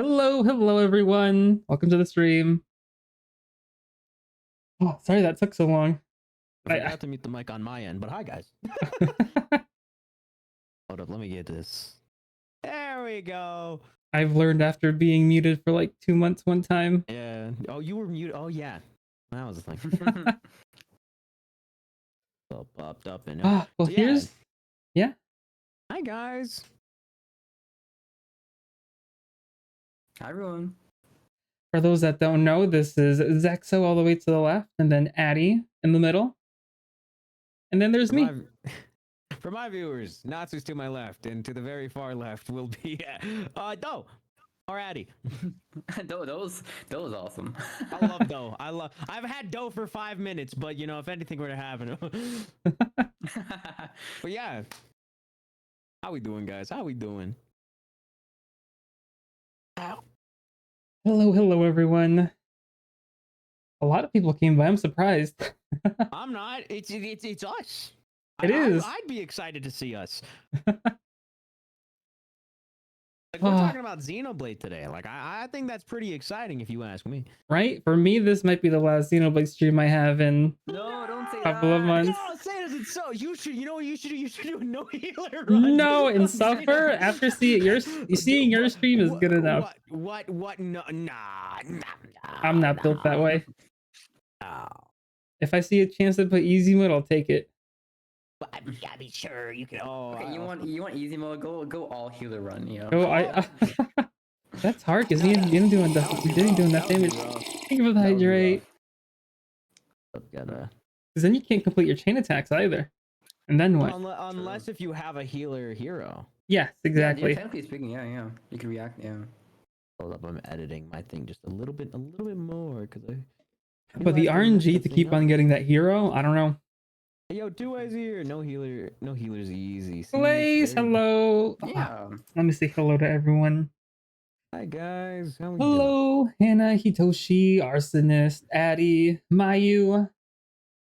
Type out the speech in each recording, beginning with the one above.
Hello everyone. Welcome to the stream. Oh, sorry that took so long. I forgot to mute the mic on my end, but hi guys. Hold up, let me get this. There we go. I've learned after being muted for like 2 months one time. Yeah. Oh, you were muted. Oh yeah. That was the thing. All popped up and Well, so, here's yeah. Hi guys. Hi everyone. For those that don't know, this is Zexo all the way to the left, and then Addy in the middle. And then there's me. For my viewers, Natsu's to my left, and to the very far left will be Doe or Addy. Doe was awesome. I love Doe. I've had Doe for 5 minutes, but you know, if anything were to happen. But yeah. How we doing, guys? How we doing? Ow. Hello everyone. A lot of people came by. I'm surprised. I'm not. It's us. It is. I'd be excited to see us. Like, we're talking about Xenoblade today. Like, I think that's pretty exciting if you ask me. Right? For me, this might be the last Xenoblade stream I have in No, don't say a couple of months. No, say it. It's so. You should. You know what you should do? You should do a no healer run. No, and suffer after seeing your stream is good enough. What? No, nah. I'm not built that way. Oh. If I see a chance to put easy mode, I'll take it. But I be sure you can. Oh, okay, you want easy mode? Go all healer run. You know. Oh, that's hard because he didn't do enough damage. Think of the hydrate. Because then you can't complete your chain attacks either. And then what? Unless if you have a healer hero. Yes, exactly. Yeah, technically speaking, yeah. You can react, yeah. Hold up, I'm editing my thing just a little bit more because I. But the RNG to keep on getting that hero, I don't know. Hey, yo, 2 eyes here. No healer's easy. Blaze, hello. Yeah. Let me say hello to everyone. Hi guys. How we hello, doing? Hannah, Hitoshi, Arsonist, Addy, Mayu. All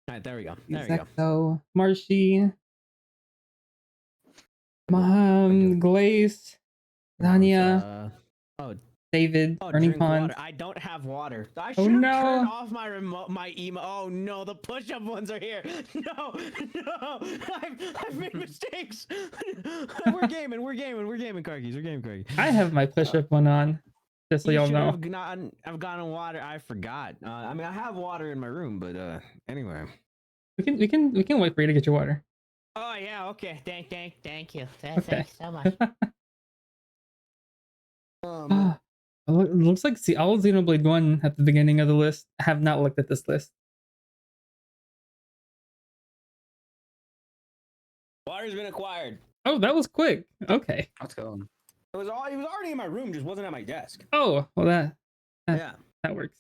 right, there we go. Zexo, Marshy, Glaze, Dania, David, Burning Pond. I don't have water. I Oh should no! turn off my emo. Oh no, the push-up ones are here. No, I've made mistakes. We're gaming, Karkis. We're gaming, Karkis. I have my push-up one on, just so y'all know. I've gotten water. I forgot. I mean, I have water in my room, but anyway. We can wait for you to get your water. Oh yeah, okay. Thank you. Okay. Thanks so much. It looks like all Xenoblade 1 at the beginning of the list. I have not looked at this list. Water's been acquired. Oh, that was quick. Okay. Let's go. It was already in my room, just wasn't at my desk. Oh, well that works.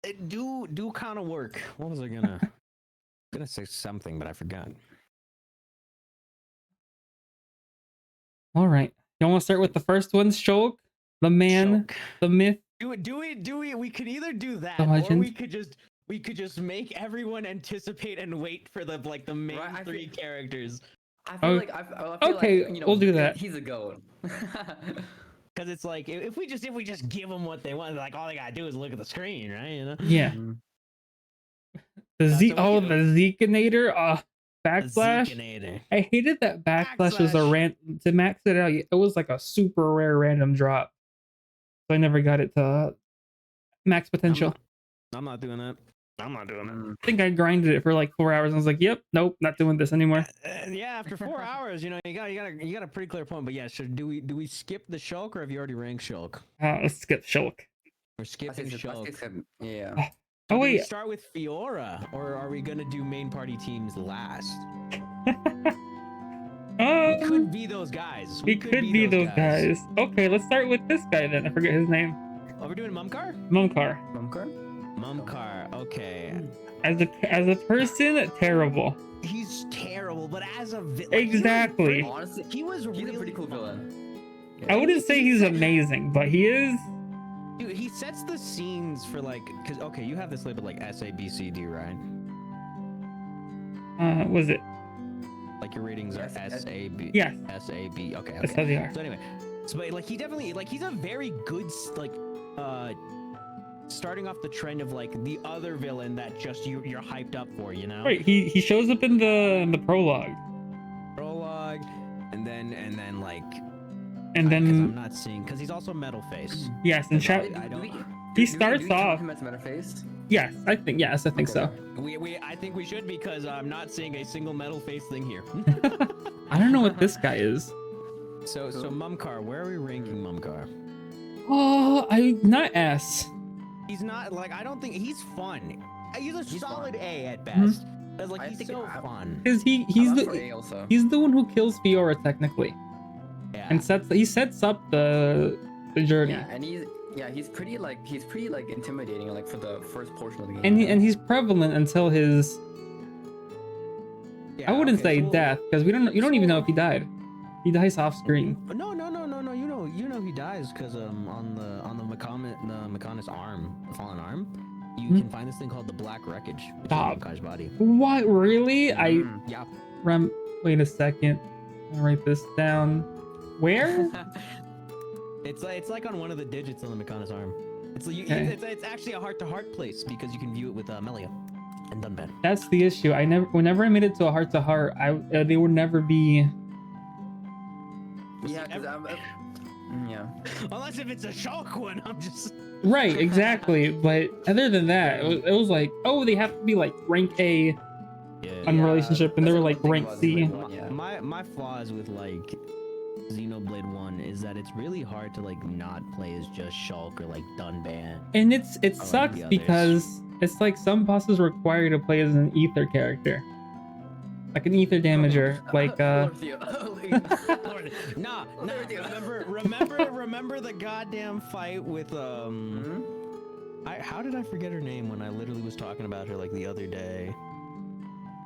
It do kind of work. What was I gonna say something, but I forgot. All right. You want to start with the first one, Shulk? The man, the myth. Do we? We could either do that, or we could just make everyone anticipate and wait for the main three characters. I feel like okay, like, we'll do that. He's a goat. Because it's like if we just give them what they want, like all they gotta do is look at the screen, right? You know? Yeah. The Zekinator. Backslash. I hated that backslash was a to max it out. It was like a super rare random drop. So I never got it to max potential. I'm not doing that. I think I grinded it for like 4 hours and I was like, yep, nope, not doing this anymore. Yeah, after 4 hours, you got a pretty clear point. But yeah, do we skip the Shulk or have you already ranked Shulk? Let's skip Shulk. We're skipping Shulk. Yeah. Oh wait. Do we start with Fiora, or are we gonna do main party teams last? We could be those guys. We could be those guys. Okay, let's start with this guy then. I forget his name. Oh, we're doing Mumkar? Mumkar. Okay. As a person, terrible. He's terrible, but as a villain, exactly. Honestly, he's a pretty cool villain. Yeah. I wouldn't say he's amazing, but he is. Dude, he sets the scenes for cause okay, you have this labeled like SABCD, right? Was it? Like your ratings are SAB. Yes. SAB. Okay. That's how they are. So anyway, So, but like he definitely like he's a very good starting off the trend of like the other villain that just you're hyped up for, you know? Right, he shows up in the prologue. Prologue, and then like, And then 'cause I'm not seeing, because he's also metal face. yes, and chat. I don't. He starts off. Him as Metaface? Yes, I think so. I think we should, because I'm not seeing a single metal face thing here. I don't know what this guy is. So Mumcar, where are we ranking Mumcar? Oh, I not S. He's not like, I don't think he's fun. He's a solid fun. A at best. Because like I he's think so fun. Because he's I'm up for the A also. he's the one who kills Fiora technically, Yeah. and sets up the journey. Yeah, and he's pretty like intimidating like for the first portion of the game. And he's prevalent until his Yeah, I wouldn't okay, say so- death, because you don't even know if he died. He dies off screen. No. You know he dies because on the Mechanis arm, the fallen arm, you can find this thing called the Black Wreckage, which Stop. is Mumcar's body. What, really? Yeah. Wait a second. I'll write this down. Where? It's like on one of the digits on the Mechanis arm. Okay. It's actually a heart-to-heart place because you can view it with Melia and Dunban. That's the issue. Whenever I made it to a heart to heart, they would never be. Yeah, because yeah. Unless if it's a Shulk one, I'm just. Right, exactly. But other than that, it was like, oh, they have to be like rank A on relationship, and they were like rank C. Yeah. My flaws with like Xenoblade 1 is that it's really hard to like not play as just Shulk or like Dunban. And it like sucks the others. because it's like some bosses require you to play as an ether character, like an ether damager, like Nah. Remember the goddamn fight with how did I forget her name when I literally was talking about her like the other day?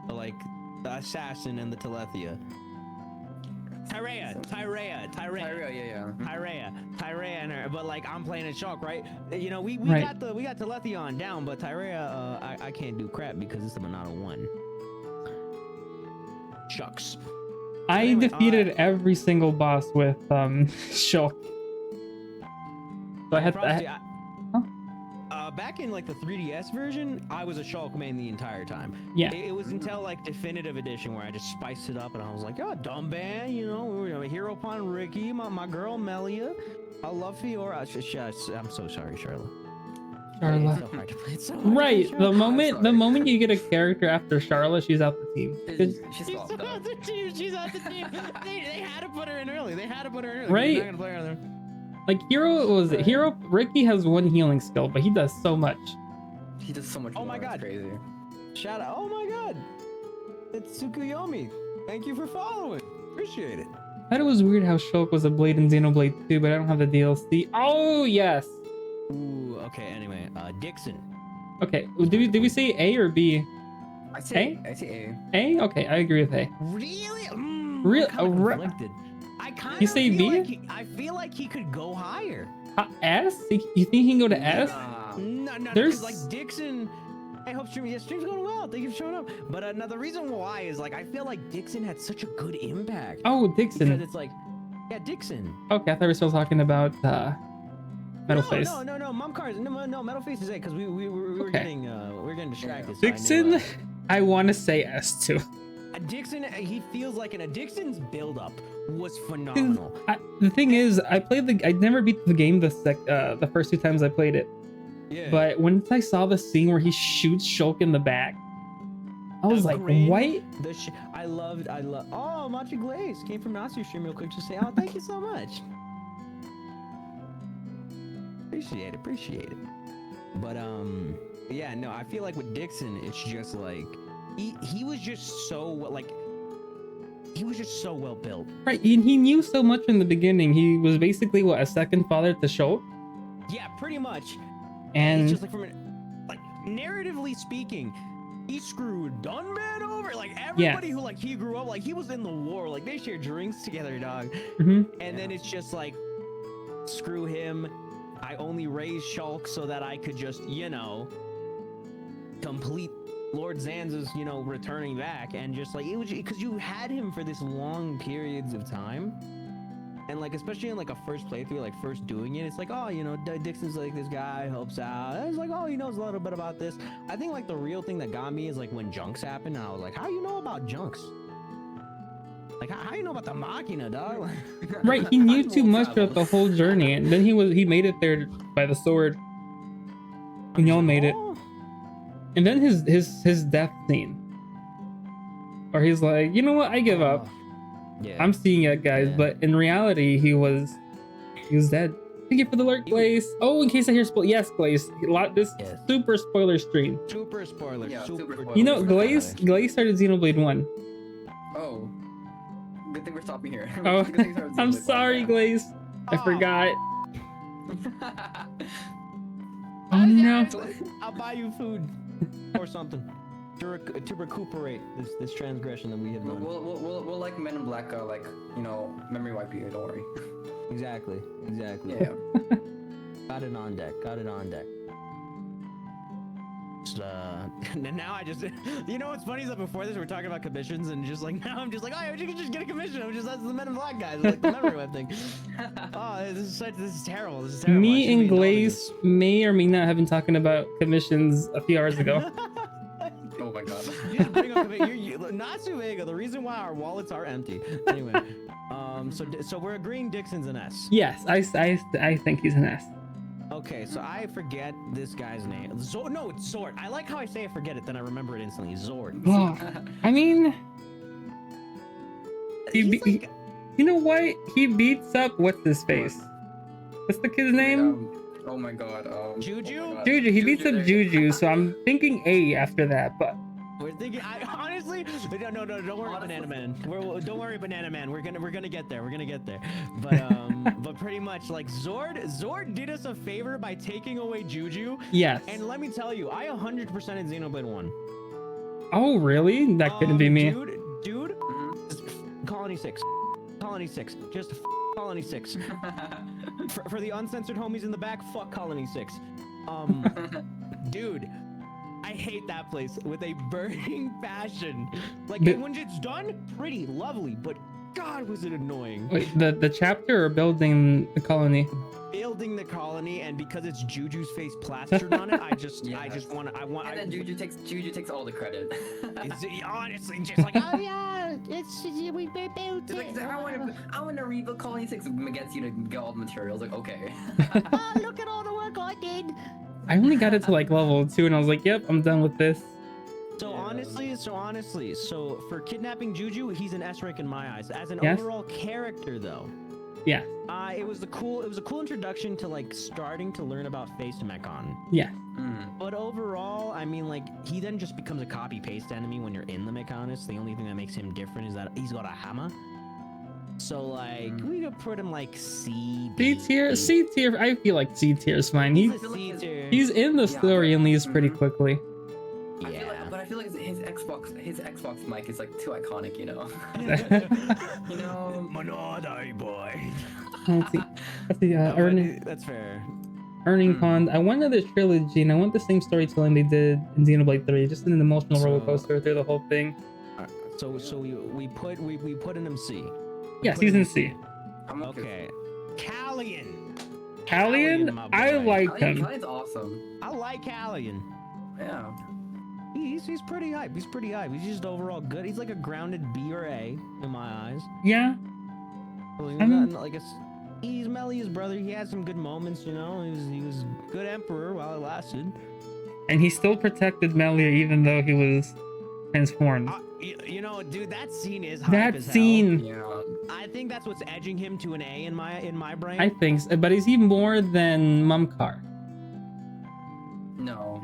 Like the assassin and the Talethia. Tyrea, and her, but like I'm playing a Shulk, right? You know, we got Talethia on down, but Tyrea, I can't do crap because it's a Monado 1. Shucks. I Anyway, defeated every single boss with Shulk. So I had back in like the 3DS version, I was a Shulk main the entire time. Yeah. It was until like Definitive Edition where I just spiced it up and I was like, oh, Dumban, you know, Hero Upon Ricky, my girl Melia, I love Fiora. I'm so sorry, Charlotte. Charlotte. It's so hard to play. It's so hard to Right, play, the Charlotte. moment you get a character after Charlotte, she's out the team. She's lost She's out. out the team. She's out the team. They had to put her in early. Right. They're not gonna play her there. Like Hero Ricky has one healing skill, but he does so much. He does so much Oh more. my It's God. crazy. Shout out. Oh my God. It's Tsukuyomi. Thank you for following. Appreciate it. I thought it was weird how Shulk was a blade in Xenoblade 2, but I don't have the DLC. Oh yes. Ooh, okay, anyway, Dixon. Okay, did we say A or B? I say A. A? Okay, I agree with A. Really? Real- I'm kinda re- conflicted. I kind You of say feel B? like I feel like he could go higher. S? You think he can go to S? No, There's- because like Dixon. I hope stream's going well. Thank you for showing up. But another reason why is like I feel like Dixon had such a good impact. Oh, Because Dixon. it's like, yeah, Dixon. Okay, I thought we were still talking about Metal Face. No, Mumcars. No, Metal Face is A because we were Okay. getting distracted. so I knew, Dixon, I want to say S too. Dixon, he feels like Dixon's build-up was phenomenal. The thing is, I never beat the game the first two times I played it. Yeah. But once I saw the scene where he shoots Shulk in the back, I was like, what? I love. Oh, Machi Glaze came from Nazi stream real quick to say, oh, thank you so much. Appreciate it. But yeah, no, I feel like with Dixon, it's just like he was just so like he was just so well built. Right, and he knew so much in the beginning. He was basically a second father to Shulk. Yeah, pretty much. And it's just like narratively speaking, he screwed Dunban over. Like everybody who like he grew up, like he was in the war, like they shared drinks together, dog. Mhm. And then it's just like, screw him. I only raised Shulk so that I could just, complete Lord Zanza's, returning back, and just like it was because you had him for this long periods of time And like, especially in like a first playthrough, like first doing it, it's like, oh, you know, Dixon's like this guy helps out. It's like, oh, he knows a little bit about this. I think like the real thing that got me is like when junks happened, and I was like, how you know about junks? Like, how you know about the Machina, dog? Right, he knew too much throughout the whole journey, and then he made it there by the sword. And y'all made it. And then his death scene, where he's like, you know what, I give up. Yeah. I'm seeing it, guys, but in reality, he was dead. Thank you for the alert, Glaze. Oh, in case I hear yes, Glaze. This super spoiler stream. Super spoilers. Yeah, super super You know, spoilers. Glaze started Xenoblade 1. Oh, good thing we're stopping here. Oh, Good thing we started I'm Xenoblade 1, sorry, yeah. Glaze. I Oh. forgot. Oh no. I'll buy you food or something to recuperate this transgression that we have done. We'll like Men in Black, like, you know, memory wipe you. Don't worry. Exactly. Yeah. Got it on deck. And now I just, you know what's funny is that before this we were talking about commissions, and just like now I'm just like, oh, you can just get a commission. That's the Men in Black guys, like the memory web thing. Oh, this is terrible. This is terrible. Me and Glaze may or may not have been talking about commissions a few hours ago. Oh my god. You just bring up Natsu Vega, the reason why our wallets are empty. Anyway, so we're agreeing Dixon's an S. Yes, I think he's an S. Okay, so I forget this guy's name. No, it's Zord. I like how I say I forget it, then I remember it instantly. Zord. Oh, I mean, you know what? He beats up what's his face? What's the kid's name? Oh my god. Juju? Oh my god. Juju. He beats up Juju, so I'm thinking A after that. But We're thinking. Honestly, no. Don't worry, Banana Man. Don't worry, Banana Man. We're gonna get there. But pretty much like Zord did us a favor by taking away Juju. yes. And let me tell you, I 100% in Xenoblade 1. Oh, really? That couldn't be me. Dude, Colony 6. Just Colony 6. For the uncensored homies in the back, fuck Colony 6. Dude, I hate that place with a burning passion. Like, But- when it's done, pretty lovely, but God, was it annoying. Wait, the chapter or building the colony? Building the colony, and because it's Juju's face plastered on it, I just want. And then Juju takes all the credit. It's honestly just like, oh yeah, we built It's like, it. I want to rebuild Colony 6 gets you to get all the materials. Like, okay. Oh, look at all the work I did. I only got it to like level 2, and I was like, "Yep, I'm done with this." So honestly, so for kidnapping Juju, he's an S rank in my eyes. As an Yes. overall character, though, Yeah, it was a cool introduction to like starting to learn about face mechon. yeah. But overall, I mean, like, he then just becomes a copy paste enemy when you're in the mechanist. The only thing that makes him different is that he's got a hammer. So like, we could put him like C. C tier. I feel like C tier is fine. He's a C tier. He's in the story and leaves pretty quickly. But I feel like his Xbox mic is like too iconic, you know. You know. Monado boy. Let's see. Earning That's fair. Pond. I want another trilogy, and I want the same storytelling they did in Xenoblade 3, just an emotional roller coaster through the whole thing. So we put in him C. Yeah, season C. Okay. Callian. Callian, I like him. Callion's awesome. I like Callian. Yeah. He's pretty hype. He's just overall good. He's like a grounded B or A in my eyes. Yeah. Well, he's I'm- not like he's Melia's brother. He had some good moments, you know. He was good emperor while it lasted. And he still protected Melia even though he was transformed. You know, dude, that scene is hype That as hell. scene, Yeah. I think that's what's edging him to an A in my brain. I think, so, but is he more than Mumkar? No.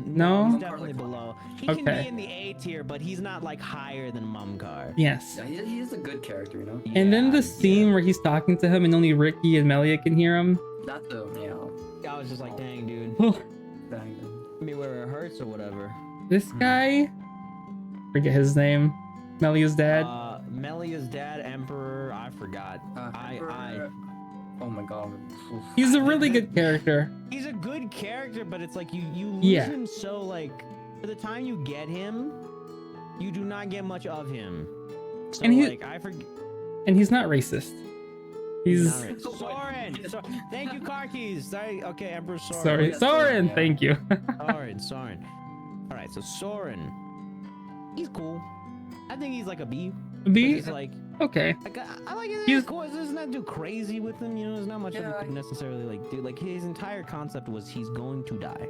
No? He's definitely below. He can Okay. be in the A tier, but he's not like higher than Mumkar. Yes. Yeah, he's a good character, you know. And then the Yeah, scene where he's talking to him and only Ricky and Melia can hear him. Not the I was just like, dang, dude. Dang. I mean, where it hurts or whatever. This guy, forget his name. Melia's dad. Melia's dad, Emperor. I forgot. Oh my god. Oof. He's a really good character. He's a good character, but it's like you lose Yeah. him so like for the time you get him, you do not get much of him. So And he- like I forget. And he's not racist. He's Alright, Soren. Thank you, car keys. Sorry. Okay, Emperor Soren. sorry, Yeah, Soren. yeah. Thank you. Soren. All right, so Soren, he's cool. I think he's like a B. B. He's like, Okay. I like it. He's- Cool. There's not too crazy with him. You know, there's not much that Yeah. we could necessarily like do. Like his entire concept was he's going to die.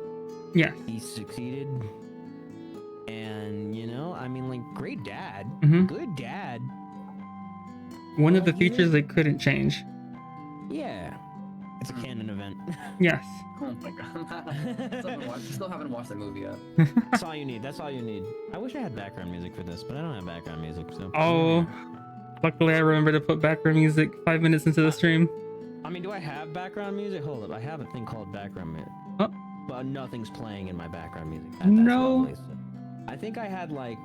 Yes. He succeeded, and you know, I mean, like, great dad, Mhm. good dad. One of the Well, you features know- they couldn't change. Yeah, it's a canon event. Yes. Oh my god. Still haven't watched the movie yet. That's all you need. That's all you need. I wish I had background music for this, but I don't have background music. So. Oh, luckily I remember to put background music 5 minutes into the stream. I mean, do I have background music? Hold up, I have a thing called background music. Huh? But nothing's playing in my background music. No. lovely. So, I think I had like.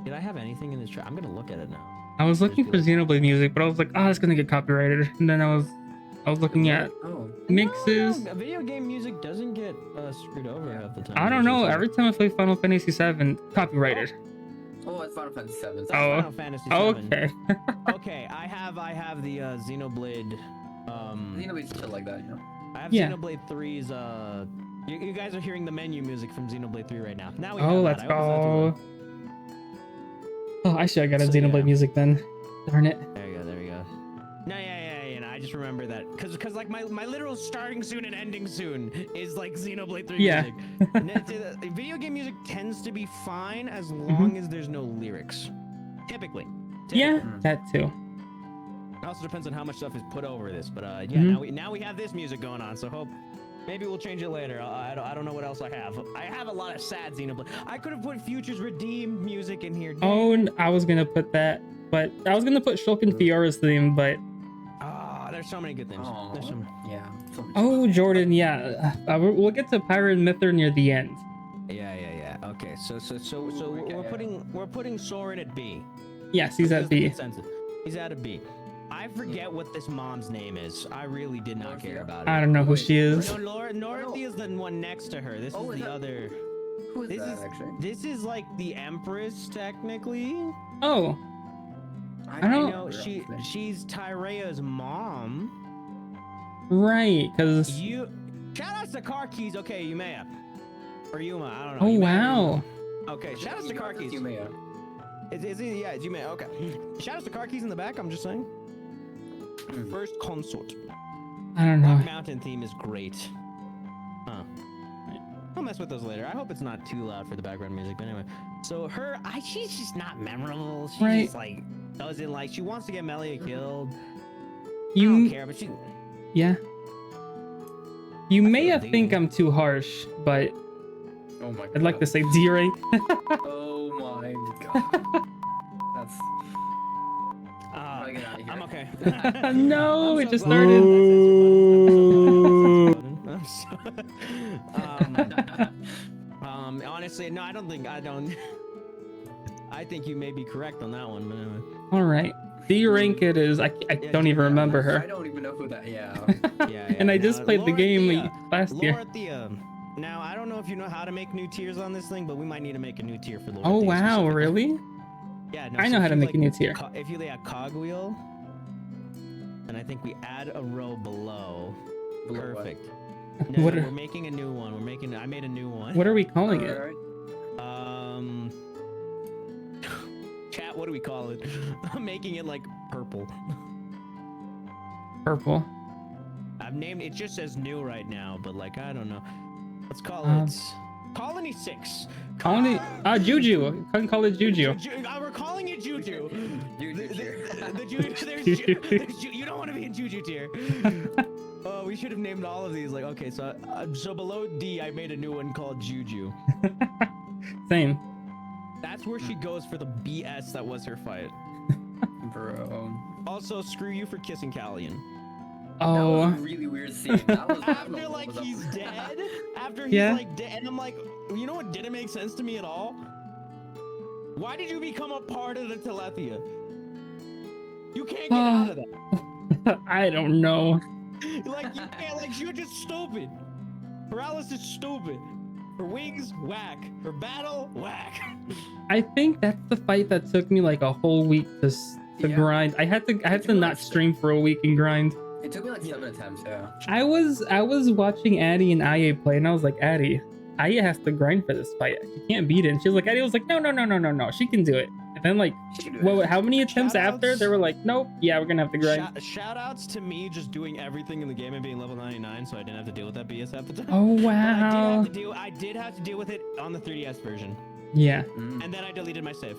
Did I have anything in this track? I'm gonna look at it now. I was looking for Xenoblade music, but I was like, oh, it's gonna get copyrighted. And then I was looking at Oh. mixes. No, video game music doesn't get screwed over half the time. I don't know. Every time I play Final Fantasy VII, copyrighted. Oh, it's Final Fantasy 7. That's Oh. Final Fantasy VII. Okay. Okay, I have the Xenoblade. Xenoblade's chill like that, you know. I have Yeah. Xenoblade 3's. You guys are hearing the menu music from Xenoblade 3 right now. Now we Oh, have let's that. I hope it's not too go. Oh, I should have got a So, Xenoblade yeah. music then. Darn it. loud. There you go. There we go. No, yeah. I just remember that because like my literal starting soon and ending soon is like Xenoblade 3 Yeah. music. And video game music tends to be fine as long as there's no lyrics. Typically. Yeah, Mm. that too. It also depends on how much stuff is put over this, but yeah, Mhm. now we have this music going on, so hope maybe we'll change it later. I don't know what else I have. I have a lot of sad Xenoblade. I could have put Futures Redeemed music in here. Oh, I was gonna put that, but I was gonna put Shulk and Fiora's theme, but There's so many good things. Oh, There's so many. yeah. So much oh, fun. Jordan, yeah. We'll get to Pyre and Myther near the end. Yeah. Okay, so Okay, we're putting Soren at B. Yes, he's at That's the B. consensus. He's at a B. I forget what this mom's name is. I really did not care about it. I don't know who she is. No, Dorothy is the one next to her. This Oh, is is the that- other. Who is This that, is- actually? This is like the Empress, technically. Oh, I I don't- know she's Tyrea's mom. right, because You shout outs to car keys. Okay, Yumea or Yuma. I don't know. oh Yumea or wow, Yuma. Okay, shout outs to car keys. Yumea. Is it? Yeah, it's Yumea. Okay. Shout outs to car keys in the back. I'm just saying. First consort. I don't know. Rock Mountain theme is great. Huh. I'll mess with those later. I hope it's not too loud for the background music. But anyway, so she's just not memorable. She Right. just like doesn't like. She wants to get Melia killed. I don't You, care, but she. yeah. You may feel have think I'm too harsh, but Oh my god. I'd like to say D rank. Oh my god. That's. Get out of here. I'm okay. No, I'm it so just glad started. I'm honestly, no, I don't. I think you may be correct on that one, but anyway. All right, D rank it is. I don't even remember I her, don't even know who that. Yeah. Yeah. and I just played the game Thea. last year. Laura Thea. Now, I don't know if you know how to make new tiers on this thing, but we might need to make a new tier for Laura Oh Thea wow, specifically. really? Yeah, no, I so know if how to you, make a new tier. If you lay a cogwheel, then I think we add a row below. Below what? Perfect. No, What no, are- we're making a new one. I made a new one. What are we calling it? Alright. Chat, what do we call it? I'm making it like purple. Purple. I've named it, just says new right now, but like I don't know. Let's call it Colony 6. Colony. Juju. Call it Juju. We're calling it Juju. Juju tier. The Juju. You don't want to be in Juju tier. Oh, we should have named all of these. Like, okay, so below D, I made a new one called Juju. Same. That's where she goes for the BS that was her fight. Bro. Also, screw you for kissing Callian. That was a Oh, really weird scene. That was, I don't know After what like was up he's with that. dead. After he's Yeah. like dead, and I'm like, you know what didn't make sense to me at all? Why did you become a part of the Telethia? You can't get out of that. I don't know. Like you can't. Like you're just stupid. Paralysis is stupid. Her wings, whack. Her battle, whack. I think that's the fight that took me like a whole week to to grind. I had to not stream for a week and grind. It took me like 7 attempts, yeah. I was watching Addie and Aya play, and I was like, Addie, Aya has to grind for this fight. She can't beat it. And she was like, Addie was like, no, she can do it. And then like, how many attempts after? They were like, nope, yeah, we're gonna have to grind. Shout outs to me just doing everything in the game and being level 99, so I didn't have to deal with that BS half the time. Oh wow. I did have to deal with it on the 3DS version. Yeah. And then I deleted my save.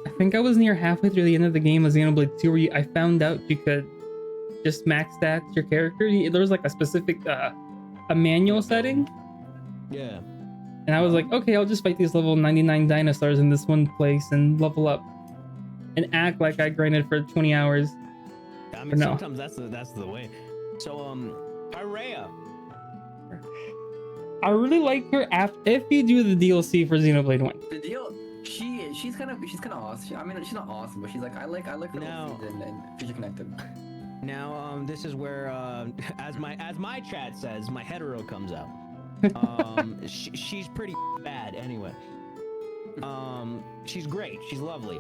I think I was near halfway through the end of the game of Xenoblade 2 where I found out you could just max stats your character. There was like a specific a manual setting. Yeah. And I was like, okay, I'll just fight these level 99 dinosaurs in this one place and level up and act like I grinded for 20 hours. I mean, sometimes that's the way. So, Araya. I really like her if you do the DLC for Xenoblade 1. The deal, she's kind of awesome. I mean, she's not awesome, but she's like I like her and Future Connected. Now, this is where, as my chat says, my hetero comes out. She's pretty bad anyway. She's great. She's lovely.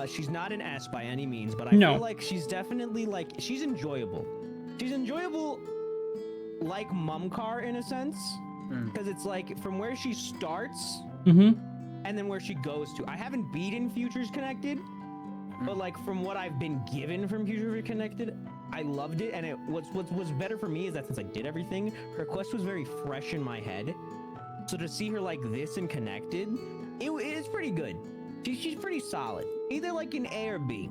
She's not an S by any means, but I feel like she's definitely like she's enjoyable. She's enjoyable, like Mumcar in a sense, because it's like from where she starts, and then where she goes to. I haven't beaten Futures Connected, but like from what I've been given from Futures Connected, I loved it. And what was better for me is that since I did everything, her quest was very fresh in my head. So to see her like this and Connected, it is pretty good. She's pretty solid. Either like an A or B.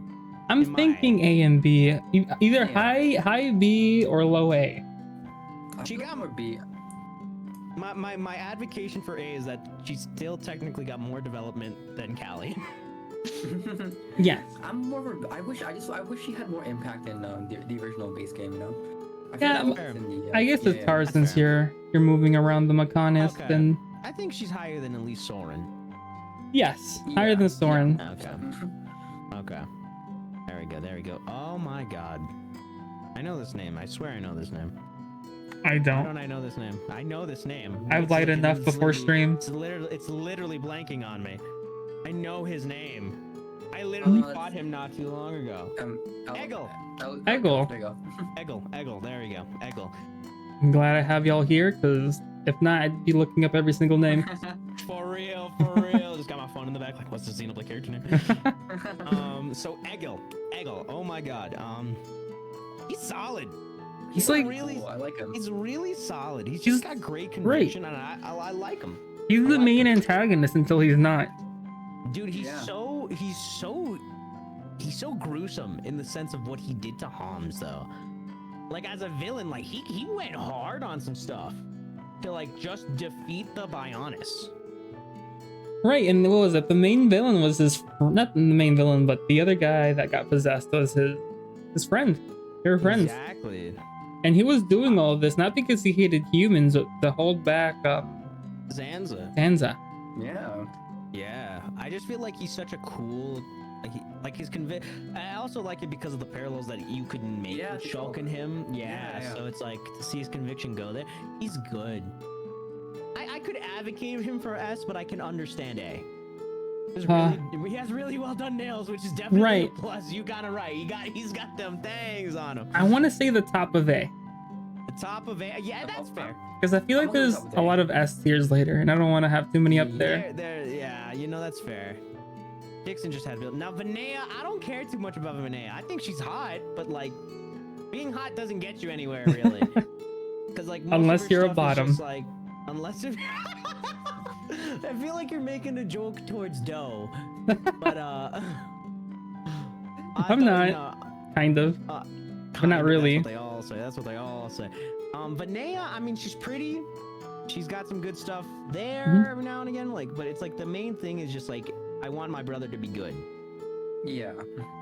I'm thinking A and B. Either high B or low A. She got more B. My advocation for A is that she's still technically got more development than Callie. Yes. I'm more of I wish she had more impact in the original base game, you know? I guess it's hard since you're moving around the Mechanis, and I think she's higher than at least Soren. Yes, higher than Soren. Okay. There we go. Oh my god. I know this name. I swear I know this name. I don't. Why don't I know this name? I know this name. I've lied enough before stream. It's literally blanking on me. I know his name. I literally fought him not too long ago. Eggle. Eggle. There you go. Eggle. There we go. Eggle. I'm glad I have y'all here, because if not, I'd be looking up every single name. For real. Just got my phone in the back, like, what's the Xenoblade character name? So Eggle. Oh my god. He's solid. He's like really, I like him. He's really solid. He's just got great conviction, and I like him. He's the main antagonist until he's not. Dude, he's so gruesome in the sense of what he did to Homs, though. Like as a villain, like he went hard on some stuff to like just defeat the Bionis. Right, and what was it? The main villain was not the main villain, but the other guy that got possessed was his friend. They were friends. Exactly. And he was doing all of this not because he hated humans, but to hold back Zanza. Yeah. I just feel like he's such a cool, like his I also like it because of the parallels that you could make with Shulk and him. Yeah. So it's like to see his conviction go there. He's good. I could advocate him for S, but I can understand A. He has really well done nails, which is definitely a plus. You got it right. He's got them things on him. I want to say the top of A. The top of A, yeah, that's fair. Because I feel like there's a lot of S tiers later, and I don't want to have too many up there. Yeah, that's fair. Dixon just had built. Now Vanea, I don't care too much about Vanea. I think she's hot, but like, being hot doesn't get you anywhere really. Because like, unless you're a bottom. Like, unless if I feel like you're making a joke towards Doe, but I'm not. Kind of. But not really. That's what they all say. Vanea, I mean, she's pretty. She's got some good stuff there every now and again. Like, but it's like the main thing is just like, I want my brother to be good. Yeah.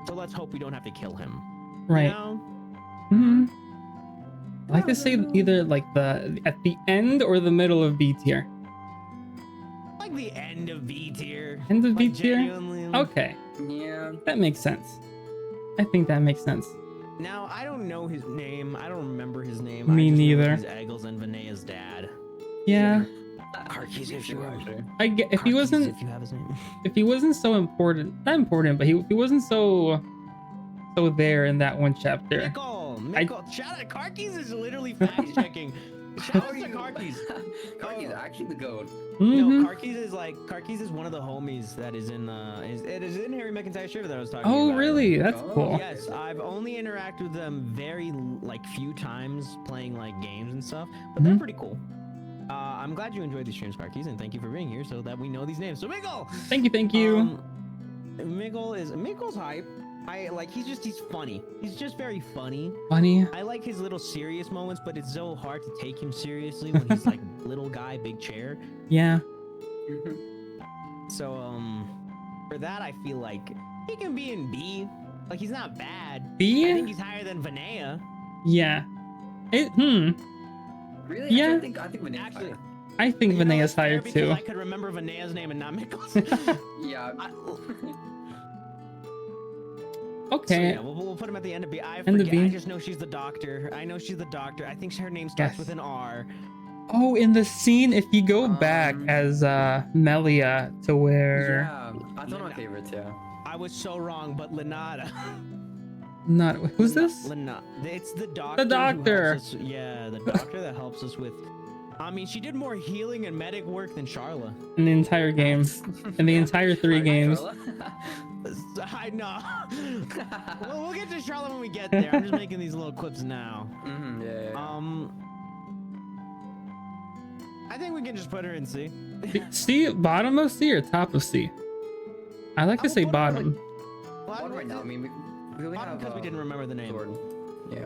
So let's hope we don't have to kill him. Right. You know? I like to say either like at the end or the middle of B tier. Like the end of B tier. End of B tier? Genuinely. Okay. Yeah. That makes sense. I think that makes sense. Now, I don't know his name. I don't remember his name. Me neither. He's Eggles and Vanea's dad. Yeah. Carkeys, if you are. I get if he Carkeys, wasn't if you have his name. if he wasn't so important, not important, but he wasn't so there in that one chapter. Mickle, shout out. Carkeys is literally fact checking. Shout out to Carkeys. Carkeys actually the goat. Mhm. No, Carkeys is one of the homies that is in it is in Harry McIntyre's shirt that I was talking about. Oh, really? That's Oh, cool. Yes, I've only interacted with them very few times playing like games and stuff, but they're pretty cool. I'm glad you enjoyed the streams, Carkeys, and thank you for being here so that we know these names. So Mickle! Thank you. Mickle's hype. He's funny. He's just very funny. Funny. I like his little serious moments, but it's so hard to take him seriously when he's like little guy, big chair. Yeah. So for that I feel like he can be in B. Like he's not bad. B? I think he's higher than Vanea. Yeah. Really? Yeah. I think Vanessa's Actually, higher. I think You know, Vanea's it's fair higher because too. I could remember Vanea's name and not Mickle's. Yeah. Okay. So yeah, we'll put him at the end of B. I End of forget. B. I just know she's the doctor. I know she's the doctor. I think her name starts Yes. with an R. Oh, in the scene, if you go back as Melia to where Yeah, that's one of my favorites. Yeah. I was so wrong, but Lenata. not who's this? It's the doctor. The doctor. Who helps us, yeah, the doctor that helps us with. I mean, she did more healing and medic work than Charla. In the entire game. In the entire 3 games. I know. We'll get to Charlotte when we get there. I'm just making these little clips now. Yeah. I think we can just put her in C. C, bottom of C or top of C? I like to say bottom. Well, right now, I mean, we only have because we didn't remember the name. Jordan. Yeah.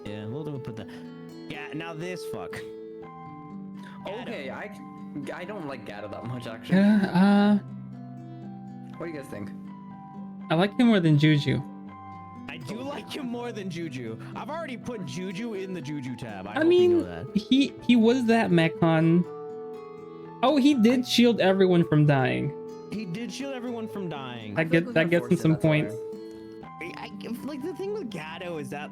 Yeah, we'll put that. Yeah, now this fuck. Okay, I don't like Gato that much actually. Yeah, What do you guys think? I like him more than Juju. I do like him more than Juju. I've already put Juju in the Juju tab. I I hope mean, you know that. he was that Mechon. Oh, he did shield everyone from dying. He did shield everyone from dying. That gets him some points. Like the thing with Gato is that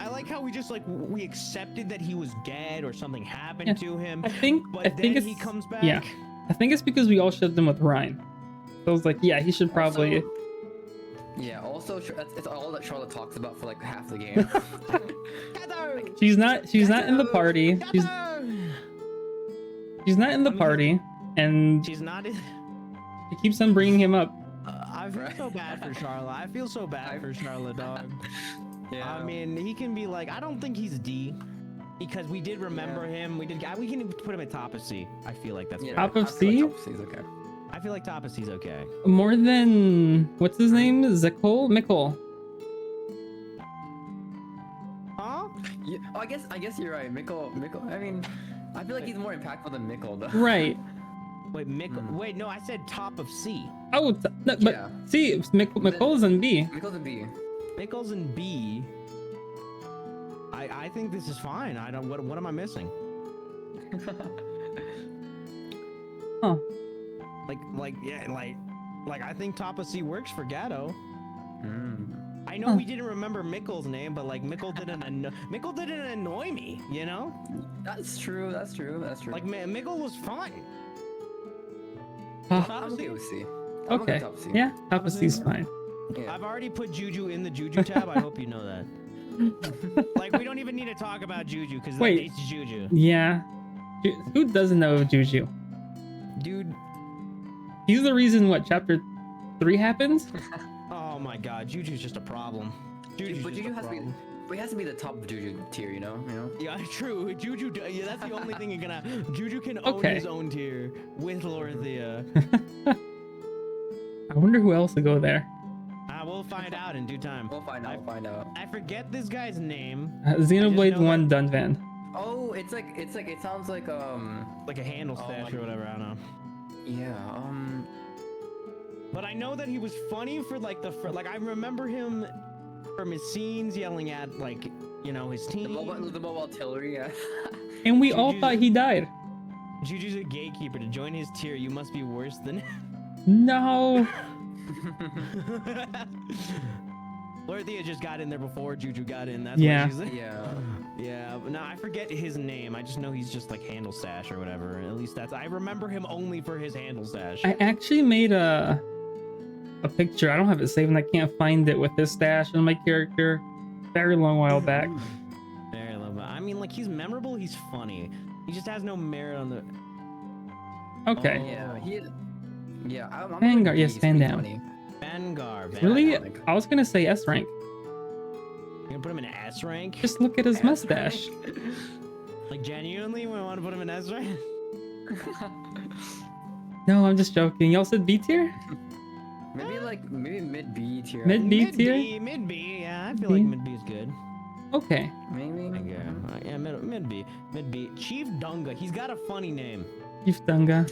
I like how we just we accepted that he was dead or something happened to him. I think then it's he comes back. Yeah, I think it's because we all shoved him with Ryan. So I was like, yeah, he should probably. Also, yeah. Also, it's all that Charlotte talks about for like half the game. She's not in the party. She's not in the party, and She's not in. she keeps on bringing him up. I feel so bad for Charlotte. I feel so bad for Charlotte, dog. Yeah. I mean, he can be I don't think he's D, because we did remember him. We can put him at top of C. I feel like that's Top of I feel C? like top of C is okay. I feel like top of C is okay. More than what's his name? Mikkel. Huh? Yeah, oh, I guess you're right. Mickle. I mean, I feel like he's more impactful than Mickle though. Right. Wait, Wait, no, I said top of C. Oh, no, but Yeah. see, Mikkel's in B. Mickle's a B. Mickle's in B. I think this is fine. I don't. What am I missing? Huh. I think top of C works for Gato. Mm. I know we didn't remember Mickle's name, but Mickle didn't annoy me, you know? That's true. Mickle was fun. Huh. I'm okay with C. I'm Okay. Top of C. Yeah, top of C's fine. Yeah. I've already put Juju in the Juju tab. I hope you know that. We don't even need to talk about Juju because Wait. it's Juju. Yeah. Who doesn't know of Juju? Dude. He's the reason what chapter 3 happens. Oh my God, Juju's just a problem. But Juju has to be. But he has to be the top of Juju tier, you know. Yeah, true. Juju. Yeah, that's the only thing you're gonna. Juju can own Okay. his own tier with Lorithia. I wonder who else will go there. We'll find out in due time. We'll find out. I forget this guy's name. Xenoblade know 1 Dunvan. Oh, it sounds like Like a handle stash or whatever. I don't know. Yeah. But I know that he was funny for I remember him from his scenes yelling at his team. The mobile artillery. Yeah. And we all thought he died. Juju's a gatekeeper. To join his tier, you must be worse than. No. Lorithia just got in there before Juju got in. That's Yeah. what she's. Yeah. Yeah, but no, I forget his name. I just know he's just like handle stash or whatever. At least that's I remember him only for his handle stash. I actually made a picture. I don't have it saved and I can't find it with his stash and my character. Very long while back. Very low. I mean, like he's memorable. He's funny. He just has no merit on the. Okay. Oh. Yeah. I'm Vanguard, yes, Van Dam. Vanguard. Really? I was gonna say S rank. You're gonna put him in S rank? Just look at his S mustache. Like genuinely, we want to put him in S rank? No, I'm just joking. Y'all said B tier? Maybe mid B tier. Mid B tier? Mid B. Yeah, I feel like mid B is good. Okay. Maybe. Yeah, mid B. Mid B. Chief Dunga. He's got a funny name. Chief Dunga.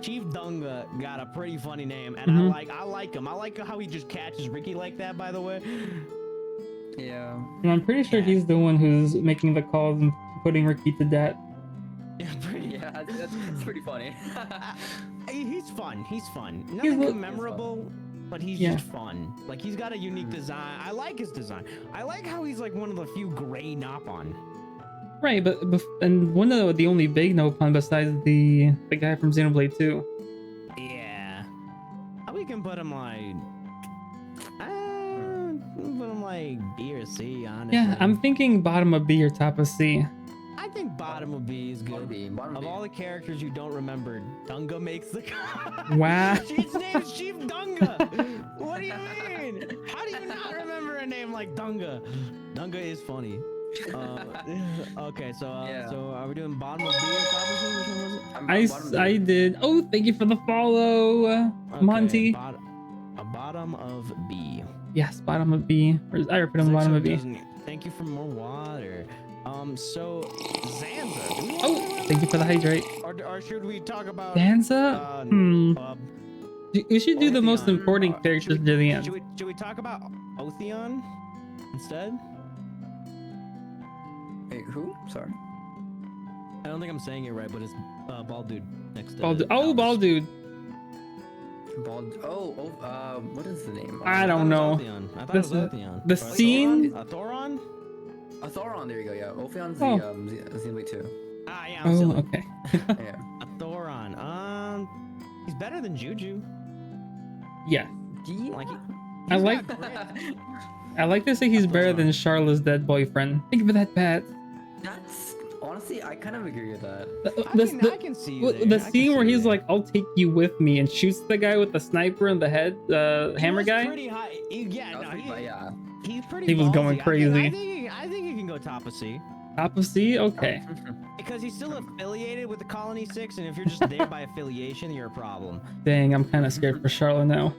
Chief Dunga got a pretty funny name, and I like him. I like how he just catches Ricky like that. By the way. Yeah. And I'm pretty sure he's the one who's making the calls and putting Ricky to death. Yeah, that's pretty funny. He's fun. He's fun. He's Nothing memorable, but he's Yeah. just fun. Like he's got a unique design. I like his design. I like how he's like one of the few gray Nopon. Right, but and one of the only big no pun besides the guy from Xenoblade 2. Yeah. We can put him like. Put him like B or C, honestly. Yeah, I'm thinking bottom of B or top of C. I think bottom of B is good. Bottom Of B. all the characters you don't remember, Dunga makes the Wow. His name's Chief Dunga. What do you mean? How do you not remember a name like Dunga? Dunga is funny. Okay, so are we doing bottom of B or top of C? Which one was it? I did. Oh, thank you for the follow, Okay, Monty. Bottom of B. Yes, bottom of B. I put him bottom of B. Thank you for more water. So Zanza. Oh, thank you for the hydrate. Or should we talk about Zanza? We should do the most Otheon. important characters near the end. Should we talk about Otheon instead? Wait, who? Sorry. I don't think I'm saying it right, but it's bald dude next to. Bald dude. Oh, Albus. bald dude. What is the name? I don't know. I thought it was Otheon. The Or scene. Thoron? Thoron, there you go, yeah. Opheon's Oh. the Xenoblade 2. Ah, yeah, I'm Oh, silly. okay. Yeah. Thoron. He's better than Juju. Yeah. Like, I like. I like to say he's better than Charlotte's dead boyfriend. Thank you for that, Pat. That's honestly, I kind of agree with that. I can see you there. The I can scene see where you he's there. like, "I'll take you with me," and shoots the guy with the sniper in the head, hammer He was guy. pretty high. Yeah, That was pretty bad, yeah. he's pretty. He was ballsy. going crazy. I think he can go top of C Top of C. Okay. because he's still affiliated with the Colony 6, and if you're just there by affiliation, you're a problem. Dang, I'm kind of scared for Charlotte now.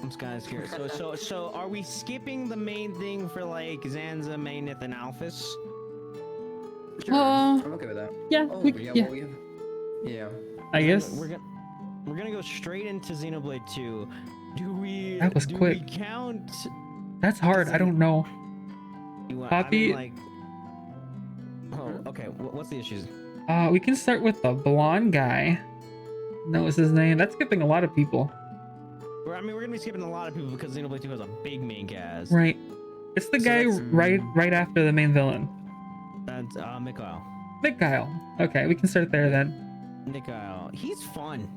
I'm kind of scared. So are we skipping the main thing for like Zanza, Mainith, and Alphys? Sure, I'm okay with that. Yeah. Oh, Yeah. Yeah. I guess. We're gonna go straight into Xenoblade 2. Do we? That was do quick. We count? That's hard. I don't know. Poppy- Oh, okay. What's the issues? We can start with the blonde guy. That was his name. That's skipping a lot of people. We're gonna be skipping a lot of people because Xenoblade 2 has a big main cast. Right. It's the So guy that's- right after the main villain. That's Mikhail. Mikhail. Okay, we can start there then. Mikhail. He's fun.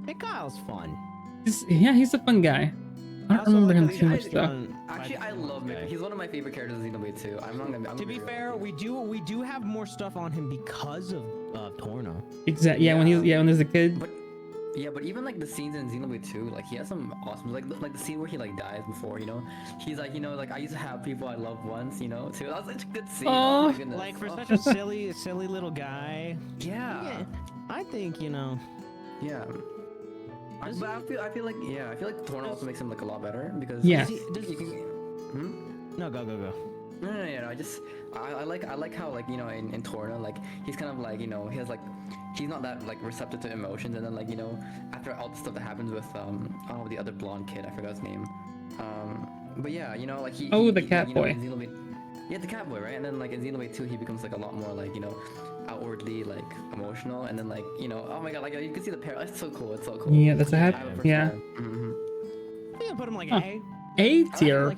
Mikhail's fun. He's a fun guy. I don't remember him too much though. Actually, I love Mick. He's one of my favorite characters in Xenoblade 2. To be fair, we do have more stuff on him because of Torna. Exactly. Yeah, when he's a kid. But even like the scenes in Xenoblade 2, like he has some awesome, like the scene where he like dies before, you know, he's like, you know, like I used to have people I loved once, you know, too. That was such a good scene. Oh my goodness. Like for such a silly little guy. Yeah. I think you know. Yeah. But I feel like Torna also makes him look a lot better because Yeah. you can. No, go. No. I like how like, you know, in Torna, like he's kind of like, you know, he's not that like receptive to emotions, and then like, you know, after all the stuff that happens with the other blonde kid, I forgot his name. But yeah, you know, like the cat boy. In Xenoblade, yeah, the cat boy, right? And then like in Xenoblade 2, he becomes like a lot more like, you know, outwardly like emotional, and then like, you know, oh my god, like you can see the pair. It's so cool. Yeah, that's a happy. Yeah. Mm-hmm. You can put him like Huh. A. A tier.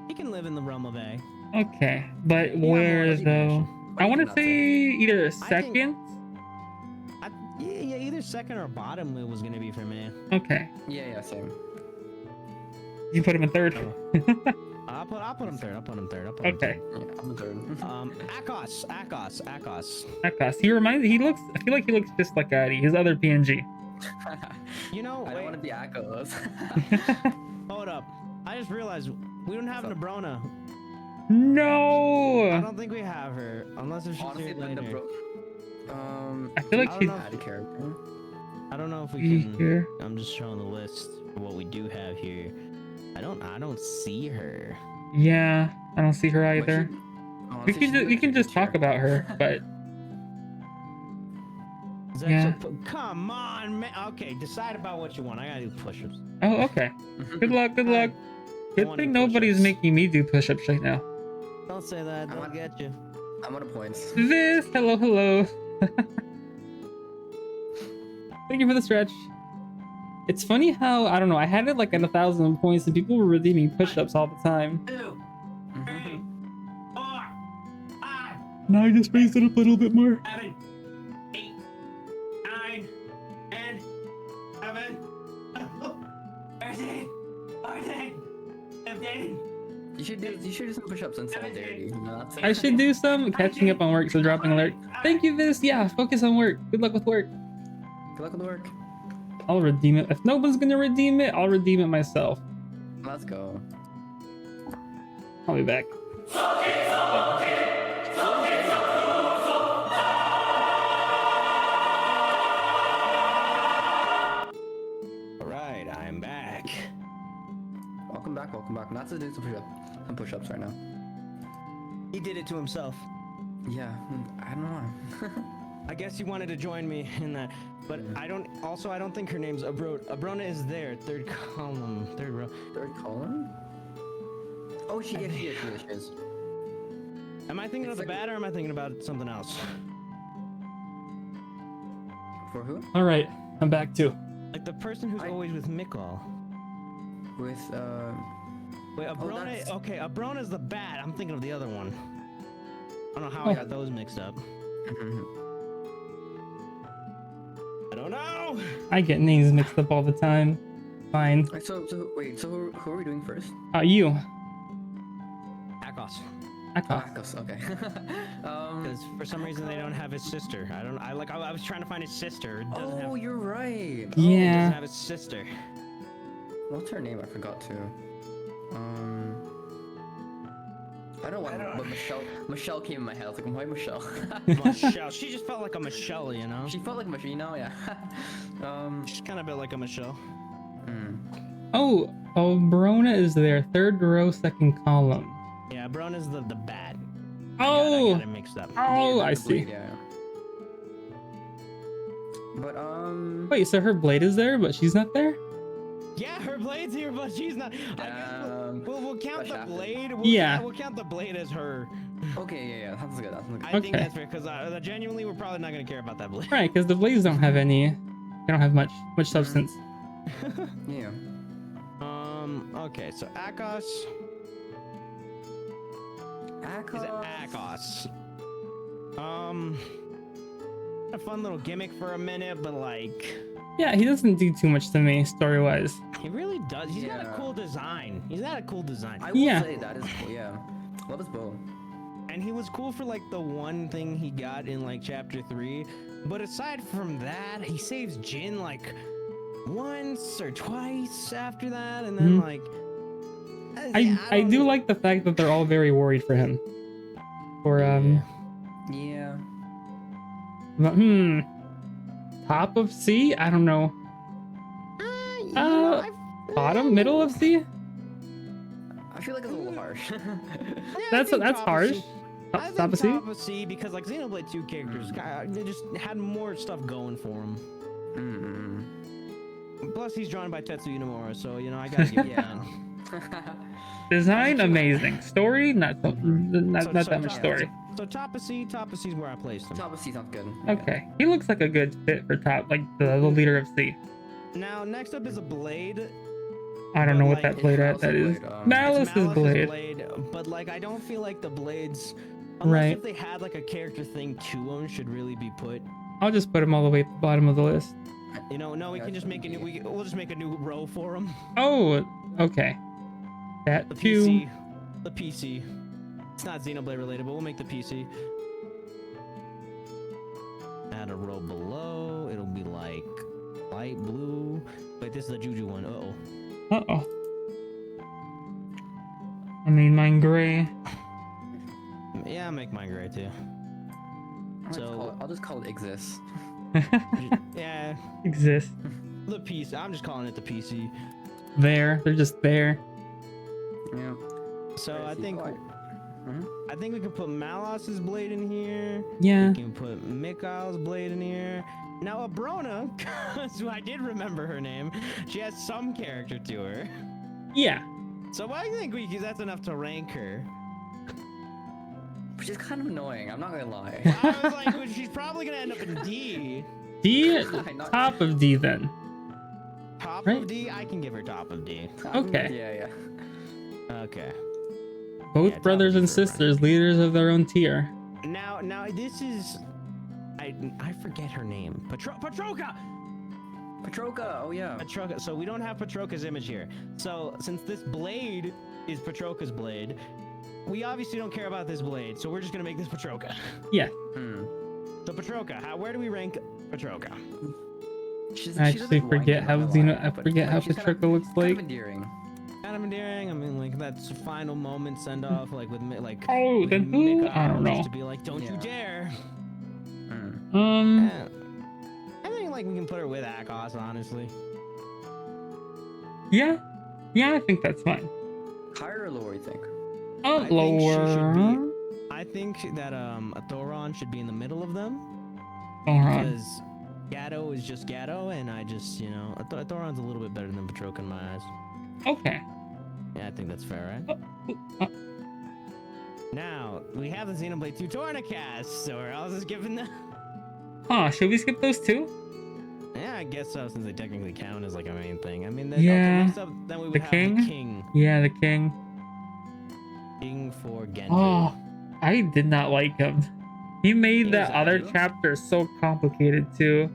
He can live in the realm of A. Okay, but He got more where though? education. I want to That's say either think- second. Yeah, either second or bottom it was gonna be for me. Okay, Yeah, same. you put him in third. I'll put him third. Okay. Yeah, I'm third. Akos. Akos. He reminds. He looks. I feel like he looks just like his other PNG. You know, I don't want to be Echoes. hold up. I just realized we don't have What's up? Nebrona. I No. don't think we have her, unless if she's Honestly, here later. I feel like I she's don't know. add a character. I don't know if we can. here. I'm just showing the list of what we do have here. I don't see her. Yeah, I don't see her But either. she- You honestly, can she's just, a you can good just talk about her, but Yeah. Come on, man. Okay, decide about what you want. I gotta do push-ups. oh, okay. Good luck. Good luck. Good wanna thing do nobody's push-ups. making me do push-ups right now. Don't say that. I They'll want- get you. I'm out of points. This, hello. Thank you for the stretch. It's funny how I don't know. I had it like at 1,000 points, and people were redeeming push-ups all the time. 2, 3, 4, 5, Now I just raised it up a little bit more. 7, 8, 9, 10, 11, 13, 14, 15. You should do some push-ups in solidarity. You know, that's I should do some catching up on work, so dropping alert. Thank you, Vis. Yeah, focus on work. Good luck with work. Good luck with work. I'll redeem it. If no one's gonna redeem it, I'll redeem it myself. Let's go. I'll be back. Alright, I'm back. Welcome back. Natsu's doing some push-ups right now. He did it to himself. Yeah, I don't know. I guess he wanted to join me in that, but I don't think her name's Abrona is there, third column, third row. Third column? Oh, she is. Am I thinking of the bad or am I thinking about something else? For who? All right, I'm back too. Like the person who's always with Mikkel. With Wait, Abrona. that's- Okay, Abrona's the bad. I'm thinking of the other one. I don't know how I got those mixed up. I don't know. I get names mixed up all the time. Fine. So who are we doing first? You. Akos. Akos. Akos, okay. Because for some reason they don't have his sister. I was trying to find his sister. It doesn't have. You're right. It doesn't Yeah. have his sister. What's her name? I forgot to. I don't know why, but Michelle came in my head. I was like, why Michelle? Michelle. She just felt like a Michelle, you know? She felt like Michelle, you know? Yeah. She's kind of built like a Michelle. Oh, Brona is there. Third row, second column. Yeah, Brona's the bad. I Oh. got it mixed up. Oh, Yeah, I the see. blade, yeah. But Wait, so her blade is there, but she's not there? Yeah, her blade's here, but she's not. I guess we'll count the shafted. blade. Yeah. We'll count the blade as her. Okay, yeah, that's good. That's good. I think Okay. that's fair because genuinely we're probably not gonna care about that blade. Right, because the blades don't have any. They don't have much substance. Yeah. Okay, so Akos. He's Akos. Akos. A fun little gimmick for a minute, but like. Yeah, he doesn't do too much to me story-wise. He really does. He's got a Yeah. cool design. I will Yeah. say that is cool. Yeah. Love his bow. And he was cool for like the one thing he got in like chapter 3. But aside from that, he saves Jin like once or twice after that, and then like. I do like the fact that they're all very worried for him. For Yeah. but, top of C? I don't know. Bottom, middle of C? I feel like it's a little harsh. That's harsh. I think Top of C? top of C because like Xenoblade 2 characters, they just had more stuff going for them. Plus, he's drawn by Tetsuya Nomura, so you know I gotta give it that. Design amazing. Story not that much story. So top of C is where I placed him. Top of C sounds good. Okay, he looks like a good fit for top, like the leader of C. Now next up is a blade. I don't know what like, that blade it's that is. Malice's blade, Malice's Malice's blade. but like I don't feel like the blades, unless Right. if they had like a character thing to them, should really be put. I'll just put them all the way at the bottom of the list. You know, no, we Yeah, can just make a new. We'll just make a new row for them. Oh, okay. That The too. PC. The PC. It's not Xenoblade related, but we'll make the PC. Add a row below. It'll be like light blue. Wait, this is the Juju one. Uh-oh. I made mine gray. Yeah, I'll make mine gray too. I'll just call it exists. Yeah, Exist. the PC. I'm just calling it the PC. There. They're just there. Yeah. So I see think why. I think we can put Malos's blade in here. Yeah. We can put Mikhail's blade in here. Now Abrona, so I did remember her name. She has some character to her. Yeah. So I think that's enough to rank her. Which is kind of annoying, I'm not gonna lie. I was like, well, she's probably gonna end up in D. D? Not- Top of D then. Top Right. of D? I can give her top of D. Okay. Yeah. Okay. Both Yeah, top brothers of and D for Abrona. sisters, leaders of their own tier. Now this is, I forget her name. Patroka. Patroka, oh yeah. Patroka. So we don't have Patroka's image here. So since this blade is Patroka's blade, we obviously don't care about this blade. So we're just gonna make this Patroka. Yeah. So Patroka, where do we rank Patroka? I actually forget how Patroka looks Kind like. of endearing. Kind of endearing. I mean, like that's a final moment send off, like with like. Oh, with then who? I don't know. To be like, don't you dare. Um. I think like we can put her with Akos, honestly. Yeah. Yeah, I think that's fine. Higher or lower, you think? Oh, I think she should lower. I think that a Thoron should be in the middle of them Alright. because Gato is just Gato, and I just a Thoron's a little bit better than Patroka in my eyes. Okay. Yeah, I think that's fair, right? Now we have the Xenoblade 2 Tornacast, so we're all just giving the. Huh, should we skip those two? Yeah, I guess so, since they technically count as like a main thing. I mean, Yeah. Okay, next up, then we would The have king? the king. Yeah, the king. King for Genji. Oh, I did not like him. He made He that was other evil. chapter so complicated too.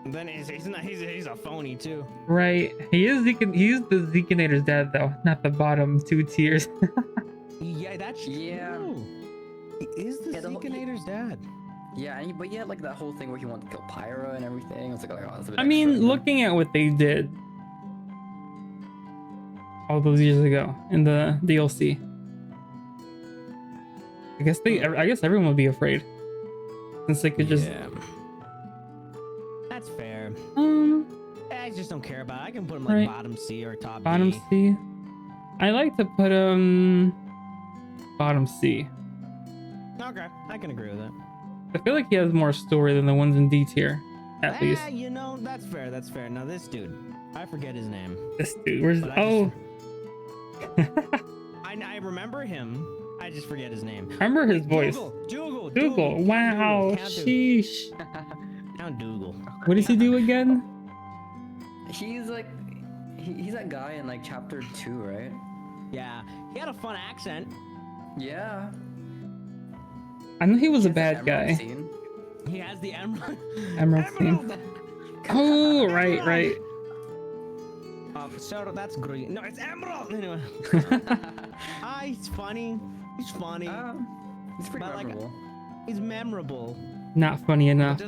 Then he's a phony too. Right. He's the Zekinator's dad though, not the bottom two tiers. Yeah, that's Yeah. true. He is the Yeah, the whole- Zekinator's dad. Yeah, but he had like that whole thing where he wanted to kill Pyra and everything. It's like, oh, that's a bit I mean, extra. looking at what they did all those years ago in the DLC, I guess everyone would be afraid since they could just. Yeah. That's fair. I just don't care about it. I can put him like Right. bottom C or top Bottom D. C. I like to put bottom C. Okay, I can agree with that. I feel like he has more story than the ones in D tier, at least. That's fair. That's fair. Now this dude, I forget his name. This dude, where's But I remember him. I just forget his name. remember his voice. Dougal. Wow, Count sheesh. Dougal. What does he do again? He's like, he's that guy in like chapter 2, right? Yeah, he had a fun accent. Yeah. I know he was a He has bad that emerald guy. scene. He has the emerald. Emerald scene. Oh, right. So that's green. No, it's emerald. Anyway. He's funny. He's funny. He's pretty But, like, memorable. He's memorable. Not funny enough.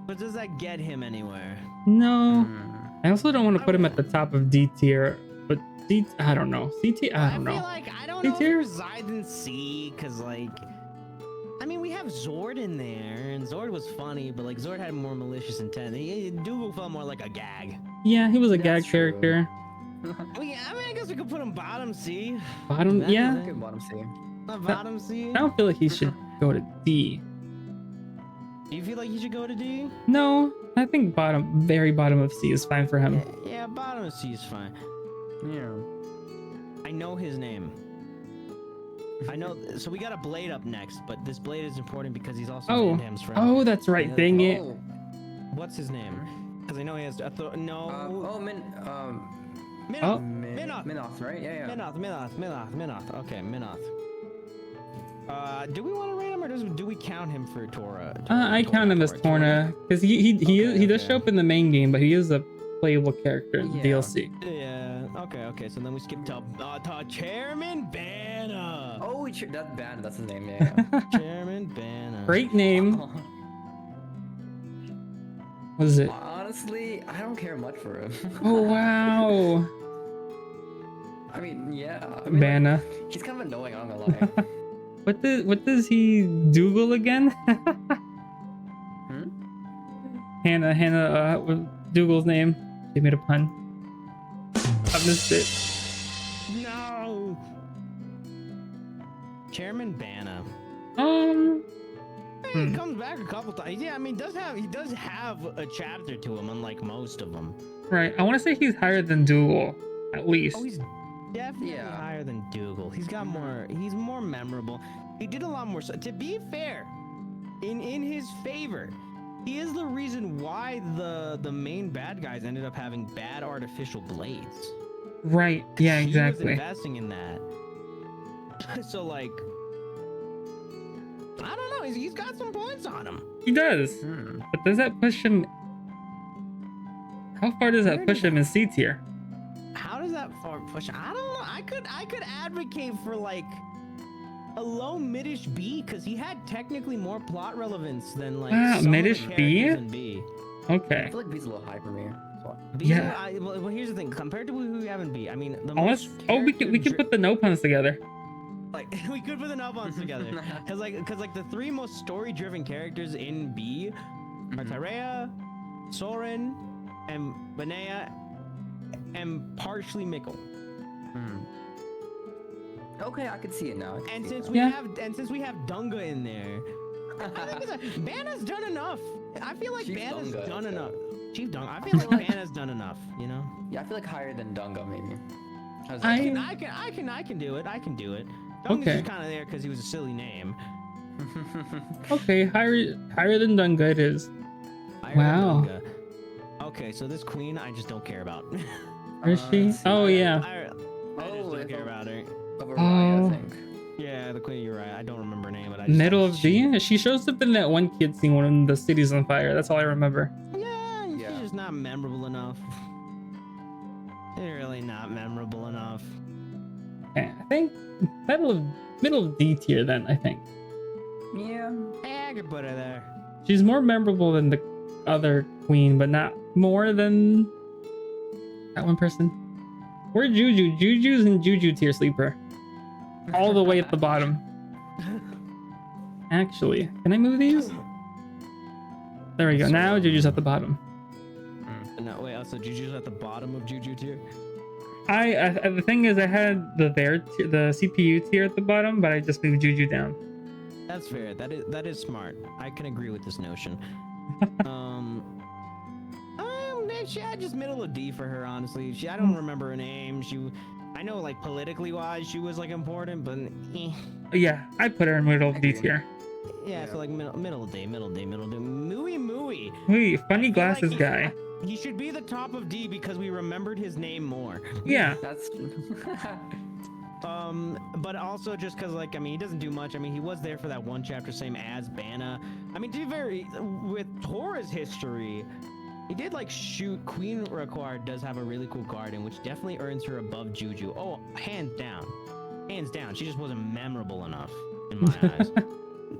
But does that get him anywhere? No. Mm. I also don't want to put him at the top of D tier, but D, I don't know. C tier, I don't feel know. like I don't C know if he tier? resides in C, cause like, I mean, we have Zord in there, and Zord was funny, but like Zord had more malicious intent. Dougal felt more like a gag. Yeah, he was a That's gag true. character. I guess we could put him bottom C. Bottom, That- yeah. Good bottom C. Bottom C. I don't feel like he should go to D. Do you feel like he should go to D? No, I think very bottom of C is fine for him. Yeah, bottom of C is fine. Yeah. I know his name. I know. So we got a Blade up next, but this Blade is important because he's also Oh. Van Dam's friend. Oh, that's right. Dang it. Oh, What's his name? Because I know he has. No. Oh, Minoth. Oh. Minoth. Minoth, right? Yeah. Minoth. Okay, Minoth. Do we want to rate him, or do we count him for Tora? I count him as Torna because he does show up in the main game, but he is a playable character in the Yeah. DLC. Yeah. Okay. So then we skip to Chairman Banner. Oh, that band, that's his name. Yeah. Chairman Banner. Great name. What is it? Honestly, I don't care much for him. Oh wow. I mean, yeah. I mean, Banna. he's kind of annoying. I'm not gonna lie. What does he Dougal again? Hmm? Hannah, Dougal's name. She made a pun. I missed it. No. Chairman Banner. He comes back a couple times. Yeah, I mean, he does have a chapter to him, unlike most of them. Right. I want to say he's higher than Dougal, at least. Oh, he's definitely higher than Dougal. He's got more. He's more memorable. He did a lot more. To be fair, in his favor, he is the reason why the main bad guys ended up having bad artificial blades. Right. Yeah. He was Exactly. investing in that. So like, I don't know. He's got some points on him. He does. But does that push him? How far does that push him in C tier? How does that far push? I don't know. I could advocate for like a low midish B because he had technically more plot relevance than like some midish of the B? characters in B. Okay. I feel like B's a little high for me. So. Yeah. Well, here's the thing. Compared to who we have in B, I mean, the Unless, most we can put the no puns together. like we could put the no-bones together because like the three most story-driven characters in B are Tyrea, Soren, and Benea, and partially Mikkel. Okay, I could see it now. And since we have Dunga in there, I think Banna's done enough. I feel like Chief Banna's Dunga, done let's enough. Chief Dunga. I feel like Banna's done enough. You know. Yeah, I feel like higher than Dunga maybe. I can do it. I can do it. Dunga's Okay. just kind of there because he was a silly name. Okay, higher than Dunga it is. Higher Wow. than Dunga. Okay, so this queen I just don't care about. Where is she? let's see. Oh yeah. I just don't care about her. Over Raya, I think. Yeah, the queen. You're right. I don't remember her name, but Middle of D. She shows up in that one kid scene when the city's on fire. That's all I remember. Yeah, she's Yeah. just not memorable enough. She's really not memorable enough. Okay, I think middle of D tier then. I think Yeah. Yeah, I could put her there. she's more memorable than the other queen, but not more than that one person. We're Juju. Juju's in Juju tier sleeper. All the way at the bottom. Actually, can I move these? There we go. Now Juju's at the bottom. No, wait. Also, Juju's at the bottom of Juju tier. The thing is, I had the CPU tier at the bottom, but I just moved Juju down. That's fair. That is smart. I can agree with this notion. She had just middle of D for her, honestly. I don't remember her name. I know, like, politically wise, she was, like, important, but Yeah, I put her in middle of D tier. yeah, so, like, middle of D. Mooey. Wait, funny glasses like guy. He should be the top of D because we remembered his name more. Yeah. That's But also just because, like, I mean, he doesn't do much. I mean, he was there for that one chapter, same as Banna. I mean, to be very, with Tora's history, he did, like, shoot. Queen Required does have a really cool garden, which definitely earns her above Juju. Oh, hands down. She just wasn't memorable enough in my eyes.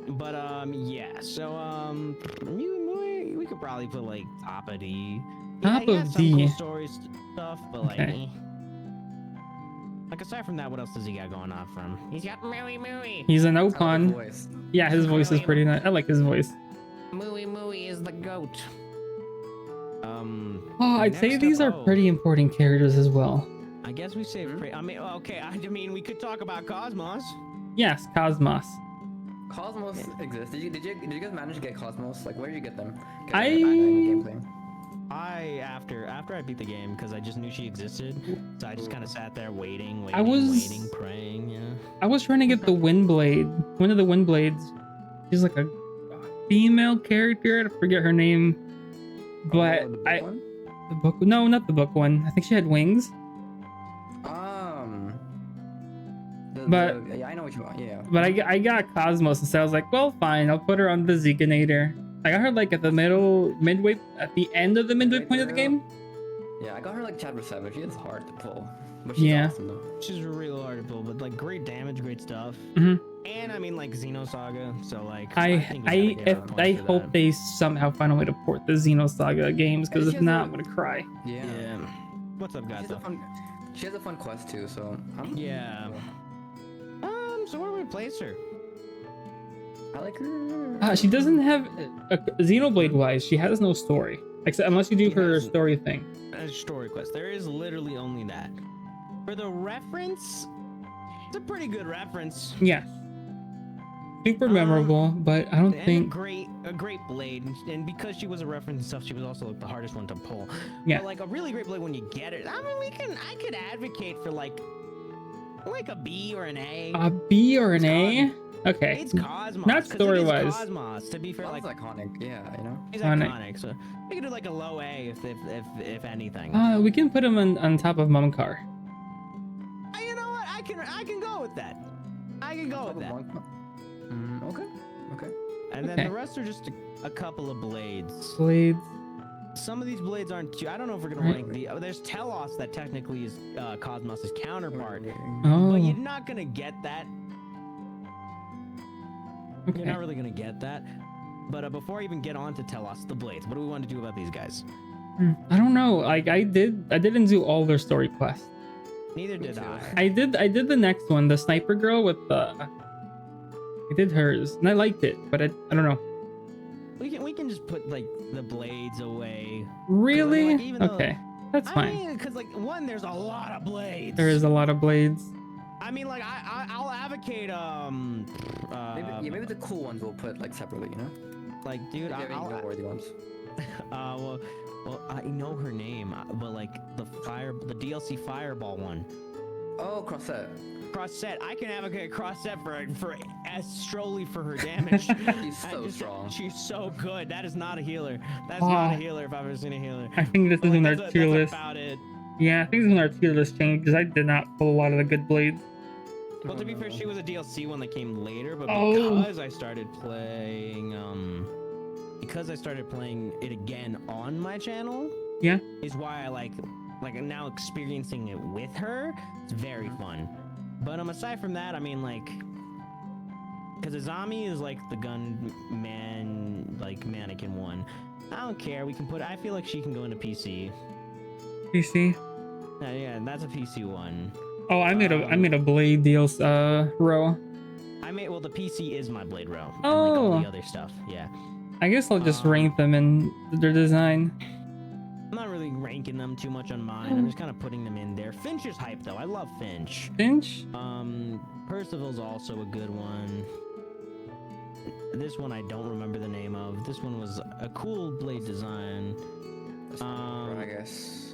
But, yeah. So, we could probably put, like, top of D. Top he has of some D. cool story stuff, but, like, Okay. Like, aside from that, what else does he got going on for him? He's got Mooey. He's an I like the Opon. voice. Yeah, his voice is pretty nice. I like his voice. Mooey is the goat. Oh, I'd say these are pretty important characters as well. I guess we saved. I mean, okay. I mean, we could talk about Cosmos. Yes, Cosmos. Cosmos exists. Did you guys manage to get Cosmos? Like, where did you get them? After I beat the game because I just knew she existed, so I just kind of sat there waiting, praying. Yeah. I was trying to get the Windblade. One of the Windblades. She's like a female character. I forget her name. but the book I one? the book no, not the book one. I think she had wings. Yeah, I know what you want. Yeah. But I got Cosmos instead. I was like, well, fine. I'll put her on the Zekinator. I got her like at the midway, at the end of the midway point of the game. Yeah, I got her like chapter 7. She is hard to pull, but she's Yeah. awesome though. She's real hard to pull, but like great damage, great stuff. Mm-hmm. And I mean like Xenosaga, so like I think we gotta give her points I for hope that. they somehow find a way to port the Xenosaga games, because if not, I'm gonna cry. Yeah. Yeah. What's up, guys? She has a fun quest too, so Yeah. So where would we place her? I like her. She doesn't have Xenoblade wise. She has no story, except unless you do She her has- story thing. A story quest. There is literally only that. For the reference, it's a pretty good reference. Yes. Super memorable, but I don't And think. a great blade, and because she was a reference and stuff, she was also like the hardest one to pull. Yeah. But like a really great blade when you get it. I mean, I could advocate for like a B or an A. A B or an A? Okay. It's Cosmos. Not 'cause it is story-wise. Cosmos. To be fair, That's like iconic. Yeah, you know. he's Iconic. iconic. So we could do like a low A if anything. We can put him on top of Mumkar. You know what? I can go with that. I can go with that. Okay. Okay. And then Okay. the rest are just a couple of blades. Blades. Some of these blades aren't too. I don't know if we're gonna Right. rank the. There's Telos that technically is Cosmos' counterpart, Oh. but you're not gonna get that. Okay. You're not really gonna get that. But before I even get on to Telos, the blades. What do we want to do about these guys? I don't know. Like I didn't do all their story quests. Neither did too. I. I did the next one, the sniper girl with the. I did hers, and I liked it, but I don't know. We can just put like the blades away. Really? like, even though- Okay, that's I fine. mean, because like one, there's a lot of blades. There is a lot of blades. I mean, like I'll advocate Maybe the cool ones we'll put like separately, you know. like dude, If you have any I'll noteworthy ones. well I know her name, but like the DLC Fireball one. Oh, Crossette. Cross-set, I can advocate cross-set for as strolly for her damage. She's so strong. She's so good. That is not a healer. That's not a healer if I've ever seen a healer. I think this But, is like, when our that's tier list. about it. Yeah, I think this is when our tier list changed, because I did not pull a lot of the good blades. Well, to be fair, she was a DLC one that came later, but Oh. because I started playing it again on my channel, Yeah. is why I like I'm now experiencing it with her. It's very fun. But aside from that, I mean, like, because Azami is like the gun man, like mannequin one. I don't care. We can put. I feel like she can go into PC. PC. Yeah, that's a PC one. Oh, I made a blade deal row. Well, the PC is my blade row. And, like, Oh. all the other stuff. Yeah. I guess I'll just rank them in their design. I'm not really ranking them too much on mine. I'm just kind of putting them in there. Finch is hype though. I love Finch. Finch? Percival's also a good one. This one I don't remember the name of. This one was a cool blade design. I guess.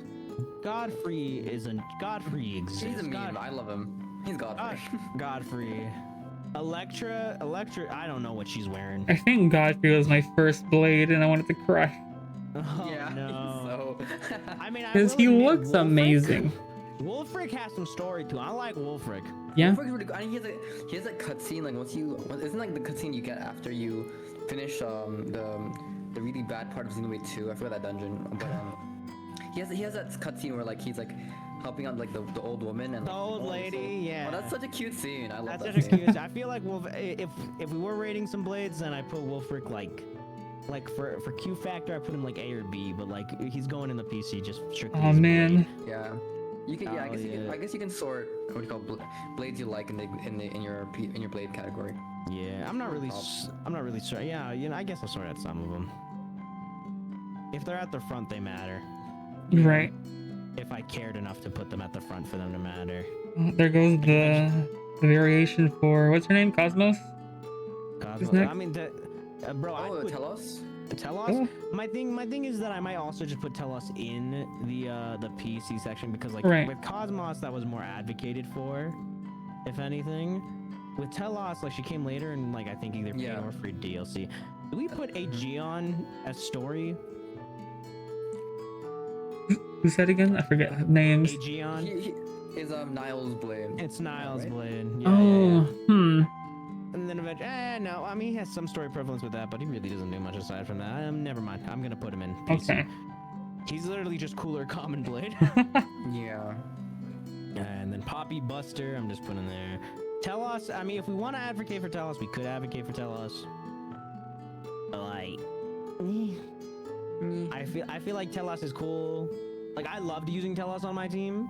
Godfrey exists. He's a meme. I love him. He's Godfrey. Godfrey. Electra, I don't know what she's wearing. I think Godfrey was my first blade, and I wanted to cry. Oh, Yeah. no. So. I mean, I Because will he admit, looks Wolfric- amazing. Wolfric has some story too. I like Wolfric. Yeah. Wolfric's really good. I mean, he has a cutscene like isn't like the cutscene you get after you finish the really bad part of Xenoblade 2. I forgot that dungeon, but he has that cutscene where like he's like helping out like the old woman and The like, old lady, yeah. Oh, that's such a cute scene. I love That's that. such a scene. cute. I feel like if we were rating some blades, then I put Wolfric like for Q factor, I put him like A or B, but like he's going in the PC just strictly. Oh as a man. blade. Yeah. You can, yeah, Oh, I guess you can sort what do you call blades you like in your blade category. Yeah, I'm not really sure. Yeah, I guess I'll sort out some of them. If they're at the front, they matter. Right. If I cared enough to put them at the front for them to matter. There goes the variation for what's her name? Cosmos? Cosmos. next? I mean, bro, I Oh, put Telos? Telos. Oh. My thing is that I might also just put Telos in the PC section because like Right. with Cosmos that was more advocated for, if anything. With Telos, like she came later and like I think either paid Yeah. or free DLC. Do we put Aegeon as story? Who's that again? I forget names. Aegeon. He is Niles Blade. It's Niles right? Blade. Oh, And then eventually, no, I mean he has some story prevalence with that, but he really doesn't do much aside from that. Never mind. I'm gonna put him in PC. Okay. He's literally just cooler common blade. Yeah. And then Poppy Buster, I'm just putting there. Telos, I mean, if we want to advocate for Telos, we could advocate for Telos. But like, I feel like Telos is cool. Like I loved using Telos on my team,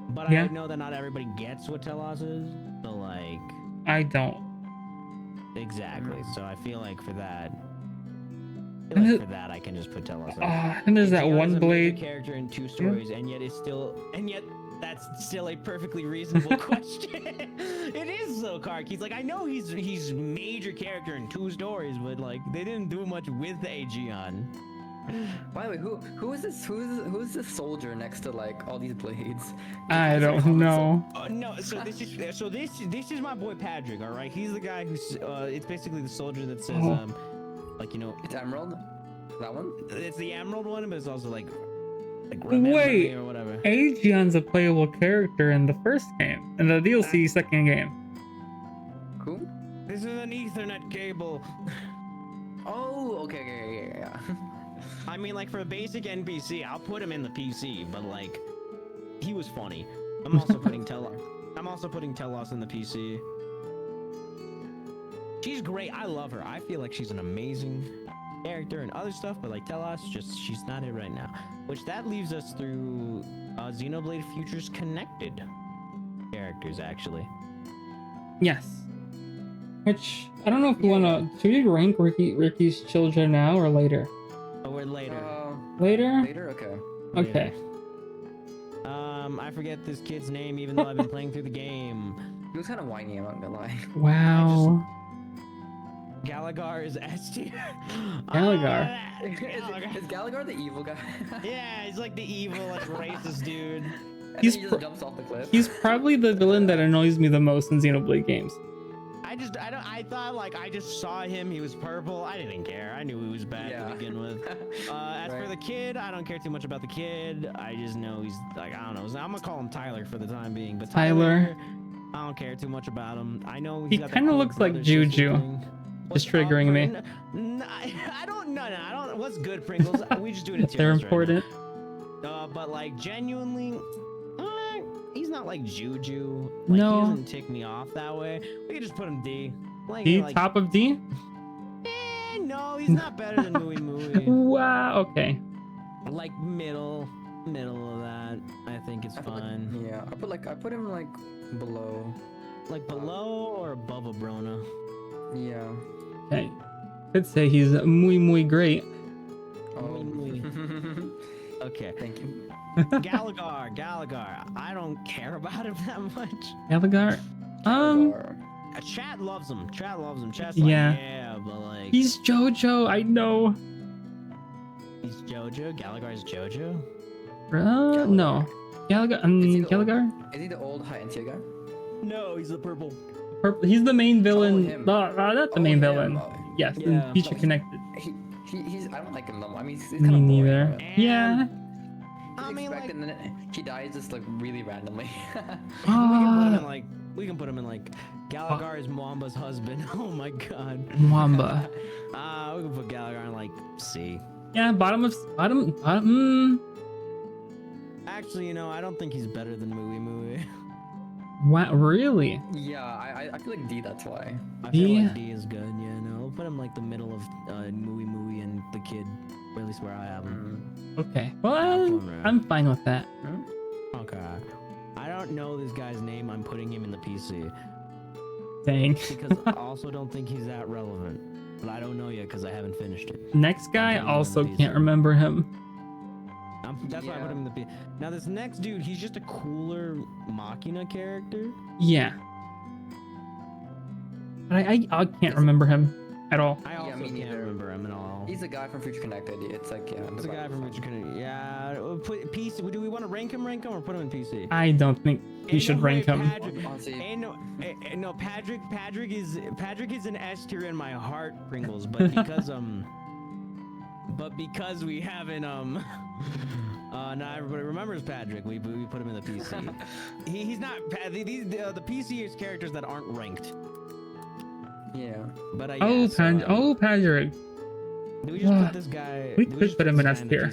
but Yeah. I know that not everybody gets what Telos is. So like, I don't. exactly. So I feel like for that. And I can just put Telos. And there's that Aegeon is one a major blade. character in 2 stories, and yet that's still a perfectly reasonable question. It is so Kark. Like I know he's major character in 2 stories, but like they didn't do much with Aegeon. By the way, who is this? Who's this soldier next to like all these blades? I don't know. No, so this is my boy Patrick. All right, he's the guy who's it's basically the soldier that says like you know It's Emerald. That one. it's the Emerald one, but it's also like Wait. remember me or whatever. Aegeon's a playable character in the first game, in the DLC second game. Cool. This is an Ethernet cable. Oh, okay, yeah. I mean, like for a basic NPC, I'll put him in the PC, but like, he was funny. I'm also putting Telos in the PC. She's great. I love her. I feel like she's an amazing character and other stuff, but like Telos, she's not it right now. Which that leaves us through Xenoblade Futures Connected characters, actually. Yes. Which I don't know if we wanna. Should we rank Ricky's children now or later? Oh, we're later. Later? Later, okay. Okay. I forget this kid's name, even though I've been playing through the game. He was kind of whiny. I'm not gonna lie. Wow. Gallagher is S tier. Gallagher. Is Gallagher the evil guy? Yeah, he's like the evil, like racist dude. And He's then he pr- just jumps off the cliff. He's probably the villain that annoys me the most in Xenoblade games. I thought like I just saw him. He was purple. I didn't care. I knew he was bad to begin with. As for the kid, I don't care too much about the kid. I just know he's like I don't know. I'm gonna call him Tyler for the time being. But Tyler. I don't care too much about him. I know He got that kind of cool looks like brother sister Juju. thing. Just triggering me. I don't. What's good, Pringles? We just do it in tier They're list right now. important. But like genuinely, he's not like Juju. Like, No. he doesn't tick me off that way. We could just put him D. Like, D, like, top of D? no, he's not better than Mui Mui. Wow, okay. Like middle of that. I think it's fine. Yeah, I put him like below. Like below or above a Brona. Yeah. Okay. Could say he's muy great. Oh. Okay. Thank you. Gallagher. I don't care about him that much. Gallagher? Chat loves him. Chat's like, Yeah. yeah, but like He's JoJo, I know. he's JoJo. Gallagher's JoJo. No. Gallagher? Gallagher? Is he the old high end tier guy? No, he's the purple. He's the main villain. him. Not the main villain. Yes, in Yeah. Future Connected. He's I don't like him no more. I mean, he's Me kind of neither. boring. Yeah. I mean, like, And then he dies just like really randomly. we can put him in like Gallagher is Mwamba's husband. Oh my god. Mwamba. We can put Gallagher in like C. Yeah, bottom. Actually, you know, I don't think he's better than Mui Mui. Wow, really? Yeah, I feel like D. That's why. I feel Yeah. like D is good. Yeah, no, we'll put him like the middle of Mui Mui and the kid. Or at least where I have him. Okay. Well, I'm fine with that. Okay. I don't know this guy's name. I'm putting him in the PC Dang. because I also don't think he's that relevant. But I don't know yet because I haven't finished it. Next guy, putting him in also the PC. can't remember him. That's why I put him in the PC. Now this next dude, he's just a cooler Machina character. Yeah. But I can't remember him at all. I also me can't neither. remember him at all. He's a guy from Future Connected. It's like yeah. He's a guy from Richard Kennedy. Yeah, we'll put PC. Do we want to rank him, or put him in PC? I don't think we should rank him. No, Patrick is an S tier in my heart, Pringles, but because we haven't Now everybody remembers Patrick. We put him in the PC. He's not. The PC is characters that aren't ranked. Yeah. But Oh, Patrick. Do we just put this guy? We could put him in S tier.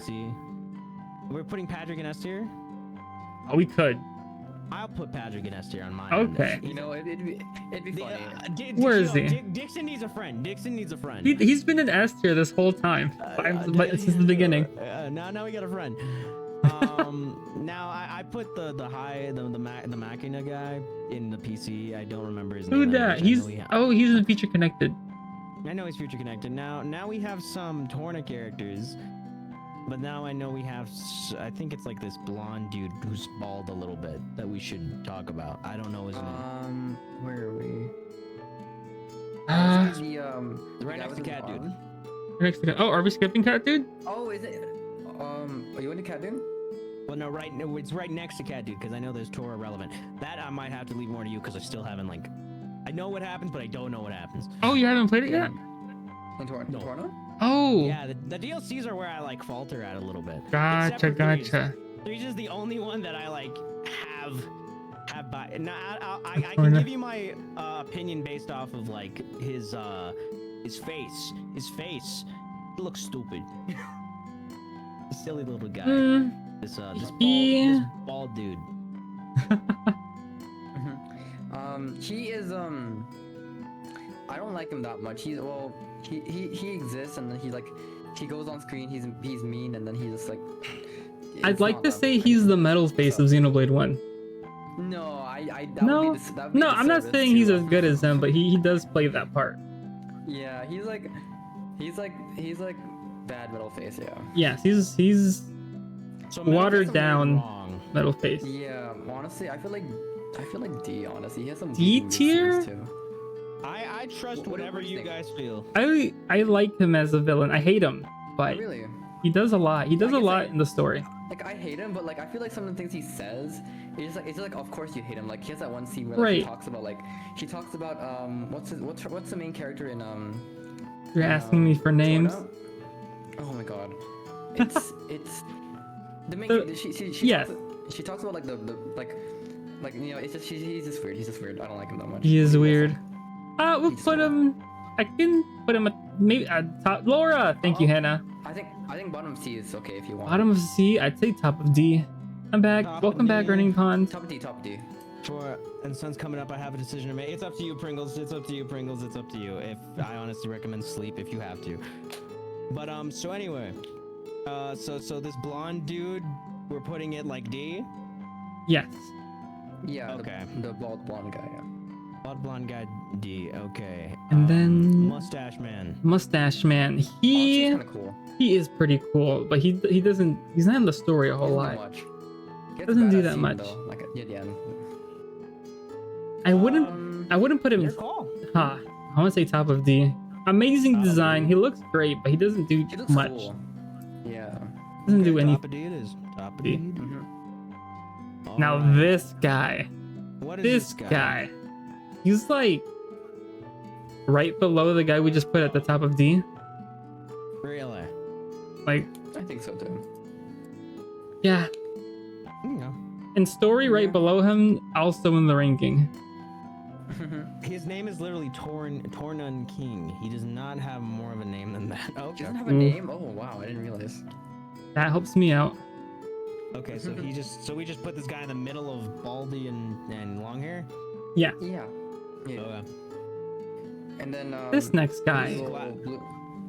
We're putting Patrick in S tier. Oh, we could. I'll put Patrick in S tier on mine. Okay. You know, it'd be funny. Where is he? Dixon needs a friend. Dixon needs a friend. He's been in S tier this whole time. Since the beginning. Now we got a friend. Now I put the Machina guy in the PC. I don't remember his name. Who that? He's in feature connected. I know he's future connected. Now we have some Torna characters, but now I know we have. I think it's like this blonde dude who's bald a little bit that we should talk about. I don't know his name. Where are we? Right next to Cat Dude. Next to, are we skipping Cat Dude? Oh, is it? Are you into Cat Dude? Well, no, it's right next to Cat Dude because I know there's Tora relevant. That I might have to leave more to you because I still haven't I know what happens, but I don't know what happens. Oh, you haven't played it yet? In Torna? Oh. Yeah, the DLCs are where I falter at a little bit. Gotcha. Threes is the only one that I have by. Now I can give you my opinion based off of his face. His face looks stupid. Silly little guy. This bald dude. He is I don't like him that much. He exists and then he goes on screen, he's mean, and then he's just I'd like to say he's the metal face of Xenoblade 1. No, I'm not saying he's as good as him, but he does play that part. Yeah, he's like bad metal face, yeah. Yes, he's watered down metal face. Yeah, honestly, I feel like D, honestly. He has some D tier? too. I trust whatever you guys feel. I like him as a villain. I hate him, but really? He does a lot. He does a lot in the story. I hate him, but I feel like some of the things he says, it's just of course you hate him. He has that one scene where he talks about what's the main character in You're asking me for names? Torna? Oh my god. It's the main she talks about it's just he's just weird. He's just weird. I don't like him that much. He is weird. We'll put him. I can put him at top. Laura, thank you, Hannah. I think bottom C is okay if you want. Bottom of C, I'd say top of D. I'm back. Welcome back, Earning Pond. Top D. And sun's coming up. I have a decision to make. It's up to you, Pringles. It's up to you, Pringles. It's up to you. If I honestly recommend sleep if you have to. But so anyway, so this blonde dude, we're putting it D. Yes. Yeah. Okay. The bald blonde guy. Yeah. Bald blonde guy D. Okay. And then Mustache Man. He kind of cool. He is pretty cool, but he's not in the story a whole lot. Doesn't do that much. I wouldn't put him. I want to say top of D. Amazing design. He looks great, but he doesn't do much. Cool. Yeah. Doesn't do anything. Top of D it is. Top of D. Now right. this guy. What is this guy? He's right below the guy we just put at the top of D. Really? I think so too. Yeah. Yeah. And story right below him, also in the ranking. His name is literally Tornun King. He does not have more of a name than that. Okay. He doesn't have a name? Oh wow, I didn't realize. That helps me out. Okay, so we just put this guy in the middle of baldy and long hair? Yeah. Yeah. Okay. And then this next guy.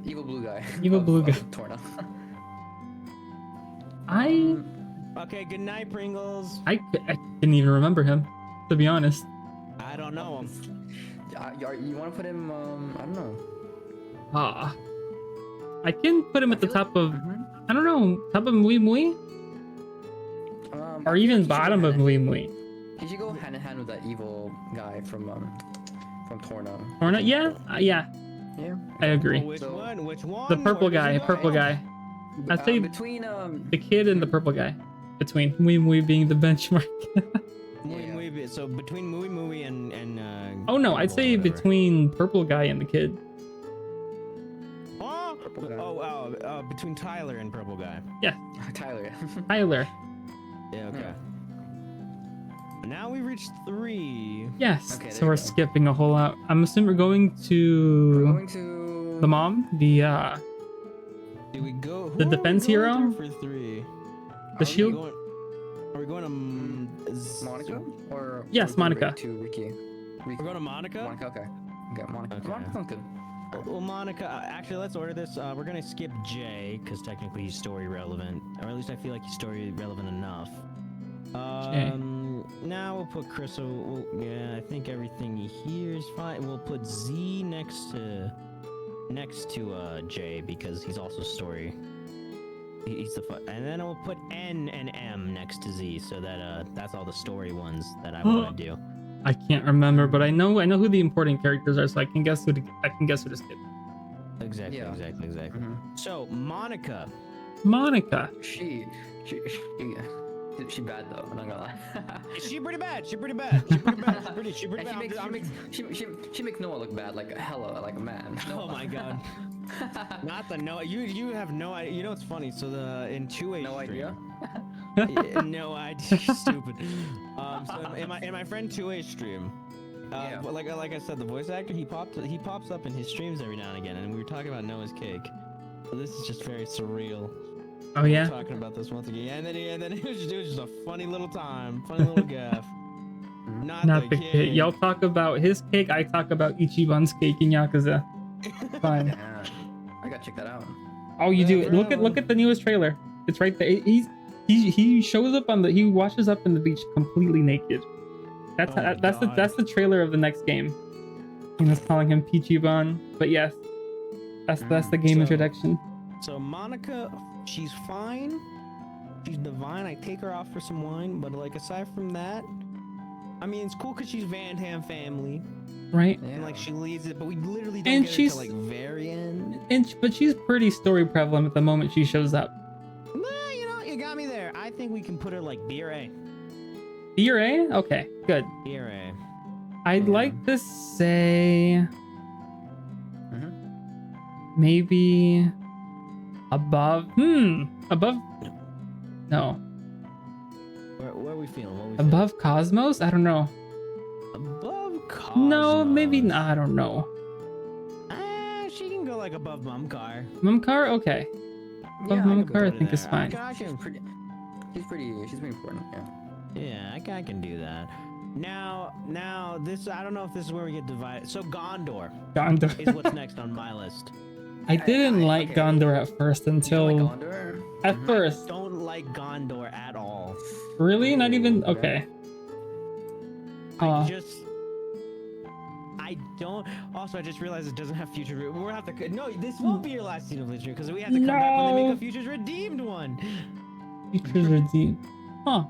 Evil blue guy. Evil blue guy. Torna. Okay, good night, Pringles. I didn't even remember him, to be honest. I don't know him. You want to put him? I don't know. I can put him at the top of. I don't know, top of Mui Mui, or even bottom of Mui Mui. He should go hand in hand with that evil guy from Torna. Torna, yeah. I agree. Which one? The purple guy. I'd say between the kid and the purple guy. Between Mui Mui being the benchmark. So between Mui Mui and oh no, I'd say between purple guy and the kid. purple guy. Between Tyler and purple guy. Yeah, Tyler. Tyler. Yeah, okay. Now we reached 3. Yes. Okay, So there we're you go. skipping a whole lot. I'm assuming we're going We're to going to the mom, the Do we go? The who are we defense going hero? to for 3? the shield. Are we going to Monica or Yes, or Monica. To Ricky. We're going to Monica. Monica. Okay. Okay, Monica. Okay. Monica sounds good. Well, Monica, actually, let's order this. We're gonna skip Jay because technically he's story relevant, or at least I feel like he's story relevant enough. Now we'll put Chris. Yeah, I think everything here is fine. We'll put Z next to Jay because he's also story. He's the and then we'll put N and M next to Z so that that's all the story ones that I want to do. I can't remember, but I know who the important characters are, so I can guess who to skip. Exactly. Yeah. Exactly. Mhm. So Monica. Monica. She bad though. I'm not gonna lie. She's pretty bad. She's pretty bad. She's pretty bad. She's pretty And bad. she makes Noah look bad, like hella, like a man. Oh my god. Not the Noah. You have no idea. You know what's funny? So in 2A No idea. no idea. Stupid. So in my friend 2A stream, Yeah. like I said, the voice actor he pops up in his streams every now and again, and we were talking about Noah's cake. So this is just very surreal. Oh yeah. We're talking about this once again, and then it was just a funny little time, funny little gaff. Not the cake. Y'all talk about his cake. I talk about Ichiban's cake in Yakuza. Fine. Yeah. I gotta check that out. Oh, you Yeah, do. Look at the newest trailer. It's right there. He shows up he washes up in the beach completely naked. That's Oh my that's the trailer of the next game. He was calling him Ichiban, but yes, that's the game So- introduction. So Monica, she's fine. She's divine. I take her off for some wine, but like aside from that, I mean it's cool because she's Van Ham family, Right? Yeah. and like she leads it, but we literally don't And get she's- her till like very end. But she's pretty story prevalent at the moment she shows up. Nah, you know, you got me there. I think we can put her like BRA. BRA? Okay, good. BRA. I'd Yeah. like to say Mhm. maybe above. Above. No, Where are we feeling? What are we above Cosmos. I don't know. feeling? Above Cosmos. No, maybe not. I don't know. She can go like above Mumcar. Mumcar? Okay. Above Yeah, Mumcar, I put her think is there. fine. She's pretty important. Yeah. Yeah, I can do that. Now this I don't know if this is where we get divided. So Gondor Gondor. is what's next on my list. I didn't like okay. Gondor at first You until like Gondor? at Mhm. first. Don't like Gondor at all. Really? Not even Ooh, okay. I don't. Also, I just realized it doesn't have Futures. We'll have to. No, this won't be your last Xenoblade stream because we have to come back when they make No. a Futures Redeemed one. Features redeemed. Huh?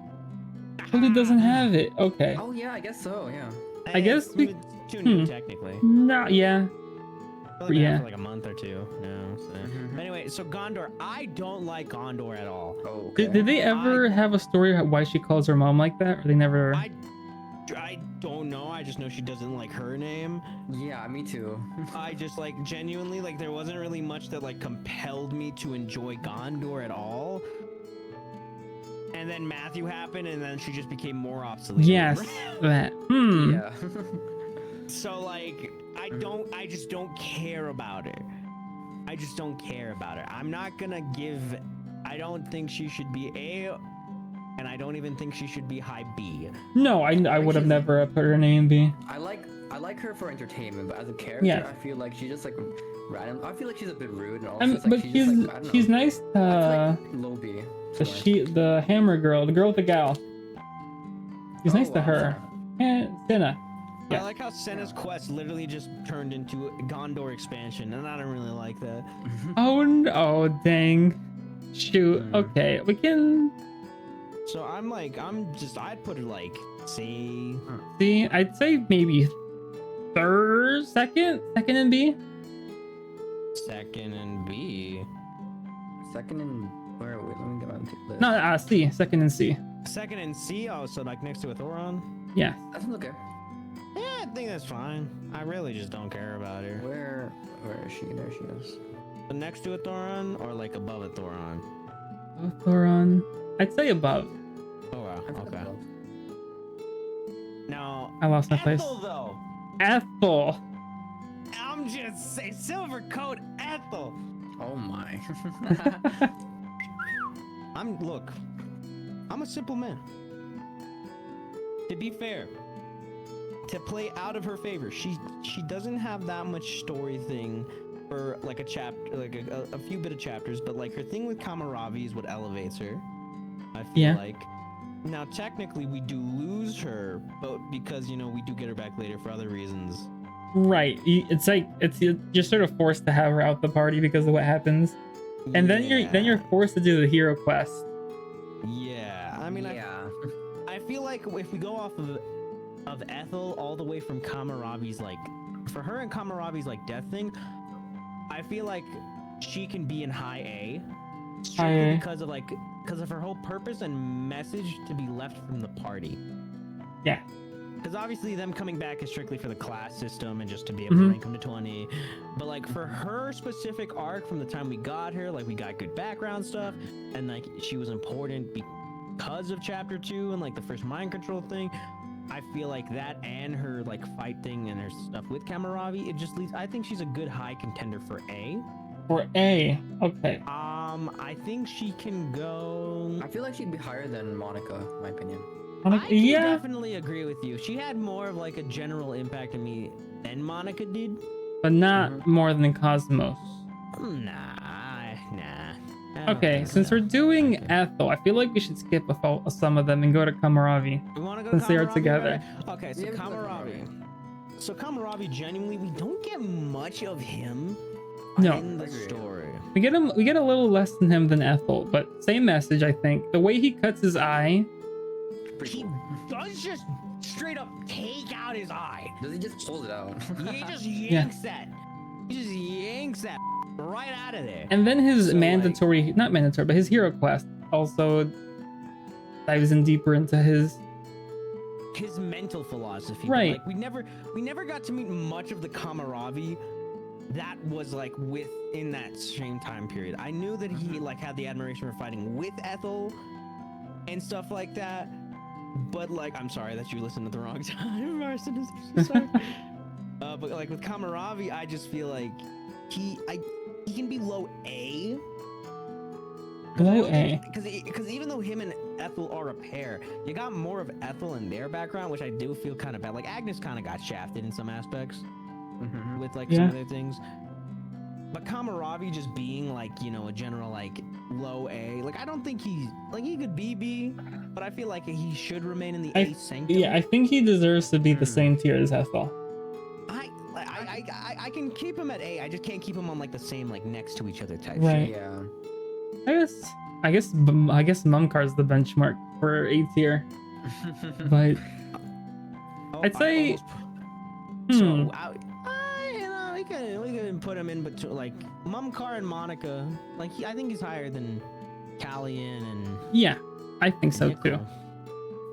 Really doesn't have it. Okay. Oh yeah, I guess so. Yeah. I guess we- it's too new technically. No. Yeah. It's only been out Yeah. for like a month or two now. So. Mhm. Anyway, so Gondor, I don't like Gondor at all. Oh. Okay. Did they ever have a story of why she calls her mom like that, or they never? I don't know. I just know she doesn't like her name. Yeah, me too. I just like genuinely like there wasn't really much that like compelled me to enjoy Gondor at all. And then Matthew happened, and then she just became more obsolete. Yes. That. Yeah. So like I just don't care about her. I just don't care about her. I'm not gonna give. I don't think she should be A, and I don't even think she should be high B. No, I would have never put her in A and B. I like her for entertainment, but as a character, Yeah. I feel like she's just like random. I feel like she's a bit rude, and also I mean, it's like but she's just, like, I don't she's know. nice. I feel like low B. The hammer girl, the girl with the gal. She's nice to her. Senna. I Yeah. like how Senna's quest literally just turned into a Gondor expansion, and I don't really like that. Oh no! Dang. Shoot. Hmm. Okay, we can So I'd put her like C. see. I'd say maybe second in B. Second and B. Second and where are we? Let me get my list. No, C. Second in C. Second and C. Oh, so like next to a Thoron. Yeah. That sounds okay. Yeah, I think that's fine. I really just don't care about her. Where is she? There she is. So next to a Thoron or like above a Thoron? Thoron. I'd say above. Oh wow. Okay. Now I lost my place. Ethel though. Ethel. I'm just say silver coat Ethel. Oh my. I'm a simple man. To be fair, to play out of her favor, she doesn't have that much story thing for like a chapter, like a few bit of chapters, but like her thing with Kamaravi is what elevates her. I feel like. Now technically we do lose her, but because we do get her back later for other reasons. Right. It's like you're sort of forced to have her out the party because of what happens, and then you're forced to do the hero quest. Yeah. I mean, I feel like if we go off of Ethel all the way from Kamaravi's like, for her and Kamaravi's like death thing, I feel like she can be in high A strictly because of her whole purpose and message to be left from the party. Yeah. Because obviously them coming back is strictly for the class system and just to be able to rank them to 20. But like for her specific arc from the time we got her, like we got good background stuff and like she was important because of chapter 2 and like the first mind control thing. I feel like that and her like fight thing and her stuff with Kamaravi, it just leads. I think she's a good high contender for A. For A, okay. I think she can go. I feel like she'd be higher than Monica, in my opinion. I can definitely agree with you. She had more of like a general impact on me than Monica did, but not more than Cosmos. Nah. Okay, since we're doing Ethel, I feel like we should skip some of them and go to Kamaravi. We want to go since they are Kamaravi, together. Right? Okay, so Kamaravi. So Kamaravi, genuinely, we don't get much of him in the story. We get a little less than him than Ethel, but same message, I think. The way he cuts his eye. He does just straight up take out his eye. Does he just pull it out? He just yanks that. He just yanks that right out of there. And then his not mandatory, but his hero quest also dives in deeper into his mental philosophy. Right. Like we never got to meet much of the Kamaravi that was like within that same time period. I knew that he like had the admiration for fighting with Ethel and stuff like that. But like, I'm sorry that you listened at the wrong time, Marcin. I'm sorry. But like with Kamaravi, I just feel like he can be low A. Low A. Because even though him and Ethel are a pair, you got more of Ethel in their background, which I do feel kind of bad. Like Agnes kind of got shafted in some aspects with like some of their things. But Kamaravi just being like, a general like low A, like I don't think he could be B, but I feel like he should remain in the A sanctum. Yeah, I think he deserves to be the same tier as Ethel. I can keep him at A. I just can't keep him on like the same like next to each other type. Right. Shit. Yeah. I guess Mumkar's the benchmark for A tier. But I'd say so we can put him in between like Mumkar and Monica. Like I think he's higher than Callian and yeah, I think so Nicole. too.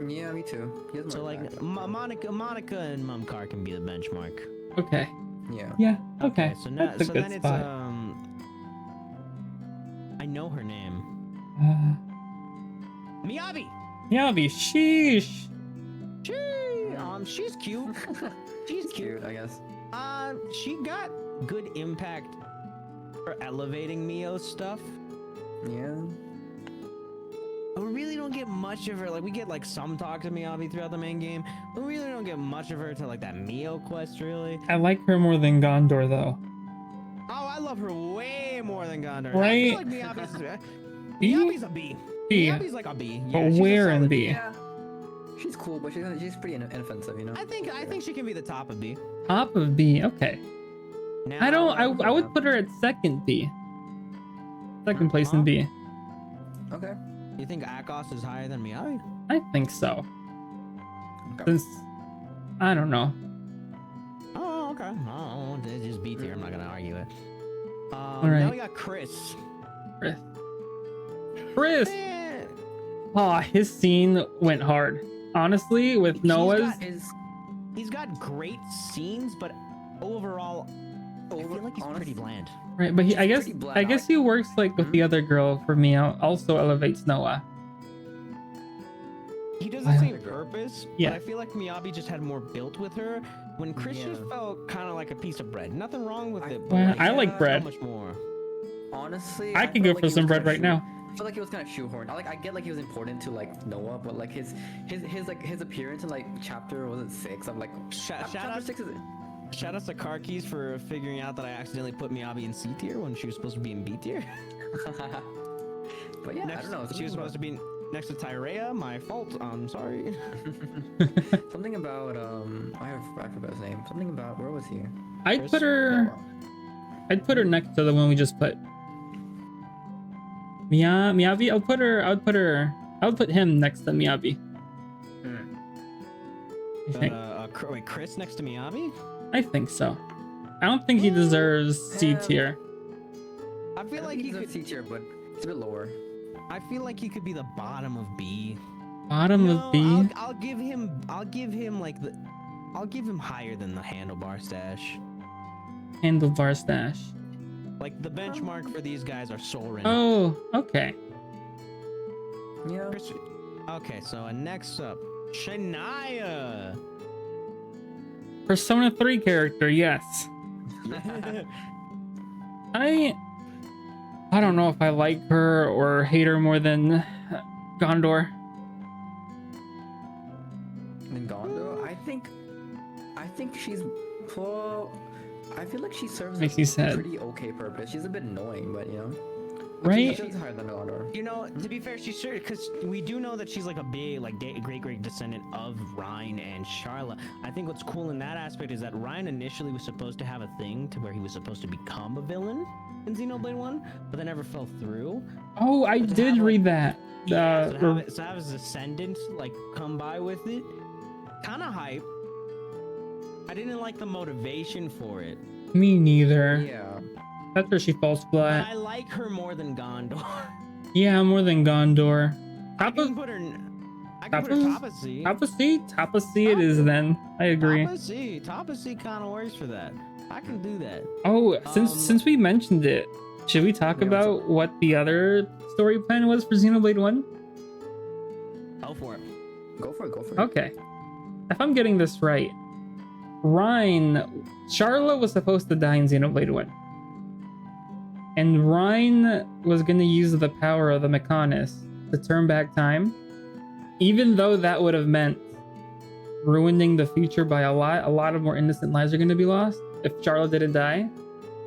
Yeah, me too. So like Monica and Mumkar can be the benchmark. Okay. Yeah. Yeah. Okay. So now, that's a good then spot. it's I know her name. Miyabi. Miyabi. Sheesh. She's cute. She's cute, I guess. She got good impact for elevating Mio's stuff. Yeah. But we really don't get much of her. Like we get like some talk to Miyabi throughout the main game. But we really don't get much of her to like that Mio quest really. I like her more than Gondor though. Oh, I love her way more than Gondor. Right? I feel like Miyabi's a B. B. Miyabi's like a B. But where in B? Yeah. She's cool, but she's pretty inoffensive, I think she can be the top of B. Top of B. Okay. Now, I would put her at second B. Second place in B. Okay. You think Akos is higher than Miyabi? I think so. Okay. Since I don't know. Oh, okay. Oh, it's just B tier. I'm not gonna argue it. right. Now we got Chris. Chris. Man. Oh, his scene went hard. Honestly, with Noah's. He's got great scenes, but overall, I feel like he's pretty bland. Right, but I guess pretty bland. I guess he works like with the other girl for me. Also elevates Noah. He does the same purpose, Yeah. but I feel like Miyabi just had more built with her. When Chris just felt kind of like a piece of bread. Nothing wrong with it, but Well, I like bread. So much more. Honestly, I could go for some bread right now. I feel like he was kind of shoehorned. I get like he was important to like Noah, but like his appearance in like chapter, was it 6? I'm like chapter out 6 is it? Shout out to Car Keys for figuring out that I accidentally put Miyabi in C tier when she was supposed to be in B tier. But yeah, Next, I don't know. she was supposed to be next to Tyrea. My fault. I'm sorry. Something about I forgot his name. Something about, where was he? I'd put her next to the one we just put. Miyabi. I would put him next to Miyabi. I think. Wait, Chris next to Miyabi? I think so. I don't think he deserves C tier. I feel like he could C tier, but it's a bit lower. I feel like he could be the bottom of B. Bottom of B. I'll give him higher than the handlebar stash. Handlebar stash. Like the benchmark for these guys are Soren. Oh, okay. Yeah. Okay, so next up, Shania. Persona 3 character, yes. I don't know if I like her or hate her more than Gondor. And Gondor, I think she's, well, I feel like she serves Makes you sad. pretty okay purpose. She's a bit annoying, but you know. Right? She's higher than Gondor. You know, to be fair, she's sure because we do know that she's like a big, like great descendant of Ryan and Charla. I think what's cool in that aspect is that Ryan initially was supposed to have a thing to where he was supposed to become a villain in Xenoblade 1, but that never fell through. Oh, I did read that. Yeah, so to have his descendants like come by with it, kind of hype. I didn't like the motivation for it. Me neither. Yeah. That's where she falls flat. I like her more than Gondor. Yeah, more than Gondor. I can put her top of C. Top of C? Top of C it is then. I agree. Top of C kind of works for that. I can do that. Oh, since we mentioned it, should we talk about what the other story plan was for Xenoblade 1? Go for it. Go for it. Okay. If I'm getting this right, Charla was supposed to die in Xenoblade 1. And Ryan was going to use the power of the Mechanist to turn back time, even though that would have meant ruining the future by a lot of more innocent lives are going to be lost if Charla didn't die.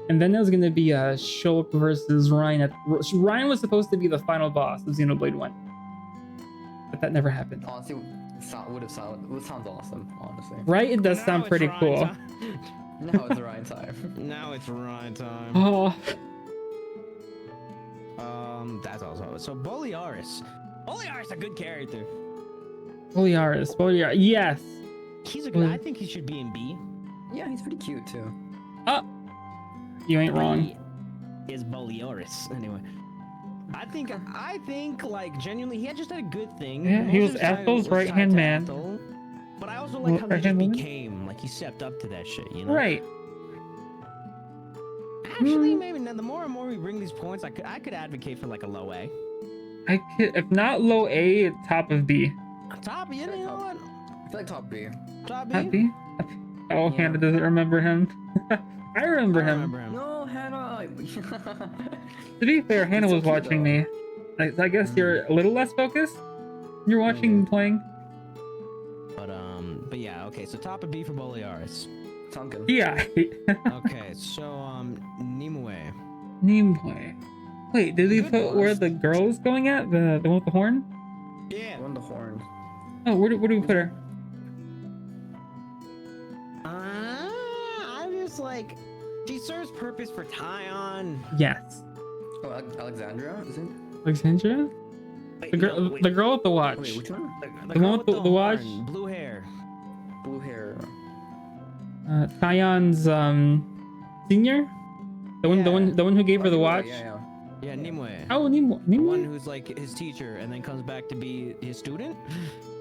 And then there was going to be Shulk versus Ryan. Ryan was supposed to be the final boss of Xenoblade 1, but that never happened. Honestly, would sound awesome, honestly. Right? It does sound pretty cool. Now it's Ryan time. Now it's Ryan time. Oh. That's also so Boliaris. Boliaris a good character. Boliaris, yes. He's a good. I think he should be in B. Yeah, he's pretty cute too. You ain't wrong. Is Boliaris anyway? I think like genuinely he had just had a good thing. Yeah, he was Ethel's right-hand man. But I also like how he just became like he stepped up to that shit, you know? Right. Actually, maybe now the more and more we bring these points, I could advocate for like a low A. If not low A, top of B. Top, you know what? I feel like top B. Top B. Top B? Oh, yeah. Hannah doesn't remember him. I remember him. No, Hannah. To be fair, Hannah was watching me. I guess you're a little less focused. You're watching me playing. But yeah, okay. So top of B for Boliaris. Sound good. Yeah. Okay, so Nimue. Nimue. Wait, did we put where the girl is going at? The one with the horn? Yeah. On the horn. Oh, where do we put her? I just like she serves purpose for Tyon. Yes. Oh, Alexandria, is it? Alexandria? Wait, The girl with the watch. Wait, which one? The one with the watch. Blue hair. Blue hair. Tyon's senior? The one who gave her the watch? Yeah. Yeah, Nimue. Oh, Nimue. The one who's like his teacher and then comes back to be his student.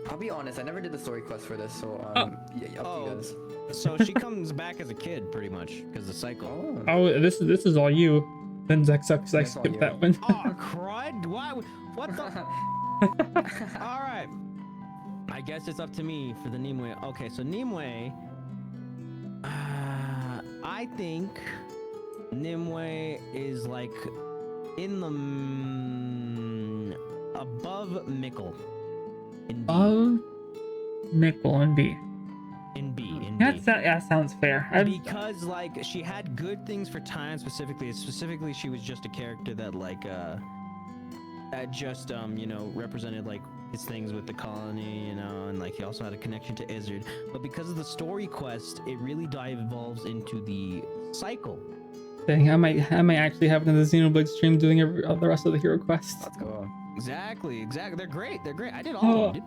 I'll be honest, I never did the story quest for this, so yeah, up to you guys. So she comes back as a kid, pretty much, because the cycle. Oh, this is all you. Then Zex sucks. I That's all skipped you. that one. Oh, crud! Why? What the? All right. I guess it's up to me for the Nimue. Okay, so Nimue. I think Nimue is like in the above Mickle. In B. Above Mickle and B. In B. In That B. sounds fair. Because like she had good things for time specifically. Specifically, she was just a character that like that just you know, represented like his things with the colony, you know, and like he also had a connection to Izzard. But because of the story quest, it really devolves into the cycle. Dang, I might actually have another Xenoblade stream doing the rest of the hero quests. Let's go. Exactly. They're great. I did all of them,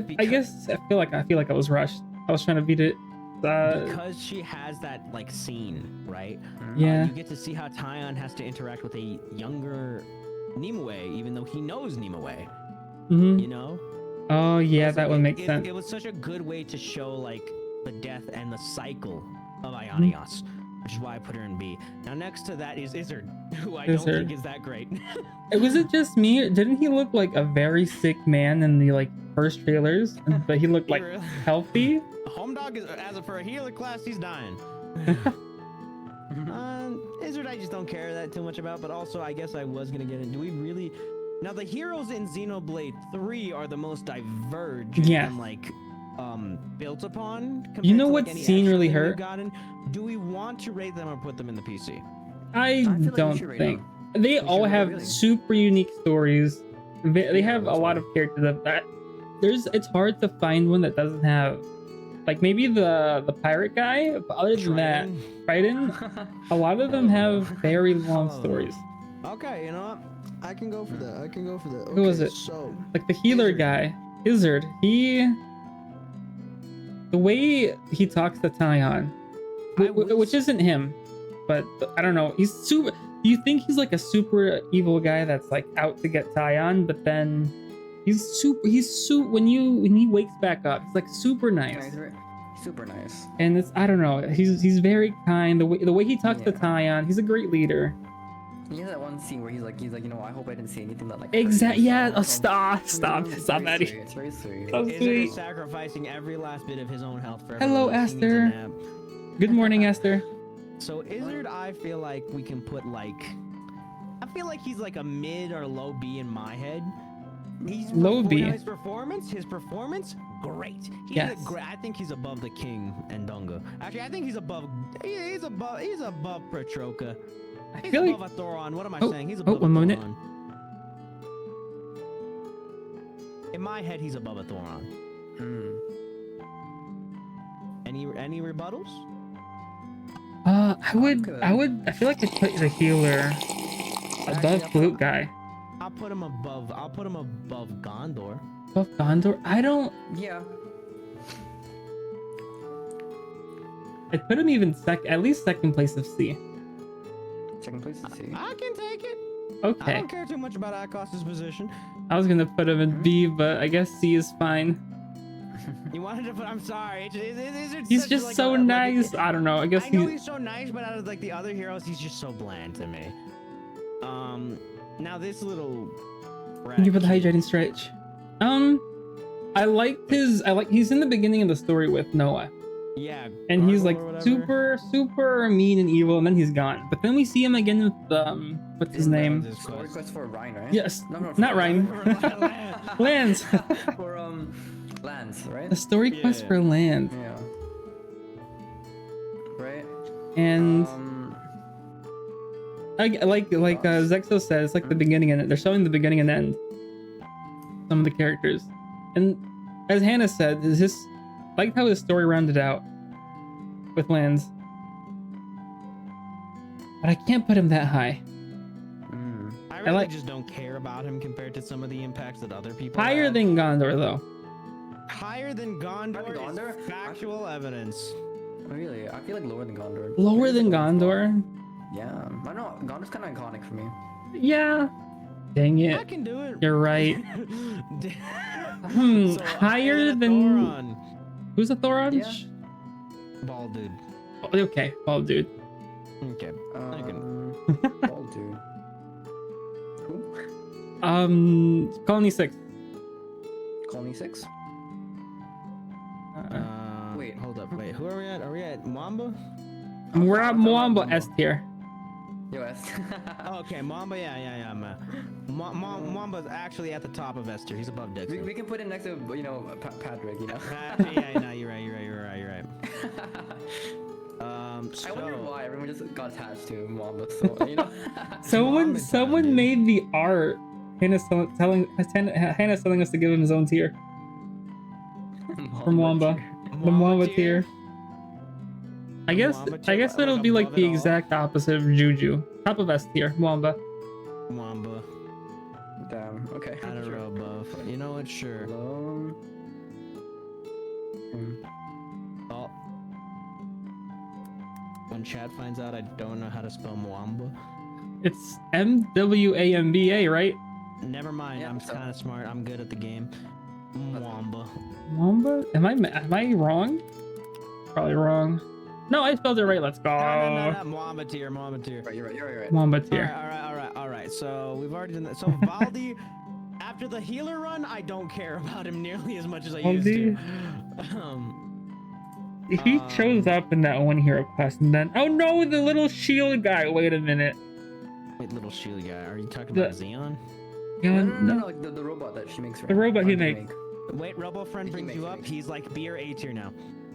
dude. I guess I feel like I was rushed. I was trying to beat it. Because she has that like scene, right? Yeah. You get to see how Taion has to interact with a younger Nimue, even though he knows Nimue. You know? Oh yeah, So that would make sense. It was such a good way to show like the death and the cycle of Ionios, which is why I put her in B. Now next to that is Izzard, who I don't think is that great. Was it just me? Didn't he look like a very sick man in the like first trailers? But he looked like healthy. Home Dog is, as for a healer class, he's dying. Izzard, I just don't care that too much about, but also I guess I was gonna get it. Do we really? Now the heroes in Xenoblade 3 are the most divergent and like built upon. You know to, what like, any scene really action we've hurt? gotten. Do we want to rate them or put them in the PC? I feel like we don't should rate think. them. They We all should have really. super unique stories. They have a that's lot of characters that it's hard to find one that doesn't have, like maybe the pirate guy, but other than that, Raiden, a lot of them have very long stories. Okay, you know what? I can go for that. Okay, Who was it? So, Like the healer Izzard. guy, Izzard, the way he talks to Taion, which isn't him, but I don't know, he's super. You think he's like a super evil guy that's like out to get Taion, but then he's super. When he wakes back up, he's like super nice. Super nice. And it's, I don't know, he's very kind. The way he talks to Taion, he's a great leader. He has that one scene where he's like, you know, I hope I didn't see anything that like. Exactly. Yeah. Oh, Oh, stop, Maddie. It's very sweet. So Izzard sweet. is sacrificing every last bit of his own health for Hello, everyone else. He needs a Esther. nap. Good morning, Esther. So Izzard, I feel like we can put like, I feel like he's like a mid or low B in my head. He's Low B. His performance, great. Yes. I think he's above the King and Dunga. Actually, I think he's above Petroka. I He's feel like above a Thoron. What am I Oh, saying? He's oh, above one a minute. Thoron. In my head, he's above a Thoron. Any rebuttals? I feel like I'd put the healer above Flute guy. I'll put him above Gondor. Above Gondor? I don't. Yeah. I'd put him even at least second place of C. Second place is C. I can take it. I Okay. don't care too much about Akos's position. I was gonna put him in B, but I guess C is fine. You wanted to put? I'm sorry. He's just so nice. I don't know. I guess I know he's. he's so nice, but out of like the other heroes, he's just so bland to me. Now this little. Thank you for the hydrating stretch. He's in the beginning of the story with Noah. Yeah. And he's Gargoyle like or whatever. super mean and evil, and then he's gone. But then we see him again with what's his name? Story quest for Ryan, right? Yes, No, not Ryan. Lance. For Lance, right? The story quest Yeah. for Land. Yeah. Right. And like Zexo says, like the beginning and they're showing the beginning and end. Some of the characters, and as Hannah said, is his like how his story rounded out with Lands. But I can't put him that high. I really just don't care about him compared to some of the impacts that other people Higher have. than Gondor though. Higher than Gondor, Higher than Gondor? is factual evidence. Really? I feel like lower than Gondor. Lower than Gondor. Yeah. I don't know. Gondor's kind of iconic for me. Yeah. Dang I it. can do it. You're right. So, Higher than a than Thoron. who's a Thoron? Yeah. Bald dude. Oh, okay, bald dude. Okay. I can. Bald dude. Who? Colony 6. Colony 6. Wait. Hold up. Wait. Who are we at? Are we at Mwamba? We're at Mwamba Mwamba. S tier. US. Oh, okay, Mwamba. Yeah. Mwamba's actually at the top of Esther. He's above Dixon. we can put him next to Patrick. You know. Yeah. No, you're right. I wonder why everyone just got attached to Mwamba. So you know. Someone made the art. Hannah's telling us to give him his own tier. From Mwamba. The Mwamba tier. I guess it'll be like the exact opposite of Juju. Top of S tier, Mwamba. Mwamba. Damn. Okay. At a row above. You know what? Sure. Hello. Oh. When chat finds out I don't know how to spell Mwamba. It's MWAMBA, right? Never mind. Yeah, I'm so- kind of smart. I'm good at the game. Mwamba. Mwamba? Am I wrong? Probably wrong. No, I spelled it right. Let's go. No. Mwamba tier. Right, you're right. Mwamba tier. All right. So we've already done that. So Valdi, after the healer run, I don't care about him nearly as much as I used to. He shows up in that one hero quest and then oh no, the little shield guy. Wait a minute. Wait, little shield guy. Are you talking about Xeon? Yeah, No, like the robot that she makes. Right? The robot he Or makes. Wait, Robo Friend He brings makes you it. up. He's like B or A tier now,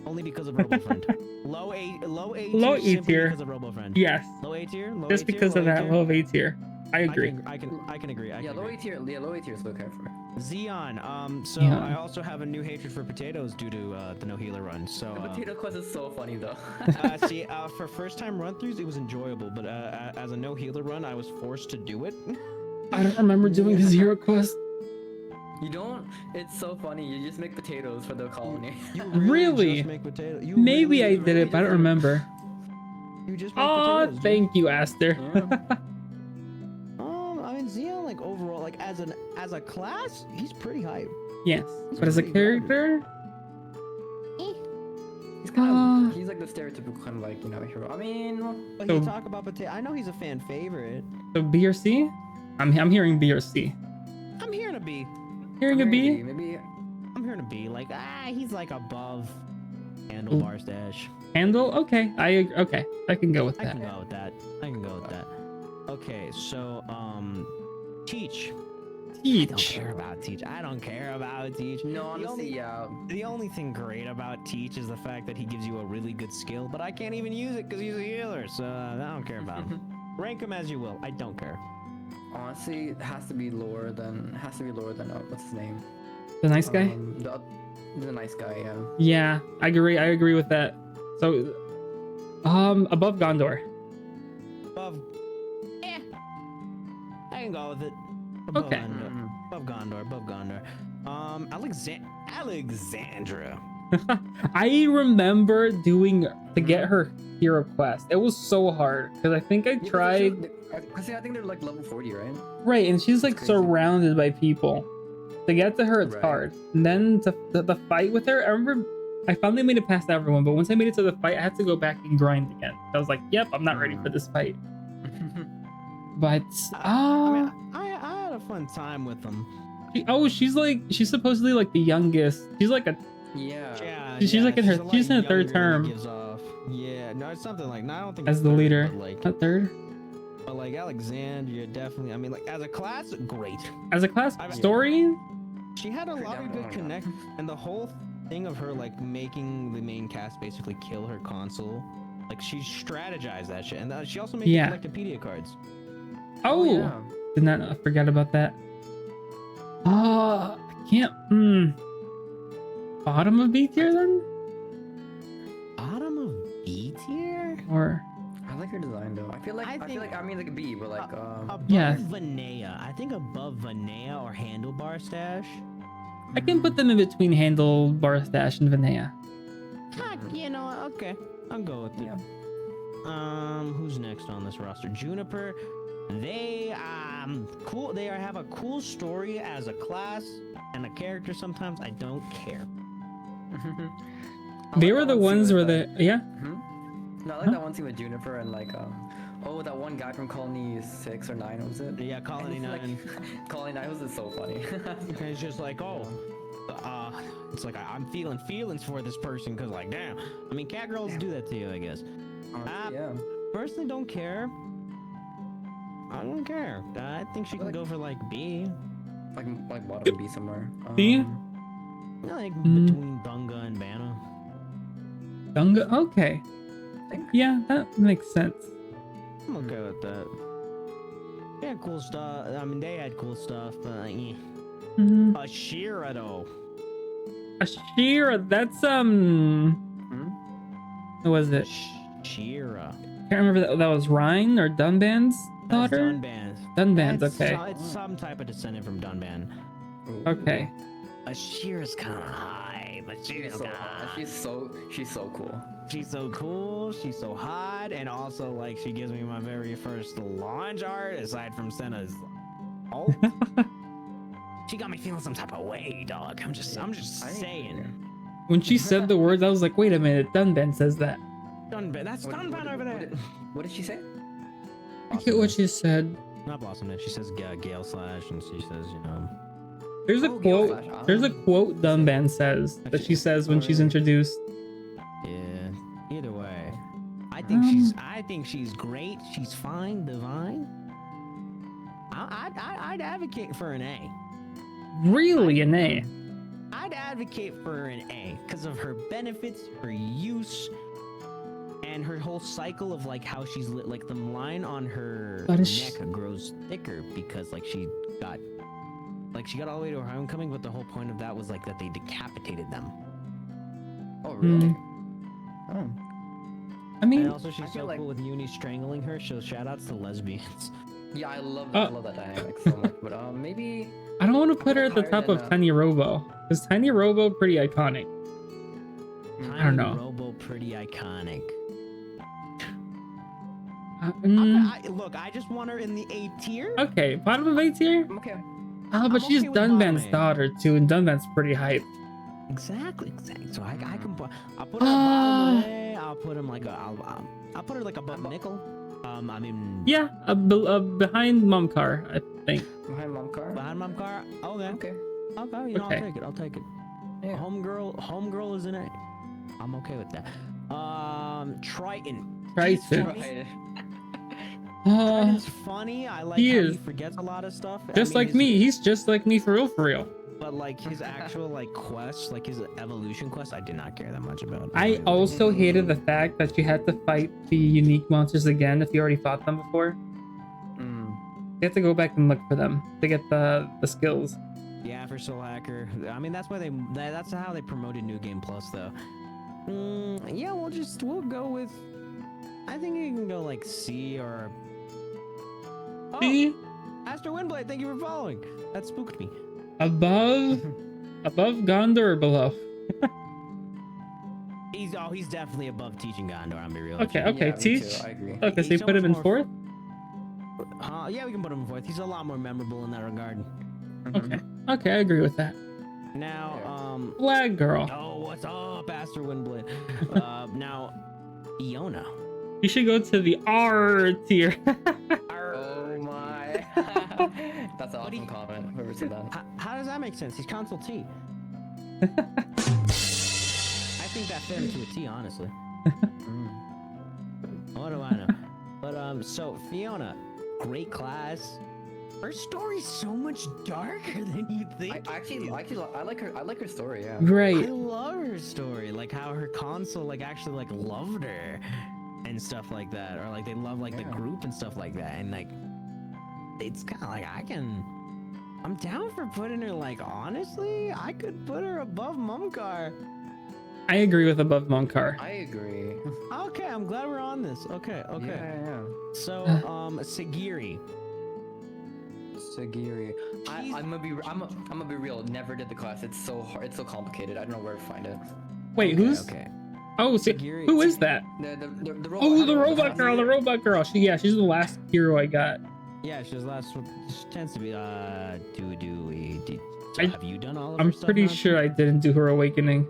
only because of Robo Friend. Low A Low tier E simply tier. because of Robo Friend. Yes. Low A tier. Just because of that low A tier. I agree. I can agree. Yeah, low A tier. Yeah, low A tier is okay for. Xeon. So Yeah. I also have a new hatred for potatoes due to the no healer run. So The potato quest is so funny though. see, for first time run throughs, it was enjoyable, but as a no healer run, I was forced to do it. I don't remember doing his hero quest. You don't? It's so funny. You just make potatoes for the colony. You Really? just make potato. You Maybe really I did it, but I don't remember. You just make Oh, potatoes. dude. thank you, Aster. Yeah. I mean, Xeon, like overall, like as a class, he's pretty hype. Yes, but as a character, He's kind of. He's like the stereotypical kind of like hero. I mean. But So- he talk about potato. I know he's a fan favorite. so B or C? I'm hearing B or C. I'm hearing a B. Hearing a B? Maybe. I'm hearing a B. Like he's like above handlebar stash. Handle? Okay, I can go with I that. can go with that. Okay, so Teach. I don't Teach. care about Teach. No, The honestly, only- yeah. The only thing great about Teach is the fact that he gives you a really good skill, but I can't even use it because he's a healer, so I don't care about him. Rank him as you will. I don't care. Honestly, it has to be lower than. What's his name? The nice guy? The nice guy. Yeah. Yeah, I agree with that. So, above Gondor. Above. I can go with it. Above Okay. Gondor. Above Gondor. Alexandra. I remember to get her hero quest. It was so hard because I think I tried. Because I think they're like level 40, right? Right, and she's like Crazy. surrounded by people. To get to her, it's Right. hard. And then the fight with her, I remember I finally made it past everyone, but once I made it to the fight, I had to go back and grind again. I was like, yep, I'm not ready for this fight. But I had a fun time with them. she's supposedly like the youngest. She's like a Yeah. She's like in her- a lot she's in her third younger than term. he gives off. Yeah, no, it's something like. No, I don't think as it's the third, leader. But like, Not third. but like Alexandria, definitely. I mean, like as a class, great. As a class I mean- story, She had a Pretty lot of down good on connect, and the whole thing of her like making the main cast basically kill her console, like she strategized that shit, and she also made Yeah. Collectopedia cards. oh, yeah. did not forget about that. I can't. Bottom of B tier then, Bottom of B tier. or I like her design though. I feel like I mean like a B, but like Above Yes. Vanea. I think above Vanea or Handlebar Stash. I can put them in between Handlebar Stash and Vanea. You know, okay, I'll go with it. Yeah. Who's next on this roster? Juniper. They cool. They have a cool story as a class and a character. Sometimes I don't care. They were the ones where the yeah. No, I like that one scene with Juniper and like oh, that one guy from Colony 6 or 9 was it? Yeah, Colony 9. Like, Colony 9 was so funny. And it's just like, oh, it's like I'm feeling feelings for this person because like, damn. I mean, cat girls do that to you, I guess. Yeah. Personally, don't care. I don't care. I think she can go for like B. Like bottom B somewhere. B? Like between Dunga and Banna. Dunga? Okay. Yeah, that makes sense. I'm okay with that. They had cool stuff. I mean, they had cool stuff, but like, Ashira though. Ashira, that's What was it? Shira. Can't remember that was Rhine or Dunban's daughter? Dunban's. Dunban's, okay. It's some type of descendant from Dunban. Okay. Ashira's kind of high, but she's so hot. She's so cool. She's so cool, she's so hot, and also like she gives me my very first launch art aside from Senna's ult. She got me feeling some type of way, dog. I'm just saying. When she said the words, I was like, wait a minute, Dunban says that. Dunban, that's Dunban over there. What did she say? I get what she said. Not Blossom, she says Gale Slash, and she says, you know. There's a quote. There's a quote Dunban says that she says when she's introduced. Yeah. Either way, I think she's great. She's fine, divine. I'd advocate for an A. Really, an A? I'd advocate for an A because of her benefits, her use, and her whole cycle of like how she's lit. Like the line on her neck grows thicker because like she got all the way to her homecoming, but the whole point of that was like that they decapitated them. Oh really? Oh. I mean, and also she's so cool with Uni strangling her. So shout outs to lesbians. Yeah, I love that dynamic so much. But maybe I don't want to put her at the top of Tiny Robo because Tiny Robo pretty iconic. I don't know. Robo pretty iconic. Look, I just want her in the A tier. Okay, bottom of A tier. Okay. But she's Dunban's daughter too, and Dunban's pretty hype. Exactly. So I'll put her bottom of A. I'll put him like I'll put her like above Nickel. I mean. Yeah, behind Momcar, I think. Behind Momcar. Behind Momcar. Okay. You know, Okay. I'll take it. Yeah. Homegirl is in A. I'm okay with that. Triton. Triton. Triton's funny. I like how he forgets a lot of stuff. Just like me. He's just like me for real. But like his actual like quests, like his evolution quest, I did not care that much about. I also hated the fact that you had to fight the unique monsters again if you already fought them before. You have to go back and look for them to get the skills. Yeah, for Soul Hacker. I mean, that's why that's how they promoted New Game Plus, though. Yeah, we'll go with. I think you can go like C or. C. Aster Windblade, thank you for following. That spooked me. Above Gondor or below? He's definitely above Teaching Gondor. I'm be real. Okay, Yeah, Teach. me too, I agree. Okay, so you put him in fourth. Yeah, we can put him in fourth. He's a lot more memorable in that regard. Okay, I agree with that. Now, Flag Girl. Oh, what's up, Aster Windblade? Now, Iona. You should go to the R tier. Oh my. That's an awesome comment. Whoever said that. How does that make sense? He's console T. I think that fit him to a T, honestly. What do I know? But so Fiona, great class. Her story's so much darker than you'd think. I like her story. Yeah. Right. I love her story, like how her console like actually like loved her and stuff like that, or like they love like the group and stuff like that, and like it's kind of like I'm down for putting her like honestly, I could put her above Mumkar. I agree with above Monkar. I agree. Okay, I'm glad we're on this. Okay. Yeah. So Sagiri. I'm gonna be real. Never did the class. It's so hard. It's so complicated. I don't know where to find it. Wait, who's? Okay. Oh, who is that? The robot. Oh, the robot girl. The robot girl. She's the last hero I got. Yeah, she was last. She tends to be. So I- have you done all of I'm her stuff pretty now? sure I didn't do her awakening.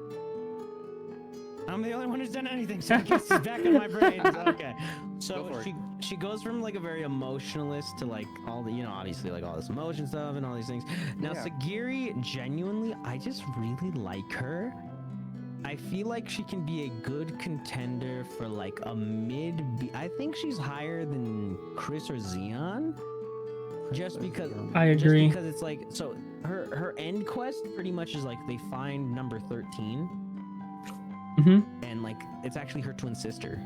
I'm the only one who's done anything, so I guess it's back in my brain. Okay. Go So for it. she goes from like a very emotionalist to like all the, obviously like all this emotion stuff and all these things. Now Yeah. Sagiri, genuinely, I just really like her. I feel like she can be a good contender for like a mid B. I think she's higher than Chris or Xeon. Just because I agree. Just because it's like, so her end quest pretty much is like they find number 13 and like it's actually her twin sister.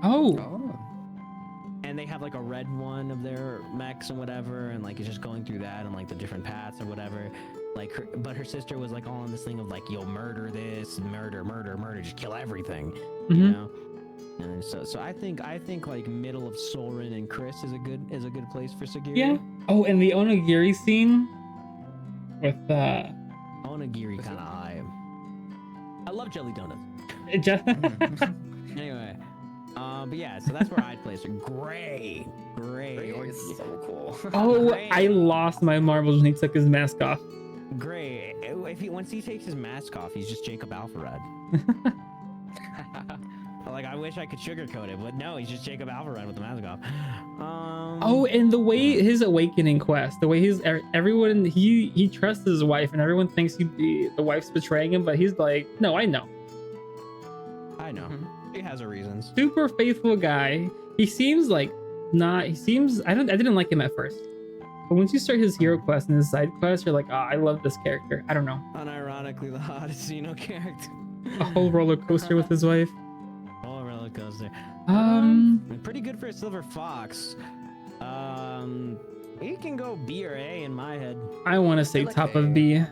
Oh, Oh. And they have like a red one of their mechs and whatever, and like it's just going through that and like the different paths or whatever. Like but her sister was like all on this thing of like, yo, murder this, murder, just kill everything, you know. And so I think like middle of Soren and Chris is a good place for Sagiri. yeah. Oh, and the Onigiri scene with Onigiri kind of high. I love jelly donuts. Jeff. Anyway, but yeah, so that's where I'd place her. Gray. Or it's so cool. Oh, I lost my marbles when he took his mask off. Gray. Once he takes his mask off, he's just Jacob Alpharad. Like, I wish I could sugarcoat it, but no, he's just Jacob Alpharad with the mask off. Oh, and the way his awakening quest, the way everyone he trusts his wife, and everyone thinks the wife's betraying him, but he's like, no, I know. I know. He has her reasons. Super faithful guy. He seems like not. He seems. I didn't like him at first, but once you start his hero quest and his side quest, you're like, oh, I love this character. I don't know. Unironically, the hottest Xeno character. A whole roller coaster with his wife. Oh, roller coaster. Pretty good for a silver fox. He can go B or A in my head. I want to say like top A. of B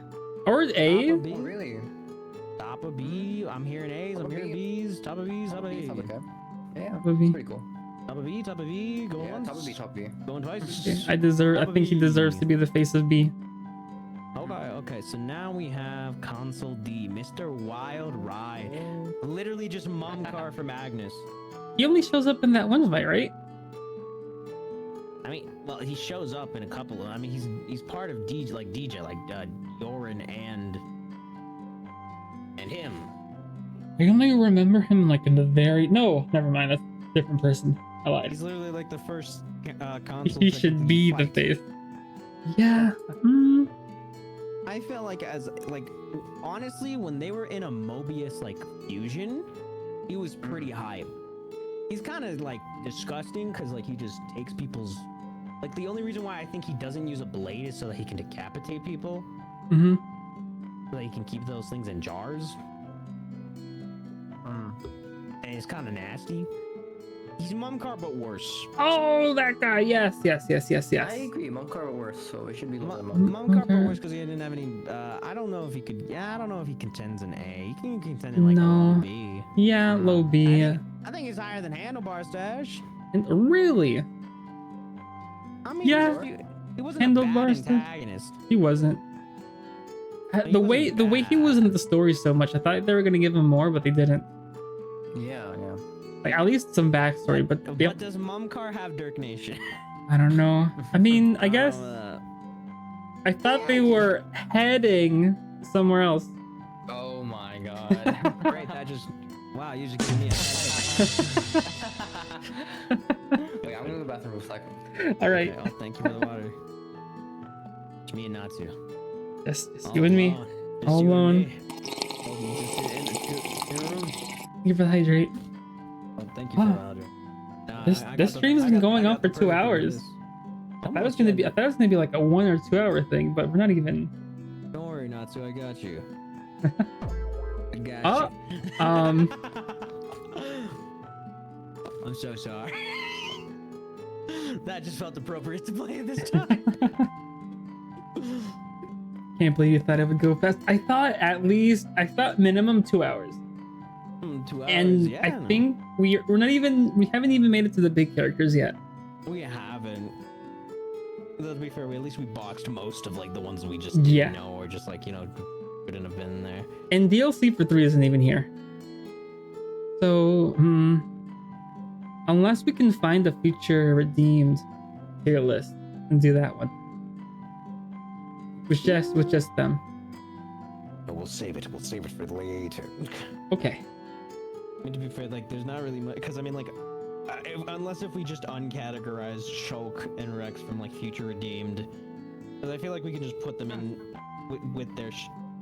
or A. Top of B. Oh, really? Top of B. I'm hearing A's. Top I'm of hearing B. B's. Top of B's. Top of A. Sounds okay. Yeah, Top of B. it's pretty cool. Top of B. Top of B. Going Yeah, once. top of B, top of B. Going twice. Okay, I think he deserves to be the face of B. Okay, so now we have Console D, Mr. Wild Ride. Literally just mom car for Magnus. He only shows up in that one fight, right? I mean, well, he shows up in a couple of, I mean, he's part of DJ, like Yorin and him. I only remember him like in the no, never mind. That's a different person. I lied. He's literally like the first console. He should be the face. Yeah. I feel like honestly, when they were in a Mobius like fusion, he was pretty hype. He's kind of like disgusting because like he just takes people's, like the only reason why I think he doesn't use a blade is so that he can decapitate people. So that he can keep those things in jars. And it's kind of nasty. He's Mumcar but worse. Oh, that guy. Yes. I agree. Mumcar were worse, so it should be lower than Mumcar but Okay. worse because he didn't have any. I don't know if he could. Yeah, I don't know if he contends in A. He can contend in like a No. low B. Yeah, low B. I think he's higher than Handlebar Stash. And really, I mean, Yeah. he wasn't a bad Handlebar Stash. antagonist. he wasn't. He The wasn't way he was in the story so much, I thought they were gonna give him more, but they didn't. Yeah. Like at least some backstory, but But does Mumcar have Dirk Nation? I don't know. I mean, I guess Uh, I thought they were heading somewhere else. Oh my god. great, that just. Wow, you just gave me a. Wait, I'm gonna go to the bathroom for a second. All right, Okay, thank you for the water. It's me and Natsu. just you and me. Just All you and alone. me. In the room. Thank you for the hydrate. Oh, thank you for Wow. the water. This stream's been going on for 2 hours. I thought it was gonna be like a 1 or 2 hour thing, but we're not even. Don't worry, Natsu, I got you. I got Oh, you. I'm so sorry. That just felt appropriate to play at this time. Can't believe you thought it would go fast. I thought minimum 2 hours. 2 hours, And yeah, I no. think we haven't even made it to the big characters yet. We haven't. Though, to be fair, at least we boxed most of like the ones we just Yeah. didn't know or just like, couldn't have been there. And DLC for 3 isn't even here. So, unless we can find a feature redeemed tier list and do that one. With just them. But we'll save it. We'll save it for later. Okay. I mean, to be fair, like, there's not really much, because I mean, like, unless if we just uncategorize Shulk and Rex from like Future Redeemed, because I feel like we can just put them in with their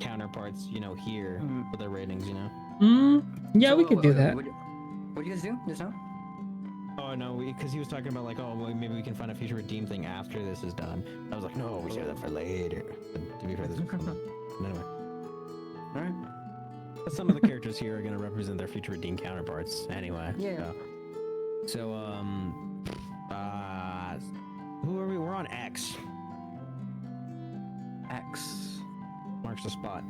counterparts, you know, here for their ratings, you know. Yeah, we could do that. What do you guys do just now? Oh no, because he was talking about like, oh, well, maybe we can find a Future Redeemed thing after this is done. I was like, no, we save that for later. But to be fair, this is anyway. All right. Some of the characters here are gonna represent their Future Redeemed counterparts anyway. Yeah. So, who are we? We're on X. X Marks the spot.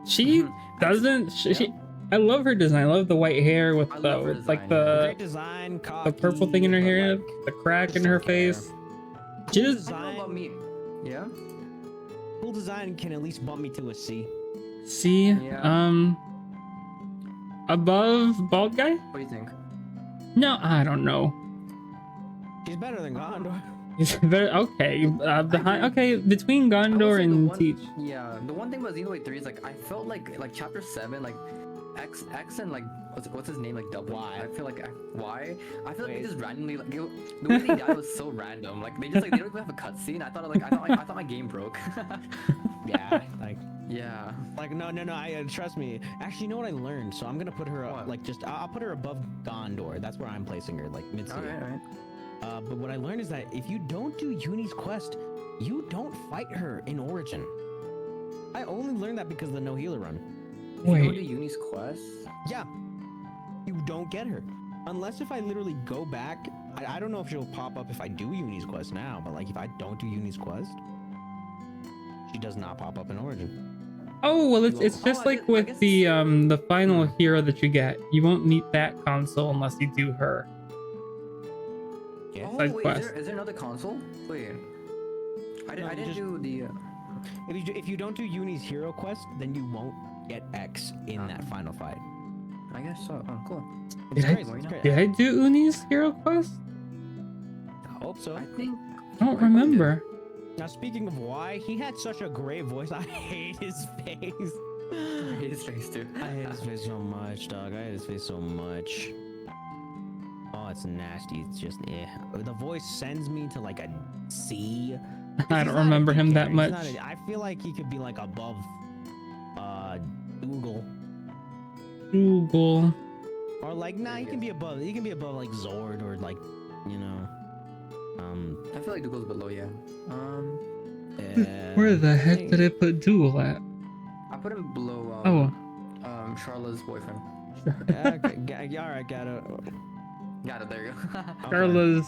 She doesn't. She, I love her design. I love the white hair with the like Great design, the purple thing in her hair, like, the crack in her face. She just I don't know about me. Yeah. Cool design can at least bump me to a C. C. Yeah. Above bald guy? What do you think? No, I don't know. He's better than Gondor. He's very okay. Behind, okay, between Gondor and Teach. Yeah, the one thing about Xenoblade 3 is like I felt like chapter 7, like X and like what's his name, like double Y. I feel like Y. I feel like they just randomly like the way they died was so random. Like they just like they don't even have a cutscene. I thought my game broke. Yeah, like. Yeah. Like no. I trust me. Actually, you know what I learned? So I'm gonna put her like just I'll put her above Gondor. That's where I'm placing her, like mid tier. Alright. But what I learned is that if you don't do Yunie's quest, you don't fight her in Origin. I only learned that because of the no healer run. Wait. You go to Yunie's quest? Yeah. You don't get her unless if I literally go back. I don't know if she'll pop up if I do Yunie's quest now, but like if I don't do Yunie's quest, she does not pop up in Origin. Oh well, it's just like with the final hero that you get. You won't need that console unless you do her. Yeah. Oh, wait, is there another console? Wait, I didn't do the. If you don't do Yunie's hero quest, then you won't get X in that final fight. I guess so. Oh, cool. Did I do Uni's hero quest? I hope so. I think. I don't remember. Now speaking of why, he had such a great voice. I hate his face. I hate his face too. I hate his face so much, dog. I hate his face so much. Oh, it's nasty. It's just the voice sends me to like a C. I don't remember him that much. I feel like he could be like above Google. Or like he can be above like Zord or like, you know. I feel like Dougal's below, yeah. Where the heck did I put Dougal at? I put him below Charlotte's boyfriend. Yeah, alright, got it. Got it, there you go. Charlotte's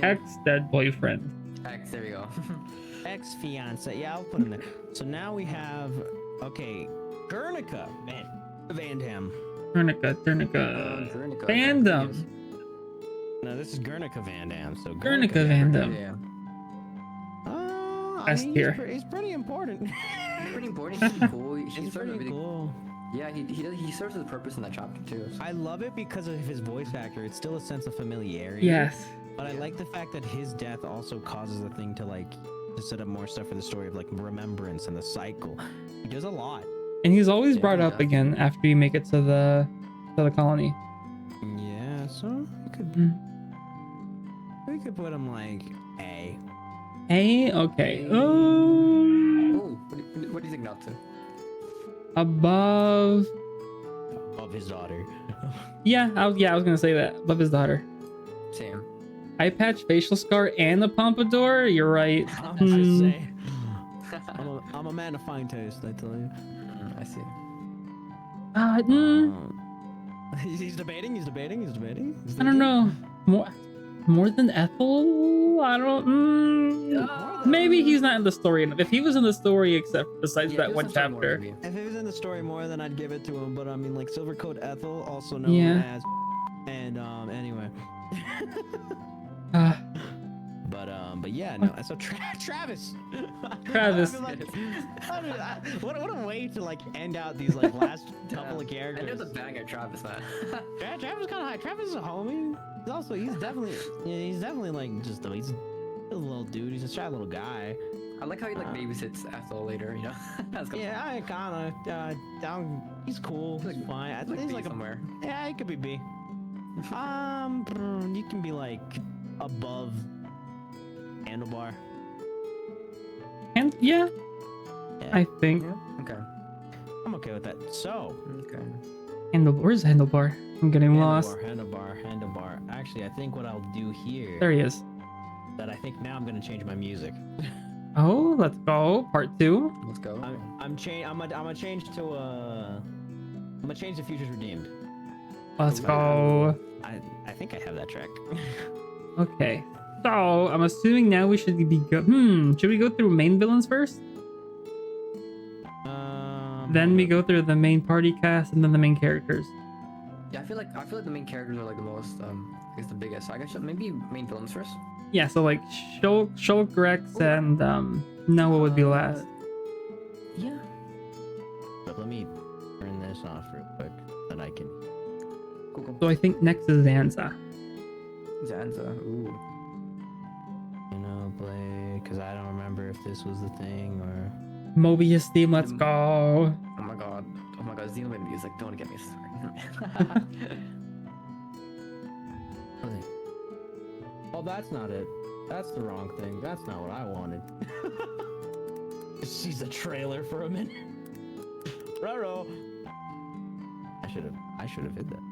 ex-dead boyfriend. X, there you go. Ex-fiance. Yeah, I'll put him there. So now we have Guernica Van Damme. Guernica. Fandom. No, this is Guernica Van Damme. So Guernica Van Damme. Yeah. I mean, tier. He's pretty important. He's pretty important. He's cool. He's pretty cool. Yeah, he serves his purpose in that chapter too. So. I love it because of his voice actor. It's still a sense of familiarity. Yes. But I like the fact that his death also causes the thing to set up more stuff for the story of like remembrance and the cycle. He does a lot. And he's always brought up again after you make it to the colony. Yeah, so we could put him like A. A? Okay. Oh, what do you think not to? Above his daughter. Yeah, I was gonna say that. Above his daughter. Same. Eye patch, facial scar, and the pompadour? You're right. I'm a man of fine taste, I tell you. I see. He's debating. I don't know. More than Ethel? I don't. Maybe he's not in the story enough. If he was in the story, besides that one chapter. If he was in the story more, then I'd give it to him. But I mean, like Silvercoat Ethel, also known as, and anyway. But yeah, no. So Travis. Travis. What a way to like end out these like last couple of characters. I know the banger, Travis, man. Travis kind of high. Travis is a homie. He's definitely like just he's a little dude. He's a shy little guy. I like how he like babysits Ethel later, you know. That's kinda Yeah, I kinda. He's cool. He's fine. I fun. think he's like somewhere. Yeah, he could be B. You can be like above handlebar. And yeah, Yeah, I think Yeah. Okay. I'm okay with that. So, Okay. where's handlebar? I'm getting lost. handlebar. Actually, I think what I'll do here. There he is. That I think now I'm gonna change my music. Oh, let's go. Part 2. Let's go. I'm gonna change to I'm gonna change to Futures Redeemed. Let's go. I think I have that track. Okay. So I'm assuming now we should be should we go through main villains first? Then we go through the main party cast and then the main characters. Yeah, I feel like the main characters are like the most I guess the biggest. So I guess maybe main villains first. Yeah, so like Shulk, Rex, and Noah would be last. Yeah. But let me turn this off real quick so that I can. Cool. So I think next is Zanza. Zanza. Ooh. Xenoblade, because I don't remember if this was the thing or. Mobius theme, let's go. Oh my god. Xenoblade music. Don't get me started. Oh, that's not it. That's the wrong thing. That's not what I wanted. She's a trailer for a minute. Roro. I should have hit that.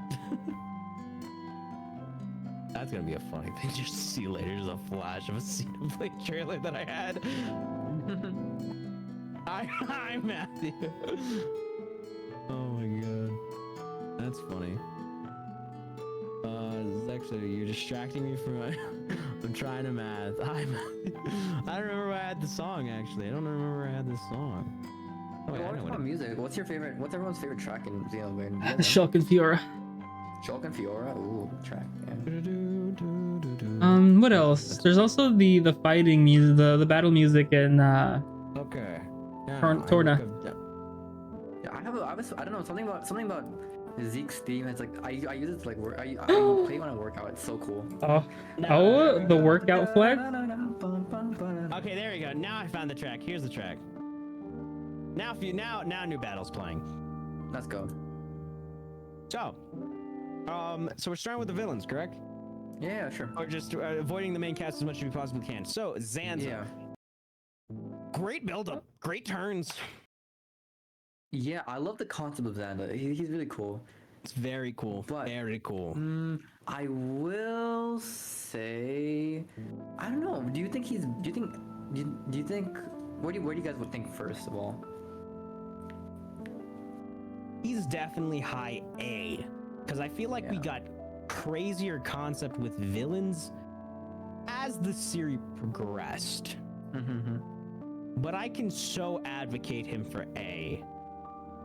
That's gonna be a funny thing just to see later. There's a flash of a Xenoblade trailer that I had. Hi, Matthew. Oh my god. That's funny. Actually, you're distracting me from my. I'm trying to math. I don't remember where I had the song. Actually, I don't remember where I had this song. Oh, wait, I know what about music? What's everyone's favorite track in Xenoblade? Shulk and Fiora. Shulk and Fiora. Ooh, track. Yeah. What else? There's also the fighting music, the battle music in Okay. Yeah, Torna. Yeah, I don't know something about Zeke's theme. It's like I use it to like work. I play when I work out. It's so cool. Oh, the workout flag. Okay, there we go. Now I found the track. Here's the track. Now new battle's playing. Let's go. So we're starting with the villains, correct? Yeah, sure. Or just avoiding the main cast as much as we possibly can. So Zanza. Yeah. Great build-up. Great turns. Yeah, I love the concept of Xanda. He's really cool. It's very cool. But, very cool. I will say, I don't know. Do you think where do you guys would think first of all? He's definitely high A, because I feel like we got crazier concept with villains as the series progressed. But I can so advocate him for A.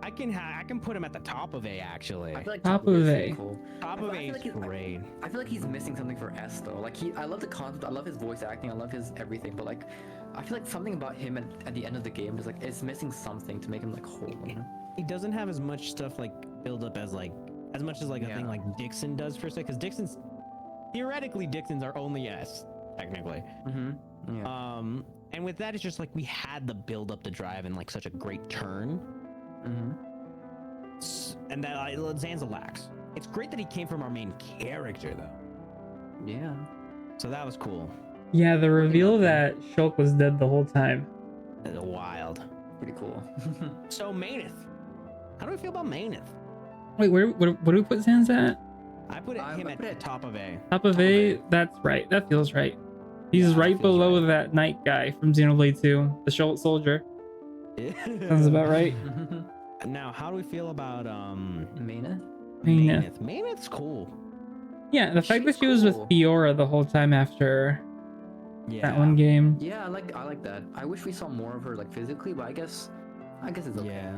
I can put him at the top of A actually. I feel like Top of A. Cool. Top of A is great. I feel like he's missing something for S though. Like I love the concept. I love his voice acting. I love his everything. But like, I feel like something about him at the end of the game is like it's missing something to make him like whole. You know? He doesn't have as much stuff like build up as much as like a thing like Dixon does per se. Because Dixon's are only S technically. Yeah. And with that, it's just like we had the build up to drive in like such a great turn. And that Zanza lacks. It's great that he came from our main character though. Yeah. So that was cool. Yeah, the reveal that Shulk was dead the whole time. Wild. Pretty cool. So Maineth. How do we feel about Maineth? Wait, where do we put Zanza at? I put him at the top of A. Top of A? That's right. That feels right. He's right below that knight guy from Xenoblade 2, the Shulk soldier. Sounds about right. Now, how do we feel about Maineth? Maineth's cool. Yeah, the fact that she was with Fiora the whole time after that one game. Yeah, I like that. I wish we saw more of her like physically, but I guess it's okay. Yeah.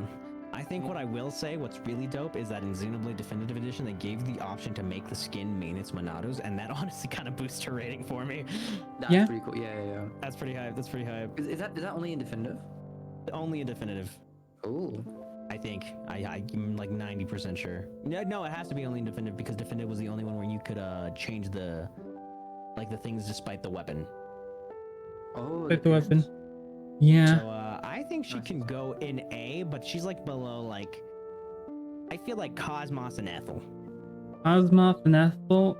I think what I will say, what's really dope is that in Xenoblade Definitive Edition, they gave the option to make the skin Maineth's Monados, and that honestly kind of boosts her rating for me. That's pretty cool. Yeah. That's pretty hype. Is that only in Definitive? Only in Definitive. Oh. I think. I'm like 90% sure. No, it has to be only in Definitive because Definitive was the only one where you could change the things despite the weapon. Oh, Like the the weapon. piercings? Yeah. So I think she can go in A, but she's like below like. I feel like Cosmos and Ethel. Cosmoth and Ethel.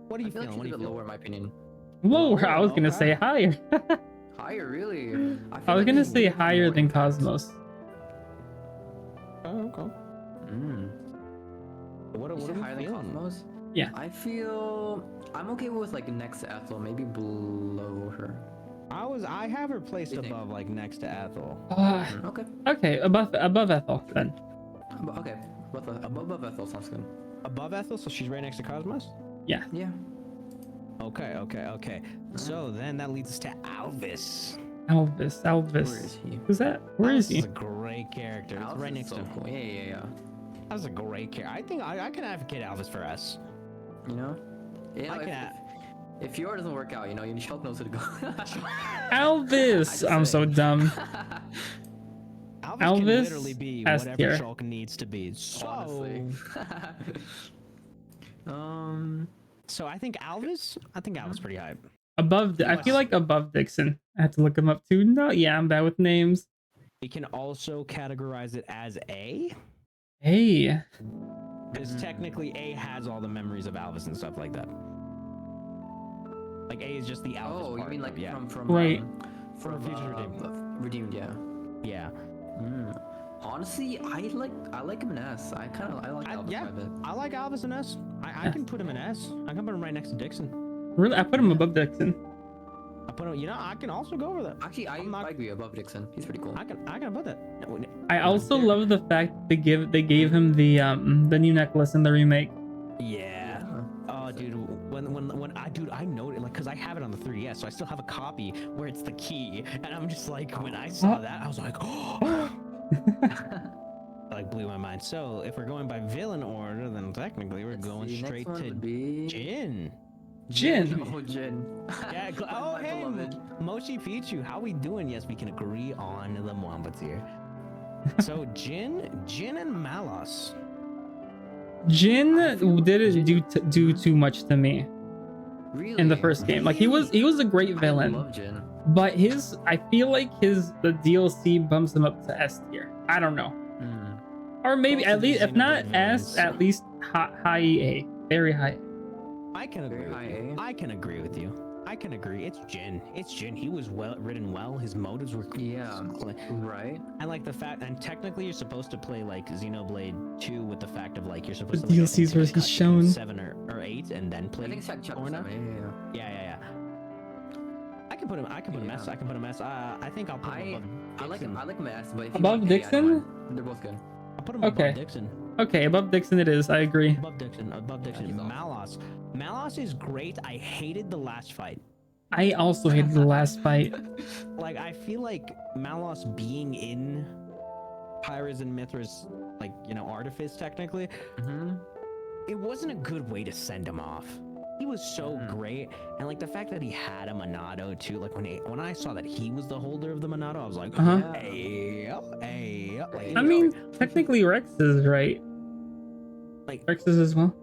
What are you I feel like feeling? she's What a do you bit feel? lower in my opinion. Lower. I was gonna Okay. say higher. Higher, really? I feel was like gonna she say would have higher more than impact. Cosmos. Oh, okay. What You are say we higher than feeling? Cosmos? Yeah. I feel I'm okay with like next to Ethel, maybe below her. I have her placed What do you think? above, like next to Ethel. Okay. Okay, above Ethel then. Okay. Above Ethel sounds good. Above Ethel, so she's right next to Cosmos? Yeah. Yeah. Okay. So then that leads us to Alvis. Alvis. Where is he? Who's that? Where is Alvis he? is a great character. It's Alvis right is next so to him. cool. Yeah. That's a great character. I think I can advocate Alvis for S. You know? Yeah. I can If your doesn't work out, you know, Shulk knows who to go. Alvis. I'm so dumb. Alvis Alvis can literally be S whatever tier. Shulk needs to be. Honestly. So I think Alvis pretty high. I feel like above Dixon. I have to look him up too. No, yeah, I'm bad with names. We can also categorize it as A. Hey. Because technically A has all the memories of Alvis and stuff like that. Like A is just the Alvis Oh, you part mean of- like yeah. from Right. from Future Redeemed. Redeemed, yeah. Yeah. Honestly, I like him in S. I like Alvis yeah. quite a bit. I like Alvis in S. I can put him in S. I can put him right next to Dixon. Really? I put him above Dixon. I put him. You know, I can also go over that. Actually, I agree above Dixon. He's pretty cool. I can put that. I also love the fact they gave him the new necklace in the remake. Yeah. Oh, dude. When I know it, like, cause I have it on the 3DS, so I still have a copy where it's the key, and I'm just like, when I saw that, I was like, oh. Like blew my mind. So if we're going by villain order, then technically we're going straight to Jin. Jin. Oh, Jin. Yeah. Oh, my Hey, beloved. Moshi Pichu, how we doing? Yes, we can agree on the Wombats here. So Jin and Malos. Jin didn't do too much to me Really? in the first game. Like he was a great I villain, love Jin. but I feel like the DLC bumps him up to S tier. I don't know, or maybe Both at of these least if not Xenoblade S, villains. at least high A, very high. I can agree with high you. A. I can agree with you. I can agree. It's Jin. He was written well. His motives were cool. Yeah. Right. And like the fact, and technically you're supposed to play like Xenoblade 2 with the fact of like you're supposed The to like, DLCs take were a cut shown. between 7 or 8 and then play. I think it's chapter Orna. 7. Yeah. Yeah. I can put him. I can put him S. I can put him S. I think I'll put him above I like Dixon. him. I like him S, but if Above Dixon? They're both good. I'll put him Okay. above Dixon. Okay, above Dixon it is. I agree. Above Dixon. he's Malos. Malos is great. I hated the last fight. I also hated the last fight. Like, I feel like Malos being in Pyra's and Mithra's, like, you know, artifice technically, it wasn't a good way to send him off. He was so great, and like the fact that he had a Monado too. Like when I saw that he was the holder of the Monado, I was like, hey. Like, I mean, technically Rex is right. like Rex is as well.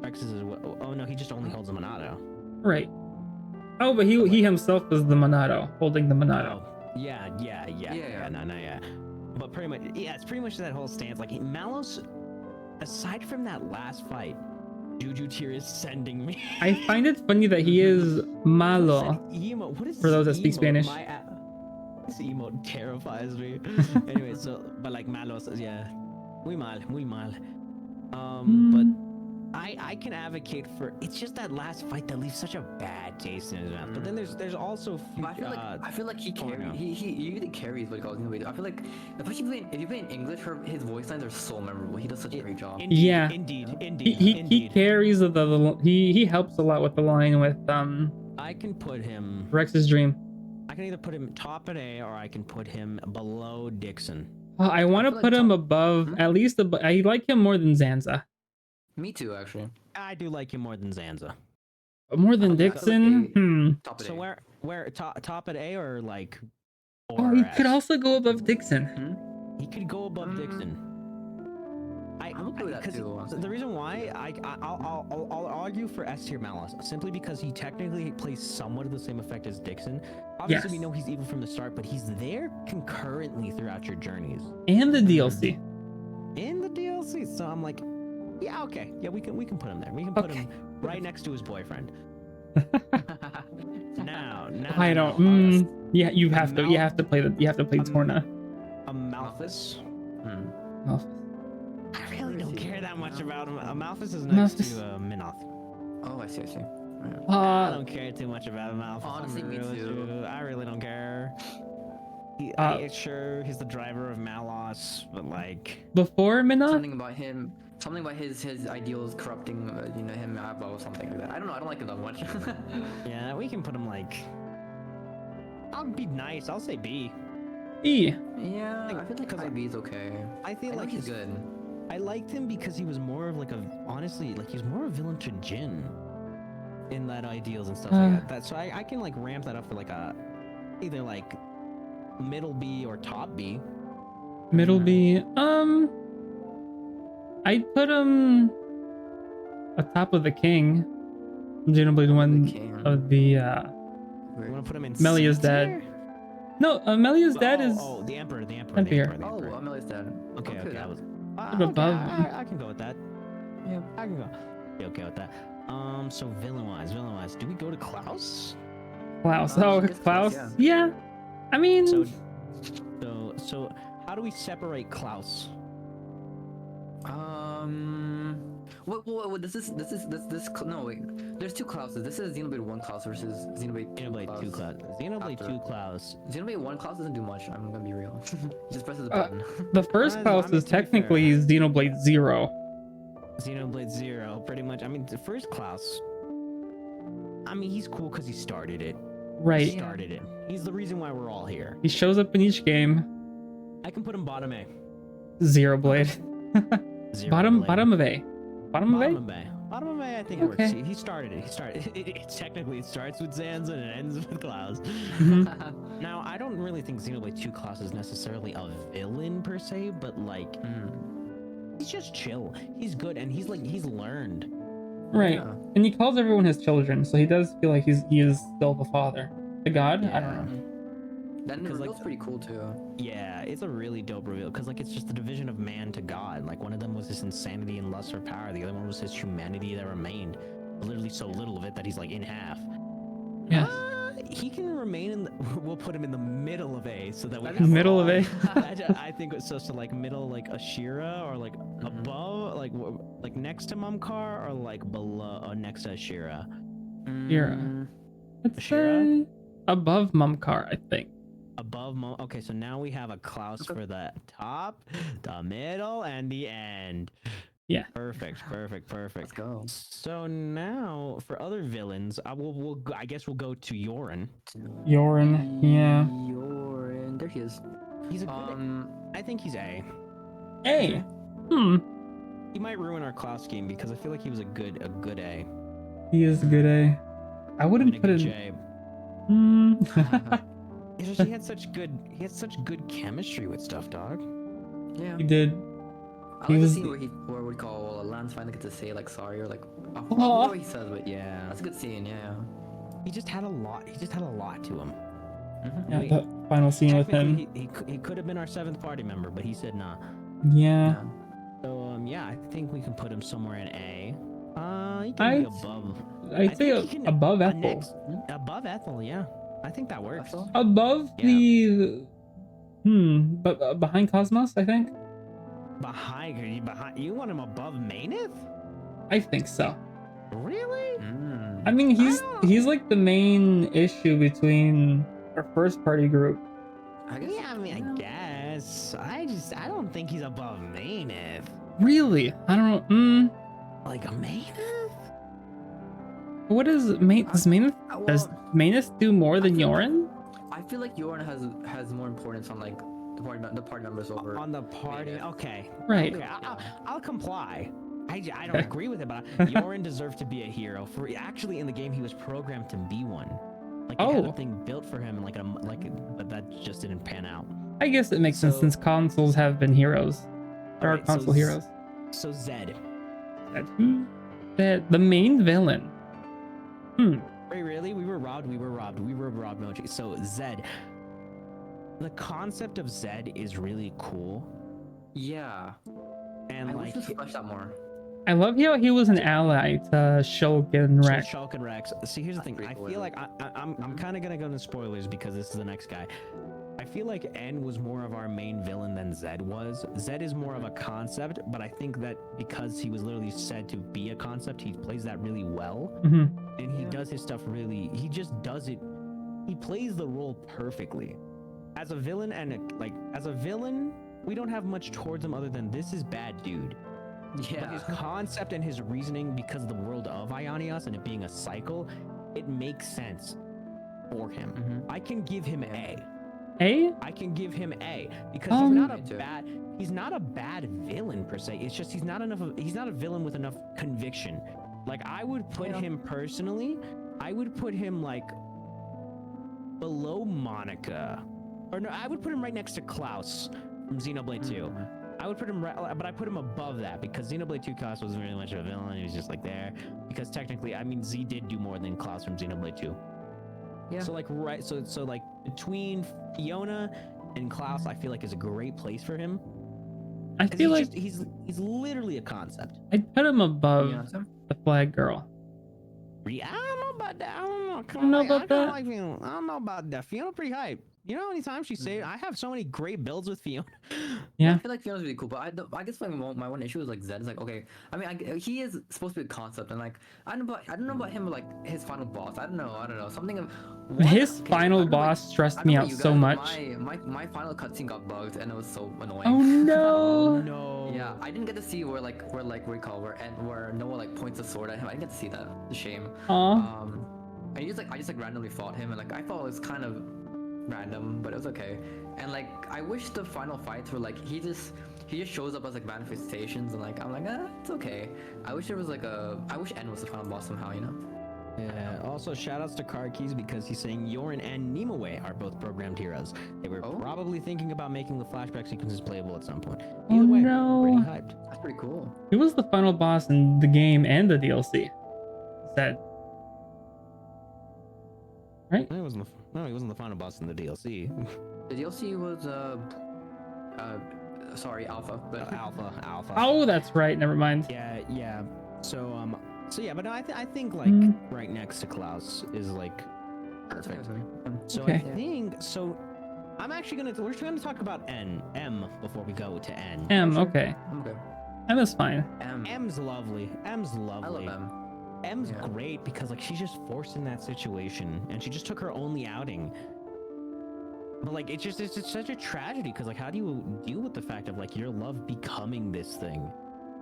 Rex is. Oh no, he just only holds the Monado. Right. Oh, but he himself is the Monado, holding the Monado. Yeah. No. But pretty much, yeah, it's pretty much that whole stance. Like Malos, aside from that last fight, Juju tier is sending me. I find it funny that he is malo. What is For those that speak emote? Spanish. This emote terrifies me. Anyway, so but like Malos, yeah, muy mal. But I can advocate for. It's just that last fight that leaves such a bad taste in his mouth. But then there's also. But I feel like he carries. He really carries what he calls Xenoblade. I feel like if you play in English, his voice lines are so memorable. He does such a great job. Yeah. Indeed. He carries he helps a lot with the line with I can put him. Rex's dream. I can either put him top at A or I can put him below Dixon. I want to feel like put him top- above at least. I like him more than Zanza. Me too, actually. I do like him more than Zanza. More than Yeah, I feel like Dixon. Top of So A. where top at A or like? Oh, he S? could also go above Dixon. He could go above Dixon. I'm okay with that because too, honestly. the reason why I'll argue for S tier Malos simply because he technically plays somewhat of the same effect as Dixon. Obviously, we Yes. know he's evil from the start, but he's there concurrently throughout your journeys And the DLC. in the DLC. So I'm like, yeah, okay, yeah, we can put him there. We can put Okay. him right next to his boyfriend. Now, I don't. Yeah, you have to play Torna. Amalthus. Malphus. I really don't care that much about him. Amalthus is next Malphus. to Minoth. Oh, I see. I don't care too much about Amalthus. Honestly, I'm me real with too. you. I really don't care. Sure, he's the driver of Malos, but like Before Minoth? Something about his ideals corrupting, him or something like that. I don't know. I don't like him that much. yeah, we can put him like. I'll be nice. I'll say B. E. Yeah, I feel like IB is okay. I feel like he's good. I liked him because he was more of like he's more a villain to Jin in that ideals and stuff like that. So I can like ramp that up for like a either like middle B or top B. Middle B. I'd put him atop of the king. Xenoblade 1 of the You want to put him in Melia's C dad. tier? No, Melia's dad is the emperor. Emperor. Oh, Amelia's dead. Okay, that was above. I can go with that. Yeah, I can go. Be okay with that. So villain-wise, do we go to Klaus? Klaus. Oh, Oh, I guess Klaus. Klaus, Yeah. I mean, So how do we separate Klaus? What this no wait. There's two Klauses. This is Xenoblade 1 Klaus versus Xenoblade 2 Klaus. Xenoblade 2 Klaus. Xenoblade 1 Klaus doesn't do much. I'm gonna be real. He just presses a button. the first I Klaus mean, is to be fair. technically Xenoblade 0. Xenoblade 0, pretty much. I mean, the first Klaus. I mean, he's cool because he started it. Right. He started it. He's the reason why we're all here. He shows up in each game. I can put him bottom A. Zero Blade. Zero bottom Blade. of A. Bottom of A? Bottom of A, I think Okay. works. He started it. Technically, it starts with Zanza and it ends with Klaus. Mhm. Now, I don't really think Xenoblade 2 Klaus is necessarily a villain per se, but like, he's just chill. He's good, and he's learned. Right. Yeah. And he calls everyone his children, so he does feel like he is still the father. The god? I don't know. That Because, reveal's pretty cool too. Yeah, it's a really dope reveal because like it's just the division of man to God. Like one of them was his insanity and lust for power. The other one was his humanity that remained. Literally so little of it that he's like in half. Yes. He can remain in. We'll put him in the middle of A so that we That have is Middle of A. I think it's so like middle like Ashira or like above like next to Mumkar or like below or next to Ashira. Shira. Let's Ashira? say above Mumkar, I think. Above okay, so now we have a Klaus for the top, the middle, and the end. Yeah. Perfect. Let's go. So now for other villains, I guess we'll go to Yorin. Yorin, yeah. Yorin, there he is. He's a good. I think he's A. A. He might ruin our Klaus game because I feel like he was a good A. He is a good A. I wouldn't put it. J. Hmm. He had such good chemistry with stuff, dog. Yeah. He did. I He like the was- scene where we call Lance finally gets to say like sorry or like I Aw. don't know what he says, but Yeah. that's a good scene. Yeah. He just had a lot. He just had a lot to him. Yeah, the final scene with him. Technically, he could have been our 7th party member, but he said nah. Yeah. So yeah, I think we can put him somewhere in A. He can be above. I'd say think he can- above Ethel. Above Ethel, yeah. I think that works. Ethel? Above Yeah. but behind Cosmos, I think. Behind you want him above Maineth? I think so. Really? I mean, don't- he's like the main issue between our first party group. I guess. Yeah, I mean, I guess. I don't think he's above Maineth. Really? I don't know. Like a Maineth? What is does Manus do more than Yorin? I feel like Yorin has more importance on like the party members over. On the party? Maineth. Okay. Right. Okay, I'll comply. I don't agree with it, but Yorin deserved to be a hero. Actually, in the game, he was programmed to be one. Like, they had a thing built for him, but that just didn't pan out. I guess it makes sense So- since consoles have been heroes. There are Alright, so console heroes. So Zed. That's who? The main villain. Wait, really? We were robbed. Mochi. So Zed. The concept of Zed is really cool. Yeah. And I like, wish this fleshed out more. I love how he was an ally to Shulk and Rex. Shulk and Rex. See, here's the thing. pretty I cool, feel yeah. like I'm kind of gonna go into spoilers because this is the next guy. I feel like N was more of our main villain than Zed was. Zed is more of a concept, but I think that because he was literally said to be a concept, he plays that really well, Mhm. and he does his stuff really. He just does it. He plays the role perfectly. As a villain as a villain, we don't have much towards him other than this is bad dude. But Yeah. his concept and his reasoning, because of the world of Ionios and it being a cycle, it makes sense for him. Mhm. I can give him A. I can give him A because Me too. he's not a bad villain per se. It's just he's not a villain with enough conviction. Like I would put him personally, I would put him like below Monica. Or no, I would put him right next to Klaus from Xenoblade 2. I would put him right, but I put him above that because Xenoblade 2 Klaus wasn't really much of a villain. He was just like there. Because technically, I mean, Z did do more than Klaus from Xenoblade 2. Yeah. So like so like between Fiona and Klaus, I feel like is a great place for him. I feel like he's literally a concept. I'd put him above Yeah, so- the Flag Girl. I don't know about that. I don't know. don't know about that. I don't know about that. Fiona pretty hype. You know, anytime she saved, I have so many great builds with Fiona. Yeah. I feel like Fiona's really cool, but I guess my one issue is like Zed is like, okay, I mean, he is supposed to be a concept, and like I don't know about him, like his final boss. I don't know something of His okay, I final don't know about- boss stressed I don't me know out about you so guys, much. but My final cutscene got bugged, and it was so annoying. Oh no! No. Yeah, I didn't get to see where Noah like points a sword at him. I didn't get to see that. It's a shame. Aw. And I just randomly fought him, and like I thought it was kind of random, but it was okay. And like I wish the final fights were like he just shows up as like manifestations, and like I'm like it's okay. I wish there was like I wish N was the final boss somehow, you know? Yeah. Also, shoutouts to Card Keys because he's saying Yorin and Nimue are both programmed heroes. They were probably thinking about making the flashback sequences playable at some point. Oh, Either way, no. pretty hyped. That's pretty cool. He was the final boss in the game and the DLC. Zed. Right? He wasn't the final boss in the DLC. The DLC was sorry, Alpha, but Alpha. Oh, that's right. Never mind. Yeah. So yeah, but no, I think like right next to Klaus is like perfect. So Okay. I think so. We're gonna talk about M before we go to N. M, okay. I'm good. M is fine. M's lovely. I love M. M's Yeah. great because like she's just forced in that situation and she just took her only outing. But like it's such a tragedy because like how do you deal with the fact of like your love becoming this thing?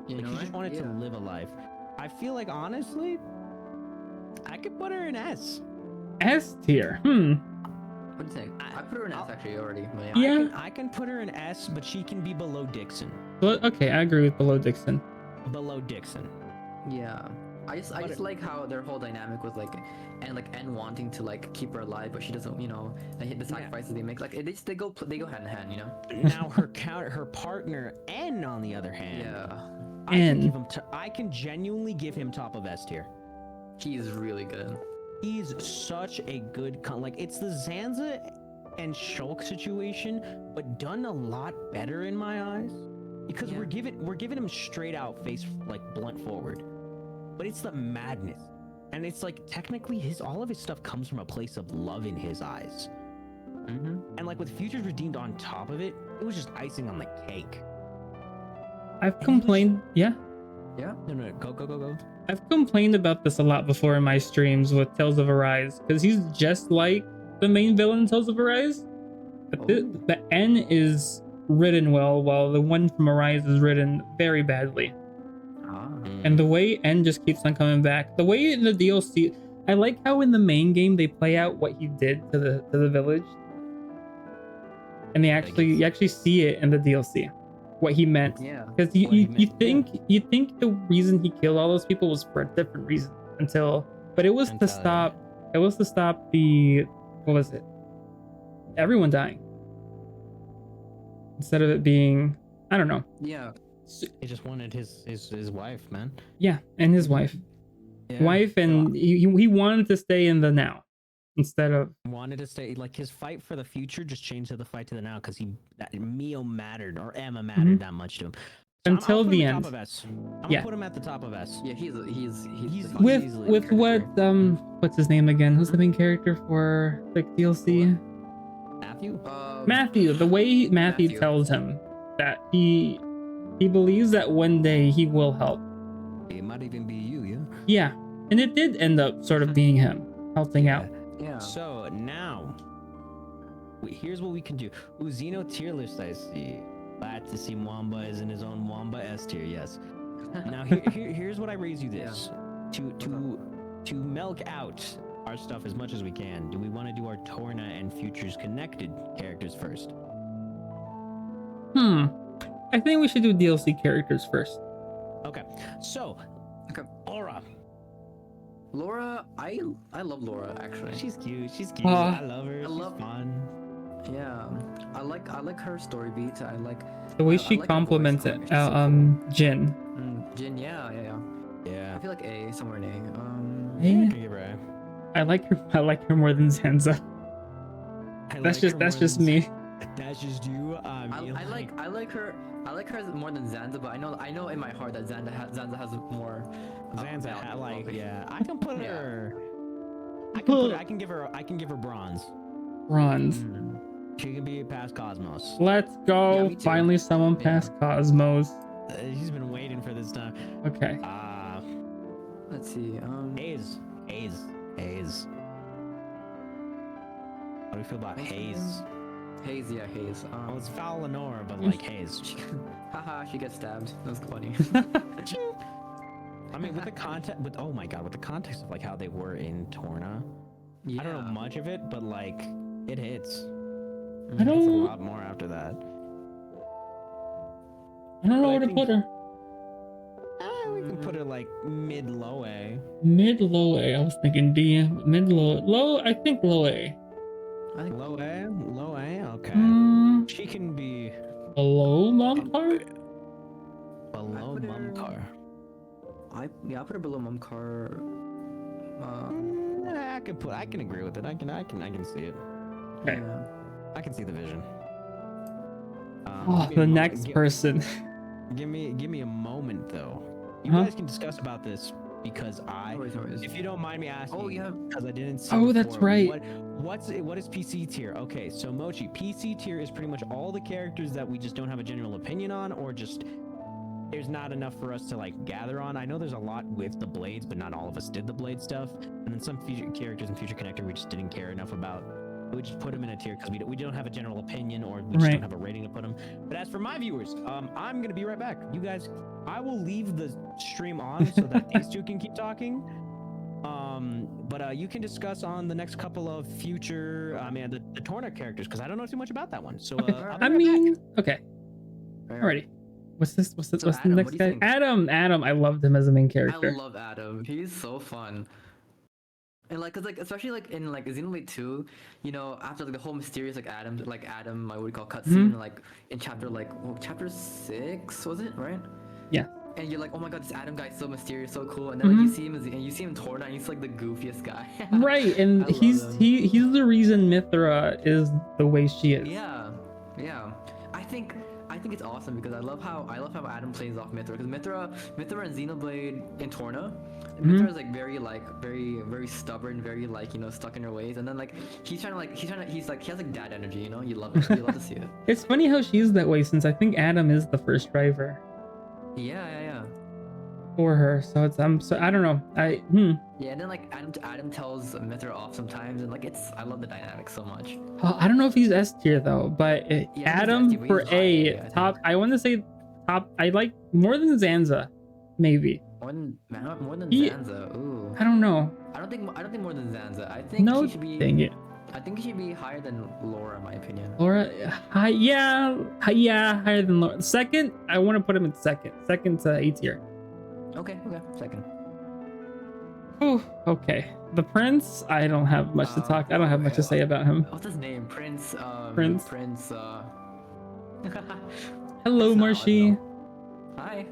You Like know you just what? wanted to live a life. I feel like honestly, I could put her in S. S tier. What do you think? I put her in S actually already. But Yeah. I can put her in S, but she can be below Dixon. Okay, I agree with below Dixon. Below Dixon. Yeah. I just like how their whole dynamic was like, and like N wanting to like keep her alive, but she doesn't, you know, and the sacrifices they make, like they go hand in hand, you know. Now her partner N on the other hand. Yeah. I can genuinely give him top of S tier. He's really good. He's such a good like it's the Zanza and Shulk situation, but done a lot better in my eyes. Because we're giving him straight out face like blunt forward. But it's the madness. And it's like technically all of his stuff comes from a place of love in his eyes. And like with Futures Redeemed on top of it, it was just icing on the cake. I've complained. Yeah. No, go. I've complained about this a lot before in my streams with Tales of Arise, because he's just like the main villain in Tales of Arise. But the N is written well, while the one from Arise is written very badly. And the way N just keeps on coming back. The way in the DLC, I like how in the main game they play out what he did to the village. And you actually see it in the DLC. What he meant. Yeah. Because you think the reason he killed all those people was for a different reason but it was to stop the, what was it? Everyone dying. Instead of it being, I don't know. Yeah. He just wanted his wife, man. Yeah, and his wife. Yeah. Wife, and he wanted to stay in the now instead of Wanted to stay, like, his fight for the future just changed to the fight to the now because Mio mattered, or Emma mattered that much to him. So until I'll put the him at end. top of S. I'm Yeah. gonna put him at the top of S. Yeah, he's With easily with the what character. what's his name again? Who's the main character for like DLC? Matthew. Matthew. The way Matthew Matthew. tells him that he believes that one day he will help. It might even be you, yeah. Yeah, and it did end up sort of being him helping out. Yeah. So now, here's what we can do. Xeno tier list, I see. Glad to see Wamba is in his own Wamba S tier. Yes. Now here's what I raise you this. To milk out our stuff as much as we can. Do we want to do our Torna and Futures connected characters first? I think we should do DLC characters first. Okay. So, Aura. Laura, I love Laura actually. She's cute. She's cute. I love her. She's fun. Yeah, I like her story beats. I like The way I she like her voice compliments it. acting. She's so cool. Jin. Jin, yeah. Yeah. I feel like A, somewhere in A. I Yeah. can give her a- I like her more than Zanza. That's just me. That's just you. I like her more than Zanza, but I know in my heart that Zanza has more. Zanza, value. yeah. I can put Yeah. her. I can give her bronze. Bronze. She can be past Cosmos. Let's go. Yeah, me too. Finally, someone passed Cosmos. She's been waiting for this time. Okay. Let's see. Haze. How do we feel about Haze? Haze, yeah, Haze. Oh, it's foul Lenore, but like Haze. Haha, she gets stabbed. That was funny. I mean, with the context, oh my god, with the context of like how they were in Torna, Yeah. I don't know much of it, but like it hits. I It's a don't lot more after that. know where to put her. We can put her like mid-low A. Mid-low A. I was thinking D. Mid-low. I think low A. I think Low A? Low A? Okay. She can be Below Momcar? below put her- Mumcar. I put her below Mumcar. I can agree with it. I can see it. Okay. Yeah. I can see the vision. Oh, the next person. Give me a moment though. You Huh? guys can discuss about this because No worries. if you don't mind me asking, Oh, yeah. because I didn't see. Oh, that's before, right. What is PC tier? Okay, so Mochi, PC tier is pretty much all the characters that we just don't have a general opinion on, or just there's not enough for us to like gather on. I know there's a lot with the blades, but not all of us did the blade stuff, and then some future characters in Future Connector we just didn't care enough about. We just put them in a tier because we don't have a general opinion, or we just Right. don't have a rating to put them. But as for my viewers, I'm gonna be right back. You guys, I will leave the stream on so that these two can keep talking. But you can discuss on the next couple of future, the Torna characters, because I don't know too much about that one. So Okay. I'll be I right mean, back. okay. Alrighty. What's this? What's So the Adam, next what do guy? you think? Adam. I loved him as a main I character. love Adam. He's so fun. And like, cause like, especially like in like Xenoblade 2, you know, after like the whole mysterious like Adam, what we call cutscene, like in chapter 6 was it, right? Yeah. And you're like, oh my god, this Adam guy's so mysterious, so cool. And then like, you see him in Torna, and he's like the goofiest guy. Right, and I love he's him. he's the reason Mithra is the way she is. Yeah. I think it's awesome because I love how Adam plays off Mithra, because Mithra and Xenoblade in Torna, Mithra is like very stubborn, very like, you know, stuck in her ways, and then like he has like dad energy, you know, you love it, you love to see it. It's funny how she's that way since I think Adam is the first driver Yeah. for her. So it's so I don't know. Yeah, and then like Adam tells Mithra off sometimes, and like I love the dynamic so much. I don't know if he's S tier though, but he's Adam S tier, but for he's high A A, I top. think. I want to say top. I like more than Zanza, maybe. More than He- Zanza. Ooh. I don't know. I don't think more than Zanza. I think No, he should be. dang it, I think he should be higher than Laura, in my opinion. Laura. Yeah, higher than Laura. Second, I want to put him in second. Second's A tier. Okay, second. Whew, okay. The Prince, I don't have much to talk. I don't have much to say about him. What's his name? Prince. Prince. Prince. Hello, Prince, Marshy. Hi.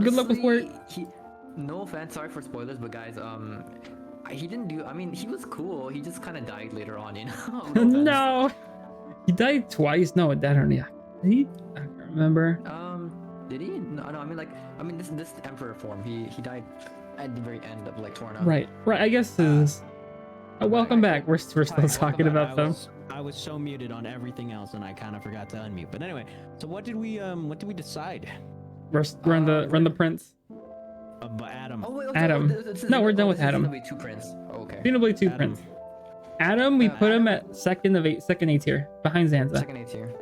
Good luck with work. No offense, sorry for spoilers, but guys, he didn't do. I mean, he was cool. He just kind of died later on, you know. No offense. No, he died twice. No, that or yeah. He, I can't remember. Did he? No, I mean, like, this emperor form. He died at the very end of like Torna. Right. I guess is. Welcome back. We're still talking about them. I was so muted on everything else, and I kind of forgot to unmute. But anyway, so what did we decide? We're on the prince. But Adam. Oh, wait, okay, Adam. No, we're done with Adam. Xenoblade 2 Prince. Oh, okay. Xenoblade 2 Adam. Prince. Adam, we put him at second A tier, behind Zanza. Second A tier.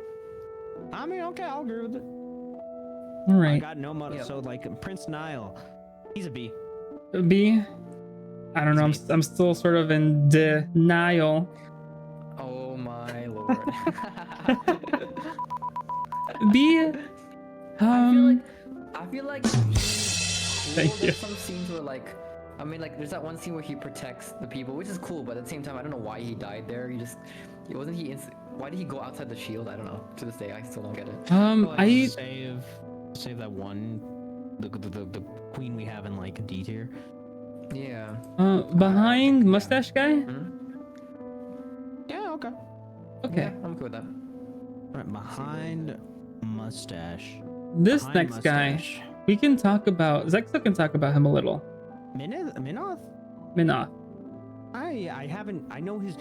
I mean, okay, I'll agree with it. All I right. got no motive, so like Prince Nile, he's a B. B. I don't know. I'm still sort of in denial. Oh my lord. B. I feel like Thank you. there's some scenes where like, I mean, like, there's that one scene where he protects the people, which is cool, but at the same time, I don't know why he died there. Why did he go outside the shield? I don't know. To this day, I still don't get it. I save that one, the queen we have in like D tier. Yeah. behind mustache guy. Hmm? Yeah, okay. Okay. Yeah, I'm cool with that. Right behind mustache. This Behind next mustache. guy, we can talk about. Zexo can talk about him a little. Minoth. Minoth. I haven't. I know his.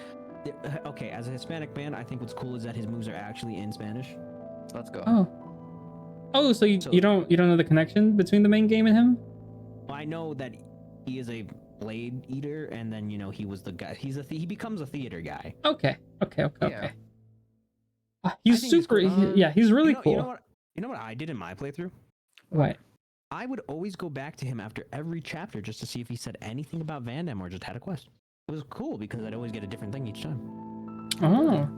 Okay, as a Hispanic man, I think what's cool is that his moves are actually in Spanish. Let's go. Oh, so you don't know the connection between the main game and him? Well, I know that he is a blade eater, and then he was the guy. He becomes a theater guy. Okay. Yeah. He's I think super. it's cool. He's really cool. You know what I did in my playthrough? What? I would always go back to him after every chapter just to see if he said anything about Van Damme or just had a quest. It was cool because I'd always get a different thing each time. Oh.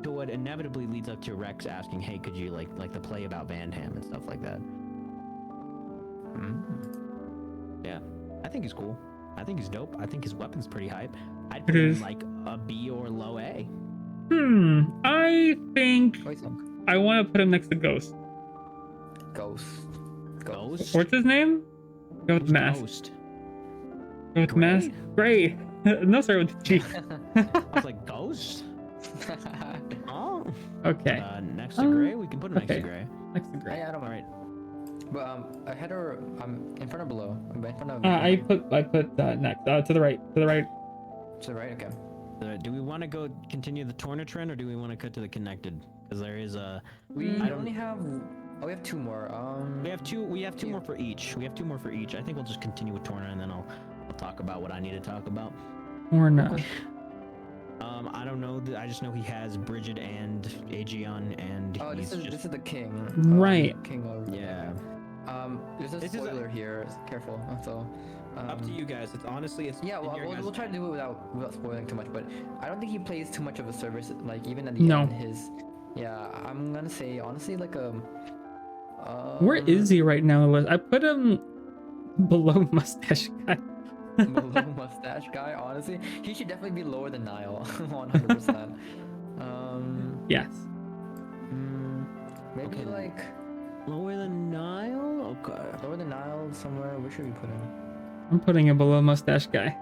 So what inevitably leads up to Rex asking, "Hey, could you like the play about Van Damme and stuff like that?" Yeah, I think he's cool. I think he's dope. I think his weapon's pretty hype. I'd put him in like a B or low A. I think What do you think? I want to put him next to Ghost. Ghost. What's his name? Go with Mask. Ghost. Go with Mask. Gray. No, sorry, with G. I was like, Ghost? Oh. Okay. Next to Gray? We can put him next to Gray. Next to Gray. I don't mind. But ahead or in front or below? In front of. I put next. To the right. To the right. To the right. Okay. Do we want to continue the Torna trend, or do we want to cut to the connected? Because there is a. We only have. Oh, we have two more. We have two. We have two more for each. I think we'll just continue with Torna, and then I'll talk about what I need to talk about. Or not. I don't know. I just know he has Bridget and Aegeon, and this is the king. Right. King of. Yeah. There's a spoiler here. Careful. So. Up to you guys. It's honestly. Yeah. Well, we'll try to do it without spoiling too much, but I don't think he plays too much of a service. Like even at the end, his. Yeah, I'm gonna say honestly like where is he right now on the list? I put him below mustache guy. Below mustache guy, honestly. He should definitely be lower than Nile. 100%. Yes. Maybe like lower than Nile? Okay. Lower than Nile somewhere. Where should we put him? I'm putting him below mustache guy.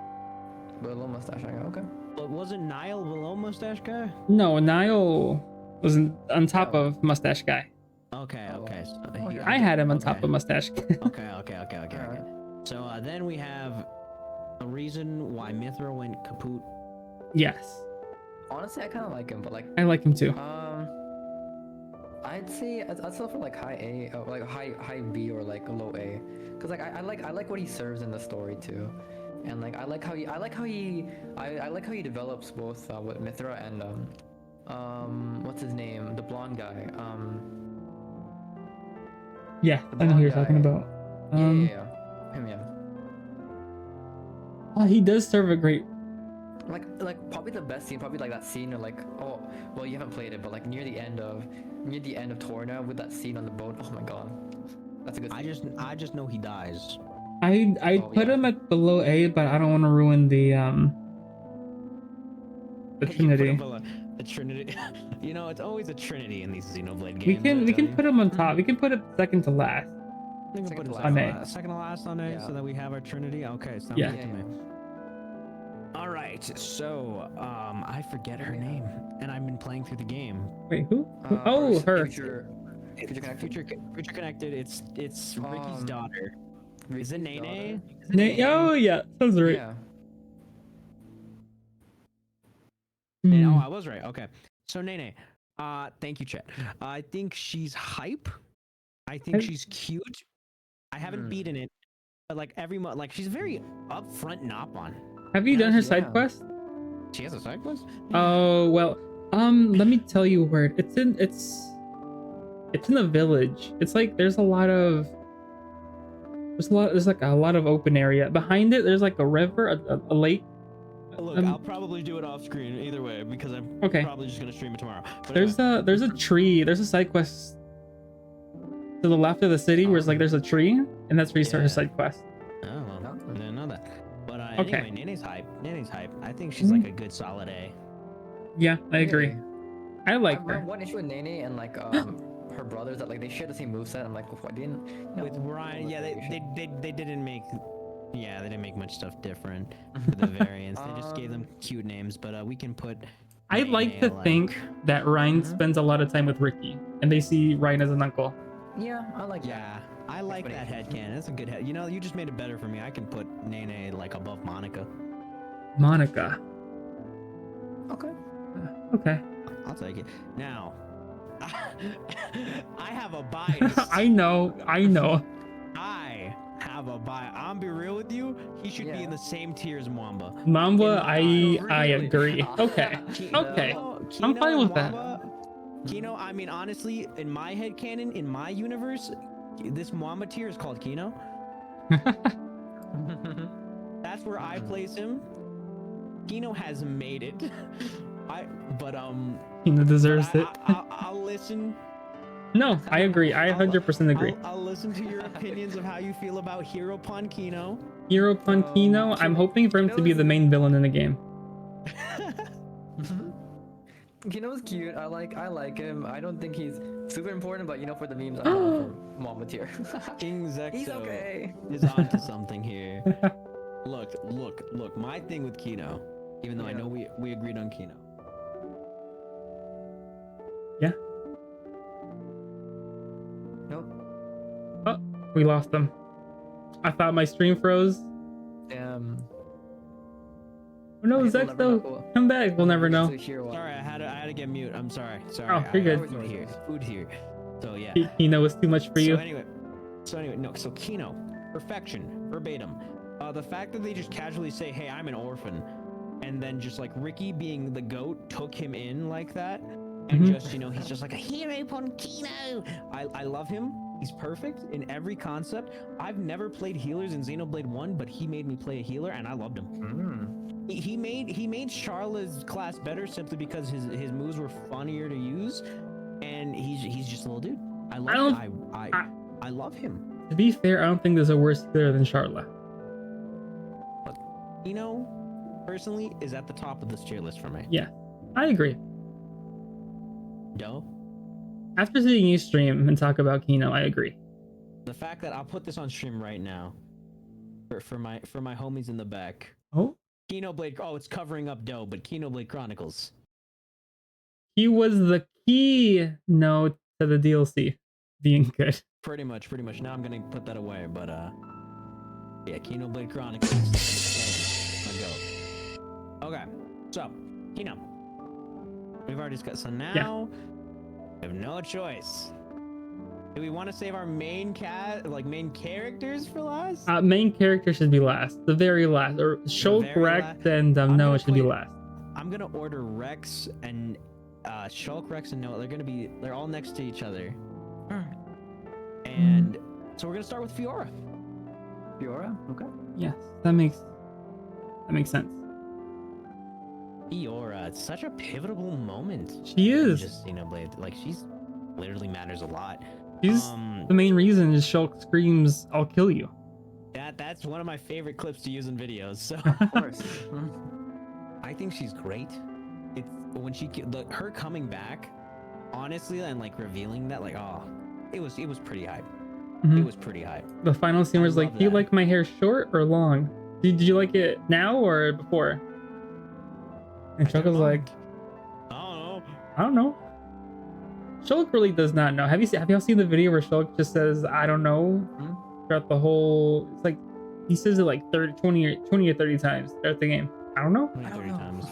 Below mustache guy, okay. But wasn't Nile below mustache guy? No, Nile was on top of mustache guy. Okay, okay. So I had him on top of mustache guy. Okay. So then we have a reason why Mithra went kaput. Yes. Honestly, I kind of like him, but like I like him too. I'd say I'd still for like high A, like high B or like low A, cause like I like what he serves in the story too, and like I like how he develops both with Mithra and what's his name, the blonde guy. Yeah, I know who you're talking about. Him, yeah. He does serve a great. Like probably the best scene, probably like that scene or like well you haven't played it, but like near the end of Torna with that scene on the boat. Oh my god, that's a good scene. I just know he dies. I put him at below A, but I don't want to ruin the Trinity. A trinity. You know, it's always a trinity in these Xenoblade games. We can put him on top. We can put it second to last. We can put it on A. second to last on A, Yeah. so that we have our trinity. Okay, sounds Yeah. good to me. All right, so I forget her name, and I've been playing through the game. Wait, who? Oh, her. Future Connected. It's Ricky's daughter. Is it Nene? Oh yeah, sounds right. Yeah. Oh, Hmm. I was right. Okay. So Nene, thank you, Chet. I think she's hype. I think she's cute. I haven't beaten it, but like every month, like she's very upfront and up on. Have you done her side Yeah. quest? She has a side quest? Oh well. Let me tell you where it's in. It's in a village. It's like there's like a lot of open area behind it. There's like a river, a lake. Look, I'll probably do it off screen either way because I'm Okay. probably just gonna stream it tomorrow. But There's a tree. There's a side quest to the left of the city where it's like there's a tree, and that's where you start her Yeah. side quest. Oh, well, I didn't know that. But Okay. anyway, Nene's hype. I think she's like a good solid A. Yeah, I agree. Really? I like I her. have one issue with Nene and like her brothers that like they share the same moveset. I'm like, what didn't? With Ryan, yeah, they didn't make. Yeah, they didn't make much stuff different for the variants. They just gave them cute names, but we can put. I like to Nene, think that Ryan spends a lot of time with Ricky, and they see Ryan as an uncle. Yeah, I like that. Yeah, I like that headcanon. That's a good head. You know, you just made it better for me. I can put Nene like above Monica. Monica. Okay. Okay. I'll take it. Now, I have a bias. I know. I have a bias. I'm be real with you. He should be in the same tier as Mwamba. Mamba, I Really? agree. Okay. Okay. I'm fine with that. Kino, I mean, honestly, in my head canon, in my universe, this Mwamba tier is called Kino. That's where I place him. Kino has made it. He deserves it. I'll listen. No, I agree. I 100% agree. I'll listen to your opinions of how you feel about Hero Pankino. Hero Pankino, I'm hoping for him to be the main villain in the game. Kino's cute. I like him. I don't think he's super important, but you know, for the memes, I'm for Mama tier. King Zexo He's okay. is onto something here. Look. My thing with Kino, even though I know we agreed on Kino. Yeah. Nope. Oh, we lost him. I thought my stream froze. Damn. Oh no, I guess we'll never know. Zexo, come back. We'll never know. Sorry, I had to get mute. I'm sorry. Oh, you're good. Food here. So yeah. Kino was too much for you. So anyway, no. So Kino, perfection, verbatim. The fact that they just casually say, "Hey, I'm an orphan," and then just like Ricky being the goat took him in like that, and just he's just like a hero upon Kino. I love him. He's perfect in every concept. I've never played healers in Xenoblade 1, but he made me play a healer, and I loved him. He made Charla's class better simply because his moves were funnier to use, and he's just a little dude. I love him. To be fair, I don't think there's a worse healer than Charla. But Kino, personally, is at the top of this tier list for me. Yeah, I agree. Yo, After seeing you stream and talk about Kino, I agree. the fact that I'll put this on stream right now for my homies in the back. Oh, Xenoblade. Oh, it's covering up Doe, but Xenoblade Chronicles. he was the key note to the DLC being good. Pretty much. Now I'm gonna put that away, but yeah, Xenoblade Chronicles. Let's go. Okay, so Kino, we've already discussed. So now we have no choice. Do we want to save our main characters for last? Main character should be last, the very last, or Shulk, very Rex, and Noah should be last. I'm gonna order Rex and Shulk, Rex, and Noah. They're all next to each other. And so we're gonna start with Fiora. Fiora? Okay. Yes, that makes sense. Fiora, it's such a pivotal moment. She is. Just Xenoblade, like she's literally matters a lot. She's the main reason is Shulk screams, "I'll kill you." That's one of my favorite clips to use in videos. So Of course. I think she's great. when her coming back, honestly, and like revealing that, like, oh, it was pretty hype. Mhm. It was pretty hype. The final scene I was like, love "Do you that. like my hair short or long? Did you like it now or before?" And Shulk was like, I don't know. "I don't know." Shulk really does not know. Have y'all seen the video where Shulk just says, "I don't know" throughout the whole? It's like he says it like 20 or 30 times throughout the game. I don't know. 20, 30 times.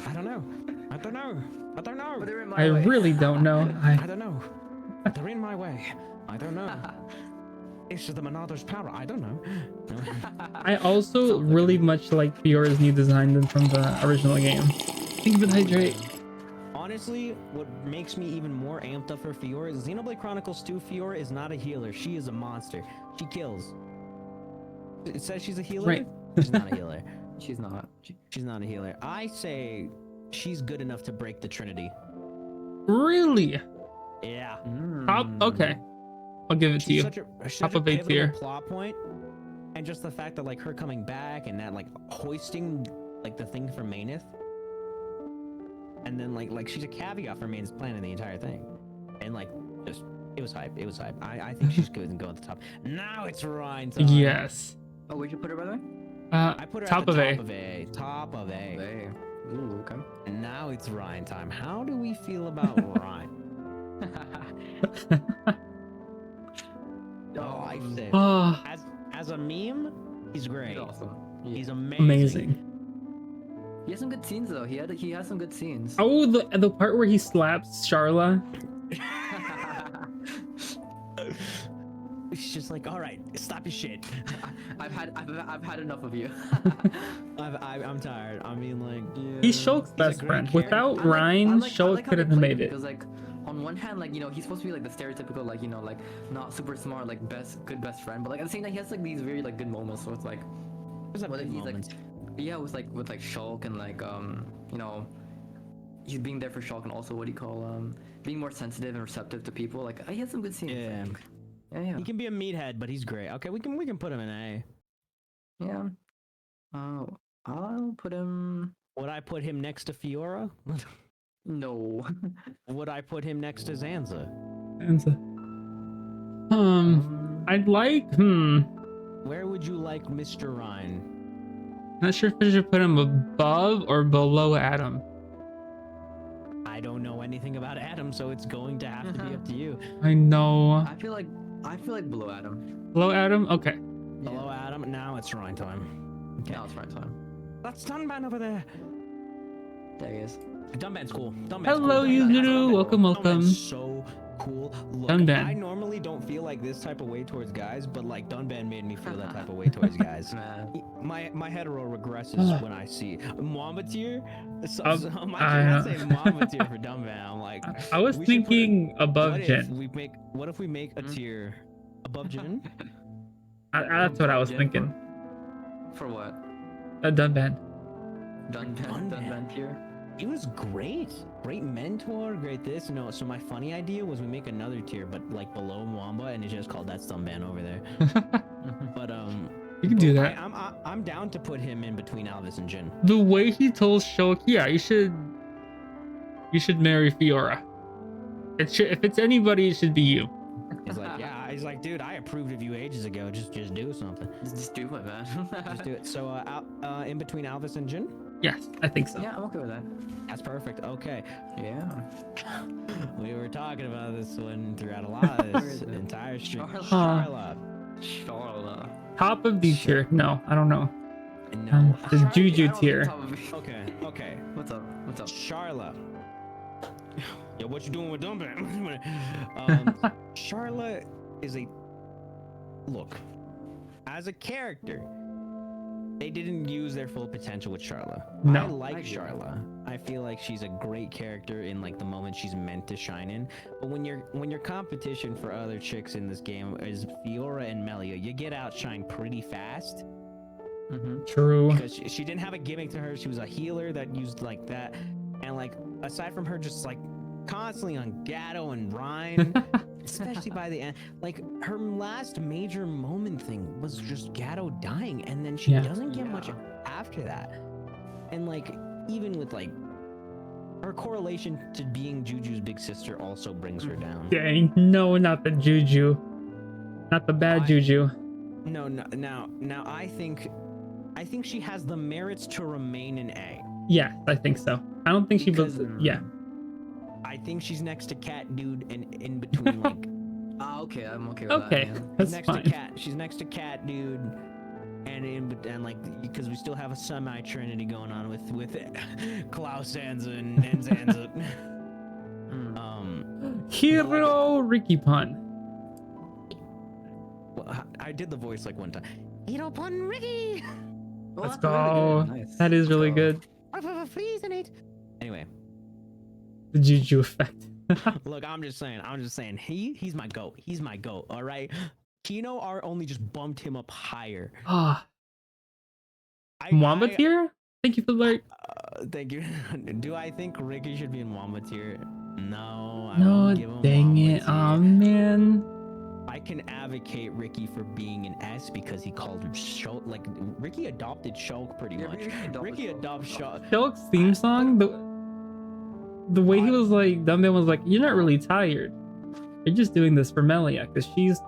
I don't know. I don't know. I don't know. But they're in my I way. really don't know. I don't know. They're in my way. I don't know. It's the Monarch's power. I don't know. I also really much like Fiora's new design than from the original game. Thank you for the hydrate. Honestly, what makes me even more amped up for Fiora is Xenoblade Chronicles 2. Fiora is not a healer. She is a monster. She kills. It says she's a healer. Right. She's not a healer. She's not. She's not a healer. I say she's good enough to break the Trinity. Really? Yeah. Okay. I'll give it to you. She's Top such a of A pivotal tier. plot point, and just the fact that like her coming back and that like hoisting like the thing for Maineth, and then like she's a caveat for Maineth's plan in the entire thing, and like just it was hype. It was hype. I think she's good and go at the top. Now it's Ryan time. Yes. Oh, where'd you put her, by the way? I put her top at the of top A. of A. Top of A. Hey. Ooh, okay. And now it's Ryan time. How do we feel about Ryan? Oh, I say. Oh, As a meme, he's great. He's awesome. Yeah. He's amazing. amazing. He has some good scenes though. He has some good scenes. Oh, the part where he slaps Charla. It's just like, all right, stop your shit. I've had enough of you. I'm tired. I mean, like, yeah, He's Shulk's a best great friend. character. Without Ryan, Shulk how couldn't they have played made him, it. because like on one hand, like, you know, he's supposed to be like the stereotypical, like, you know, like not super smart, like good best friend, but like at the same time he has like these very like good moments with like whether he's like with Shulk and like you know, he's being there for Shulk, and also what do you call being more sensitive and receptive to people. Like he has some good scenes. Yeah. Yeah. He can be a meathead, but he's great. Okay, we can put him in A. Yeah. I'll put him. Would I put him next to Fiora? No. Would I put him next to Zanza? I'd like. Where would you like Mr. Ryan? Not sure if I should put him above or below Adam. I don't know anything about Adam, so it's going to have to be up to you. I know. I feel like below Adam. Below Adam? Okay. Below Adam, now it's Ryan time. Okay. Now it's right time. That's Dunban over there. There he is. Dunban's cool. Dunban's Hello, cool. you little. Welcome, welcome. Dunban's so cool. Look, Dunban. I normally don't feel like this type of way towards guys, but like Dunban made me feel that type of way towards guys. Man. My hetero regresses when I see Mamba tier. So I I say Mamba tier for Dunban. I'm like, I was we should put thinking above Jin. What if we make a tier above Jin? That's what I was thinking. For what? A Dunban. Dunban tier? He was great. Great mentor, great this. No, so my funny idea was we make another tier, but like below Mwamba, and it's just called That's Dunban over there. But You can do that. I'm down to put him in between Alvis and Jin. The way he told Shulk, yeah, you should marry Fiora. If it's anybody, it should be you. He's like, yeah. He's like, dude, I approved of you ages ago. Just do something. Just do it, man. Just do it. So in between Alvis and Jin. Yes, I think so. Yeah, I'm okay with that. That's perfect. Okay. Yeah. We were talking about this one throughout a lot of this entire stream. Charla. Top of D tier? No, I don't know. No. The Juju tier. Okay. What's up? Charla. Yo, what you doing with Dunban? Charla is a look. As a character, they didn't use their full potential with Charla. No. I like Charla. I feel like she's a great character in like the moment she's meant to shine in. But when your competition for other chicks in this game is Fiora and Melia, you get outshined pretty fast. True. Because she didn't have a gimmick to her. She was a healer that used like that. And like aside from her just like constantly on Gatto and Ryan, especially by the end, like her last major moment thing was just Gatto dying, and then she doesn't get much after that. And like even with like her correlation to being Juju's big sister also brings her down. Dang, no, not the juju. Not the bad juju. No, now I think she has the merits to remain an A. Yes, I think so. I don't think she Because- yeah. I think she's next to Cat Dude and in between like Okay, I'm okay with Okay, that. Yeah. that's next fine. to Cat. She's next to Cat Dude, and like because we still have a semi-trinity going on with Klaus Zanza and Zanza. Hero Ricky pun. Well, I did the voice like one time. Hero Pun Ricky. Well, Let's that's really go. good. Nice. That is really Let's go. good. Freeze in it. Anyway, The juju effect. look, I'm just saying, he's my goat. He's my goat. All right. Kino R only just bumped him up higher. Ah, Mwamba tier? Thank you for the alert. Thank you. Do I think Ricky should be in Wamba tier? No. I No, won't give him dang Wamba it. tier. Oh man. I can advocate Ricky for being an S because he called him Shulk. Like Ricky adopted Shulk pretty Yeah, much. Ricky Ricky adopted adopts Shulk. Shulk's theme song, the way he was like, Dumbbell was like, you're not really tired. You're just doing this for Melia because she's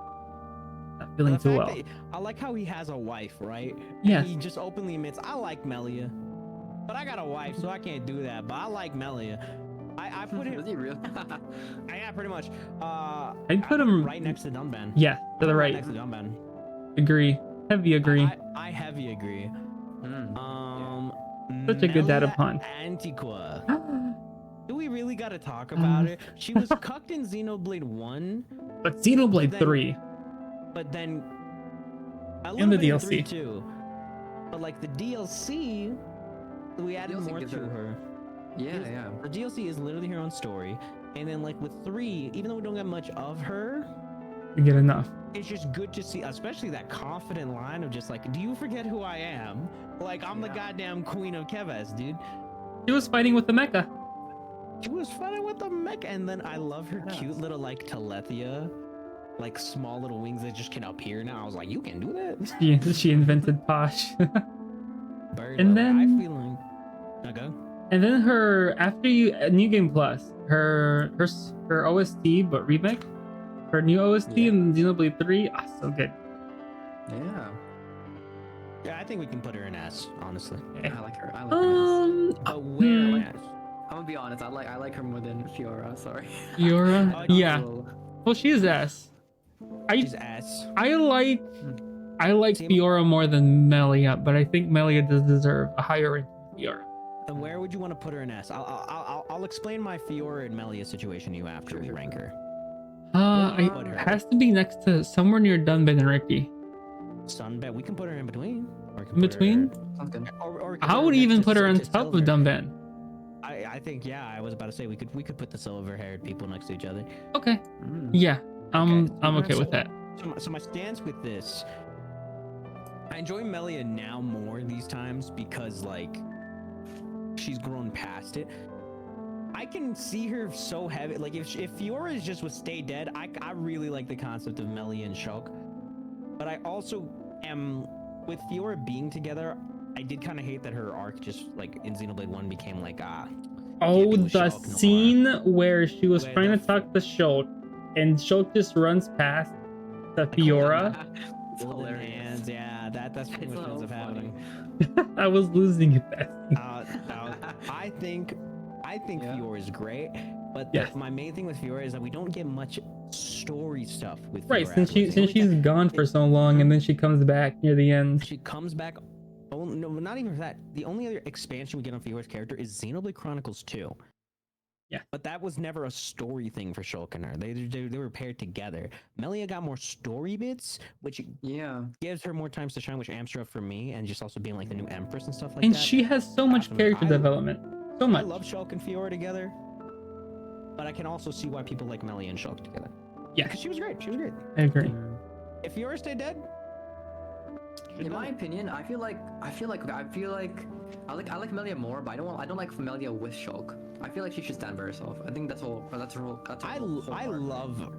not feeling The too fact well. that- I like how he has a wife, right? And Yes. he just openly admits, I like Melia, but I got a wife, so I can't do that. But I like Melia. I put him. Is he real? Yeah, pretty much. I'd put him right next to Dunban. Yeah, to the right. Next to Dunban. Agree. Heavy agree. I heavy agree. Such a good data Melia pun. Antiqua. Do we really gotta talk about it? She was cucked in Xenoblade 1, But Xenoblade then- 3. but then a In little the bit in DLC. 3 too. But like the DLC, we added DLC more gives to her- her. Yeah, yeah. The DLC is literally her own story, and then like with 3, even though we don't get much of her, You get enough. it's just good to see, especially that confident line of just like, do you forget who I am? Like I'm the Yeah. goddamn queen of Keves, dude. She was fighting with the mecha. She was fighting with the mech, and then I love her Yes. cute little like Telethia, like small little wings that just can appear now. I was like, you can do that. She invented Posh. Very And well. I then- feel like okay. And then her after you New Game Plus, her OST but remake, her new OST Yeah. in Xenoblade 3, so good. Yeah. Yeah, I think we can put her in S, honestly. I like her. I like her. But where S? I'm gonna be honest. I like her more than Fiora. Sorry. Fiora, Oh, yeah. So, Well, she is S. She's S. I like Same- Fiora more than Melia, but I think Melia does deserve a higher rank than Fiora. And where would you want to put her in S? I'll explain my Fiora and Melia situation to you after we rank her. Put her. It has to be next to somewhere near Dunban and Ricky. Sunbet, we can put her in between. Or we can In put her- between? sounds good. Or we can I put would next even to put her on to top of Silver. Dunban. I think I was about to say we could put the silver-haired people next to each other. Okay. Mm. Yeah. I'm Okay, okay with that. So my stance with this, I enjoy Melia now more these times because like she's grown past it. I can see her so heavy. Like if Fiora is just with Stay Dead, I really like the concept of Melia and Shulk. But I also am with Fiora being together. I did kind of hate that her arc just like in Xenoblade 1 became like Oh, be the with Shulk no scene where she was Where trying the to talk to Shulk, and Shulk just runs past the Fiora. It's Golden hilarious. hands, yeah, that's pretty It's much what ends so up happening. I was losing it that scene. I think Yeah. Fiora is great, but Yes. my main thing with Fiora is that we don't get much story stuff with Right, Fiora since afterwards. The only she's thing- gone for so long, and then she comes back near the end. she comes back. Oh no, not even that. The only other expansion we get on Fiora's character is Xenoblade Chronicles 2. Yeah. But that was never a story thing for Shulk and her. They were paired together. Melia got more story bits, which Yeah. gives her more times to shine, which amps her up for me, and just also being like the new Empress and stuff like And that. she has so much Awesome. character I- development. So I much. love Shulk and Fiora together, but I can also see why people like Melia and Shulk together. Yeah. Because she was great. She was great. I agree. If Fiora stayed dead, In my opinion, I like Melia more, but I don't like Melia with Shulk. I feel like she should stand by herself. I think that's her whole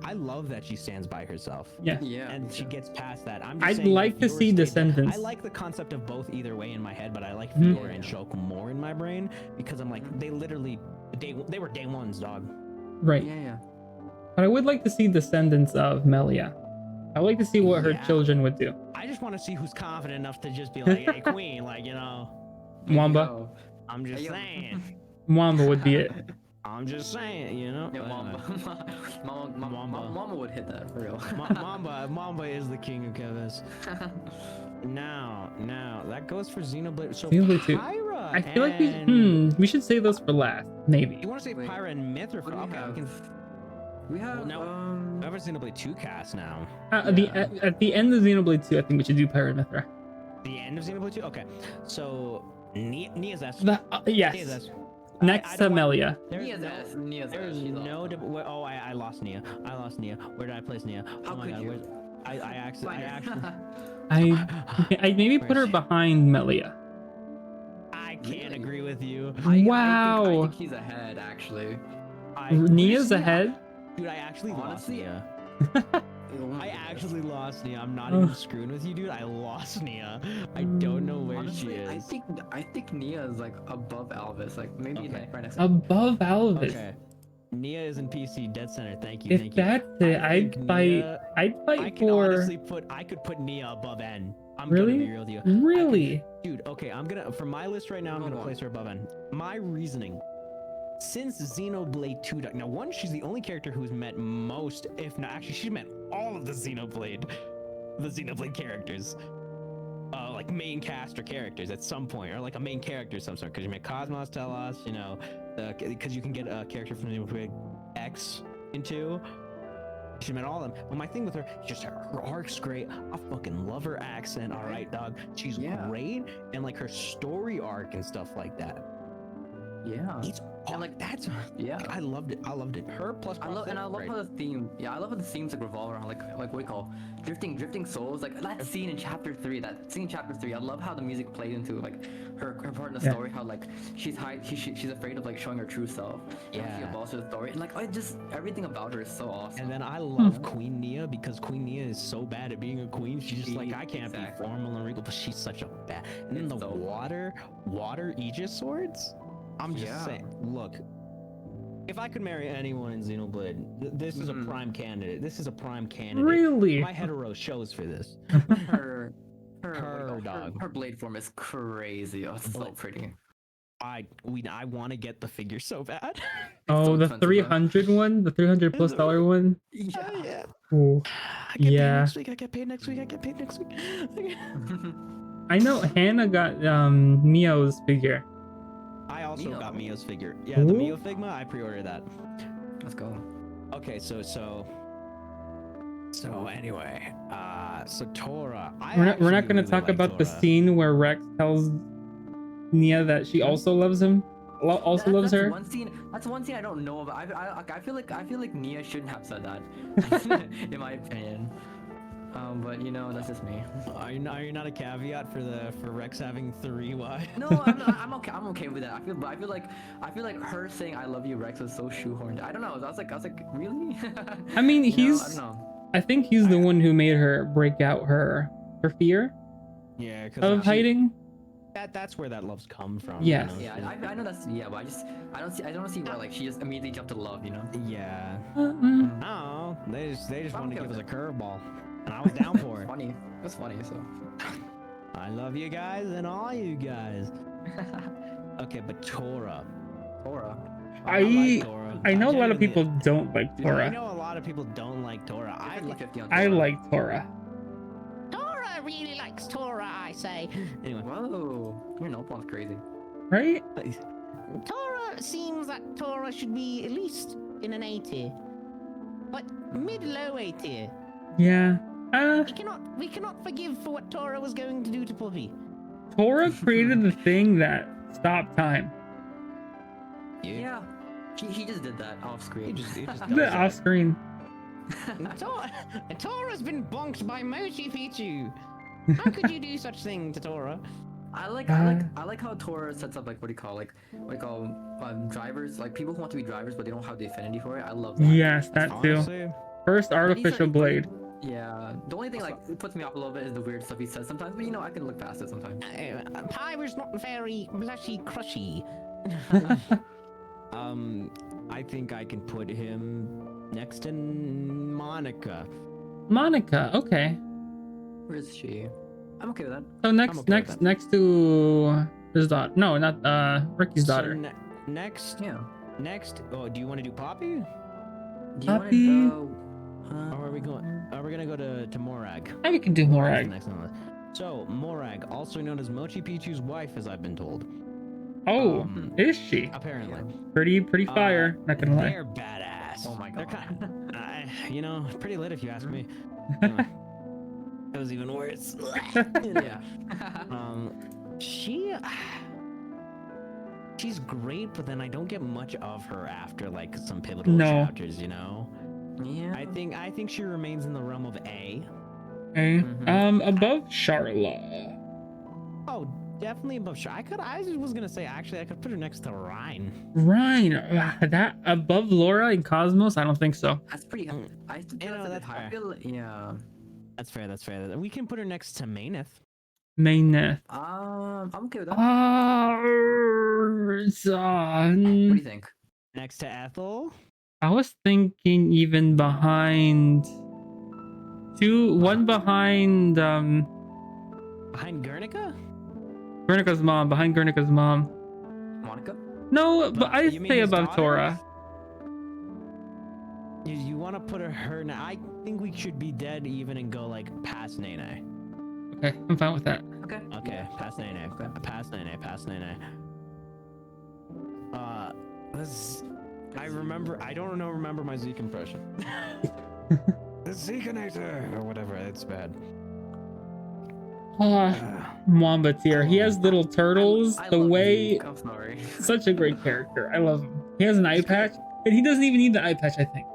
I love that she stands by herself. Yeah. Yeah. And she gets past that. I'm just I'd saying that like to Fiora see stayed dead. Descendants. I like the concept of both either way in my head, but I like Mhm. Fiora and Shulk more in my brain because I'm like they literally They were day ones, dog. Right. Yeah. But I would like to see descendants of Melia. I would like to see what her Yeah. children would do. I just want to see who's confident enough to just be like, hey, queen, like, you know. Mwamba. Yo. I'm just Hey, yo. saying. Mwamba would be it. I'm just saying, you know. Yeah, Mama would hit that for real. Mamba is the king of Kevas. Now, that goes for Xenoblade. So Xenoblade 2. Pyra I feel like we should save those for last, maybe. You want to say Wait, Pyra and Myth or what do we okay? have? We can. We have We have a Xenoblade 2 cast now. At the end of Xenoblade 2, I think we should do Pyra and Mithra. The end of Xenoblade 2. Okay, so Nia's S. Yes. Nia's S. Next I to don't want- Melia. Nia's S. There's She's no. awesome. Oh, I lost Nia. Where did I place Nia? How Oh my could god. you? Where's I actually. I'd maybe put her Where's she? behind Melia. I can't Really? agree with you. I Wow. think he's ahead actually. Nia's ahead. Dude, I actually lost Honestly, Nia. Oh my I goodness. actually lost Nia. I'm not Ugh. even screwing with you, dude. I lost Nia. I don't know where Honestly, she is. I think Nia is like above Alvis, like maybe Okay. right next. Above Alvis. Okay. Nia is in PC dead center. Thank you. If Thank you. that's it, I I'd think fight. Nia- I'd I fight can for. honestly I could put Nia above N. I'm Really? gonna be real with you. Really? Dude, okay, I'm gonna for my list right now, I'm Go gonna on. place her above N. My reasoning. Since Xenoblade 2, now one, she's the only character who's met most, if not actually, she's met all of the Xenoblade characters. Like main cast or characters at some point, or like a main character of some sort, because you met Cosmos, Telos, you know, because you can get a character from Xenoblade X into. She met all of them. But my thing with her, just her arc's great. I fucking love her accent. All right, dog. She's great, and like her story arc and stuff like that. Yeah. It's And, like, that's Yeah. I loved it. Her plus. I love Prophet, how the theme. Yeah, I love how the themes like revolve around like what do you call drifting souls. Like that scene in chapter 3. I love how the music played into like her part in the story. How like she's afraid of like showing her true self. And Yeah. she evolves to the story. And like everything about her is so awesome. And then I love Queen Nia because Queen Nia is so bad at being a queen. She's just like, I can't be formal and regal, but she's such a bad. And then It's the so water Aegis swords. I'm just saying, look, if I could marry anyone in Xenoblade, this is a prime candidate. This is a prime candidate. Really? My hetero shows for this. her dog. Her blade form is crazy. Oh, it's so pretty. I want to get the figure so bad. Oh, so the expensive, though. 300 one, the $300+ one. Yeah. Ooh. I get Yeah. paid next week. I get paid next week. I know Hannah got Mio's figure. I also Mio. got Mio's figure. Yeah, the Ooh. Mio Figma. I pre-ordered that. Let's go. Okay, so anyway, so Tora. We're not going to talk about the scene where Rex tells Nia that she also loves him. Also loves her. That's one scene I don't know about. I feel like Nia shouldn't have said that, in my opinion. But you know, that's just me. Are you not a caveat for Rex having 3 wives? No, I'm okay. I'm okay with that. I feel like her saying "I love you, Rex" was so shoehorned. I don't know. I was like, really? I mean, You know, I don't know. I think he's the one who made her break out her fear Yeah, of hiding. That's where that love's come from. Yes. You know? Yeah, I know that's but I don't see why like she just immediately jumped to love. You know. Yeah. Mm-mm. Oh, they just I'm wanted to okay give us a with curveball, and I was down for it. Funny. It's funny. So. I love you guys and all you guys. Okay, but Tora. I like Tora. I know a lot of Genuinely- people don't like I Tora. know a lot of people don't like Tora. I like. 50-50 on I Tora. like Tora. Tora really likes Tora, I say. Anyway, Whoa, your no one's crazy. Right? Tora seems that Tora should be at least in an A tier, but mid-low A tier. Yeah. We cannot forgive for what Tora was going to do to Puppy. Tora created the thing that stopped time. Yeah. He just did that off screen. He just Off screen. Tora's been bonked by Mochi Pichu. How could you do such thing to Tora? I like how Tora sets up like what do you call drivers, like people who want to be drivers but they don't have the affinity for it. I love that. Yes, that too. Honestly, First artificial blade. Yeah. The only thing like it puts me off a little bit is the weird stuff he says sometimes, but you know I can look past it sometimes. Pyra's not very blushy crushy. I think I can put him next to Monica. Monica, okay. Where is she? I'm okay with that. So next to his daughter. No, not Ricky's daughter. So next. Yeah. Next. Oh, do you want to do Poppy? Do you Poppy. want to go? Or are we going? Are we gonna go to Morag? Maybe we can do Morag. Next on the list. So Morag, also known as Mochi Pichu's wife, as I've been told. Oh, is she? Apparently. Pretty fire. Not gonna lie. They're badass. Oh my They're god. you know, pretty lit if you ask me. That was even worse. Yeah. She's great, but then I don't get much of her after like some pivotal No. chapters, you know. Yeah. I think she remains in the realm of A. Okay. Mhm. Above Charla. Oh, definitely above Shy. I was gonna say actually I could put her next to Rhine. Ryan, that above Laura and Cosmos? I don't think so. That's pretty. I feel You know, that's a bit that's high. I fair. feel That's fair. That's fair. We can put her next to Maineth. Maineth. I'm okay with that. Son. What do you think? Next to Ethel. I was thinking even behind one behind Behind Guernica? Guernica's mom, behind Guernica's mom. Monica? No, but I You mean say his above daughter? Tora. You want to put her now? I think we should be dead even and go like past Nene. Okay, I'm fine with that. Okay. Okay, past Nene. Okay. Past Nene. Past Nene. I don't remember my Zeke impression. The Zekeinator or whatever. It's bad. Mwamba tier. He has little turtles. I The love way, Zeke, I'm sorry. such a great character. I love him. He has an eye patch, and he doesn't even need the eye patch. I think.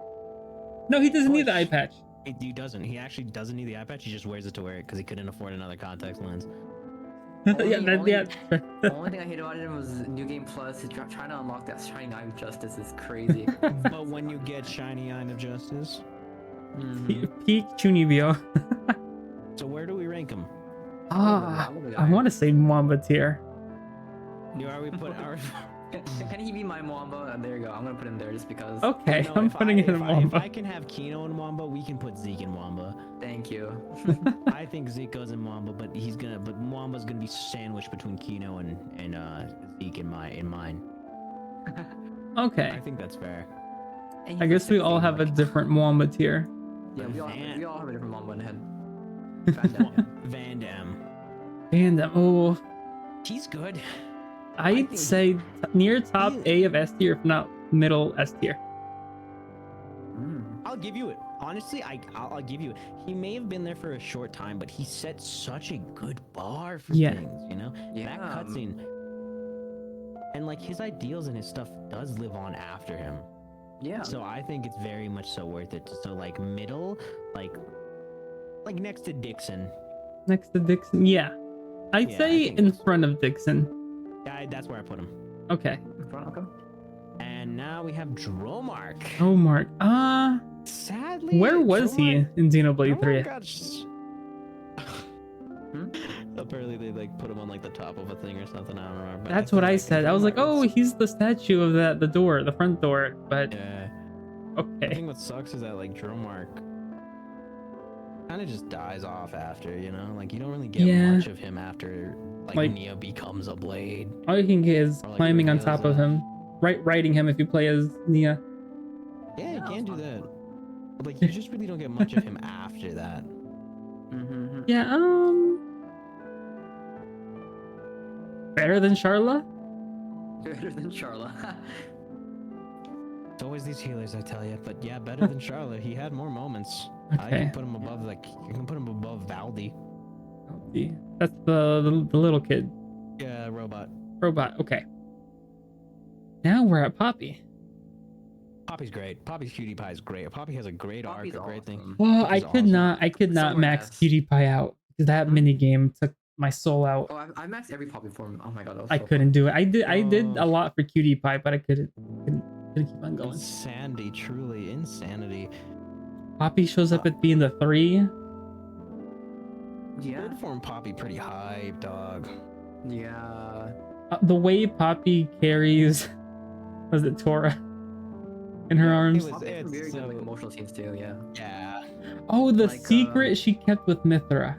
No, he doesn't need the eye patch. He doesn't. He actually doesn't need the eye patch. He just wears it to wear it because he couldn't afford another contact lens. Yeah, Only- yeah. The only thing I hate about it was New Game Plus. Trying to unlock that shiny eye of justice is crazy. But when you get shiny eye of justice, Peak Chunibyo. so where do we rank him? I I want to say Mwamba tier. Are we put our? Can he be my Mwamba? There you go. I'm gonna put him there just because. Okay, No, I'm if putting it in if Mwamba. I can have Kino in Wamba, we can put Zeke in Wamba. Thank you. I think Zeke goes in Wamba, but Mwamba's gonna be sandwiched between Kino and Zeke in mine. Okay. I think that's fair. And I he's guess we the all same, have a like- different Mwamba tier. Yeah, we all have a different Mwamba in the head. Van Damme. And oh, He's good. I'd think say near top A of S tier, if not middle S tier. I'll give you it. Honestly, I'll give you it. He may have been there for a short time, but he set such a good bar for Yeah. things, you know? Yeah. That cutscene. And like his ideals and his stuff does live on after him. Yeah. So I think it's very much so worth it. So like middle, like next to Dixon. Next to Dixon, yeah. I'd Yeah, I say think in that's- front of Dixon. That's where I put him. Okay. Okay. And now we have Dromark. Oh, Mark. Sadly, Where was he in Xenoblade 3? Dromark got Apparently they like put him on like the top of a thing or something. I don't remember. but That's feel what I like said. I was like, Dromark oh, he's the statue of the door, the front door. But Yeah. I okay. think what sucks is that like Dromark kind of just dies off after, you know? Like you don't really get Yeah. much of him after like Nia becomes a blade. All you can get is Or, like, climbing on reveals top of it. him, riding him if you play as Nia. Yeah, you that can do was that. But like you just really don't get much of him after that. Mm-hmm. Yeah. Better than Charla? Better than Charla. It's always these healers, I tell you. But yeah, better than Charlotte. He had more moments. I Okay. can put him above you can put him above Valdi. That's the little kid. Yeah, robot. Robot. Okay. Now we're at Poppy. Poppy's great. Poppy's cutie pie is great. Poppy has a great Poppy's arc, a great thing. awesome. Well, Poppy's I could awesome. not Somewhere max S. PewDiePie out. That minigame took my soul out. Oh, I maxed every Poppy form. Oh my god, that was I so couldn't do it. I did a Oh. lot for PewDiePie, but I couldn't keep on going. Insanity, truly insanity. Poppy shows up at being the 3. fun. Yeah. Third form Poppy pretty hype, dog. Yeah. The way Poppy carries Was it Tora in her It arms? was- Probably some it's very good like, so- emotional scenes too. Yeah. Yeah. Oh, the Like, secret she kept with Mithra.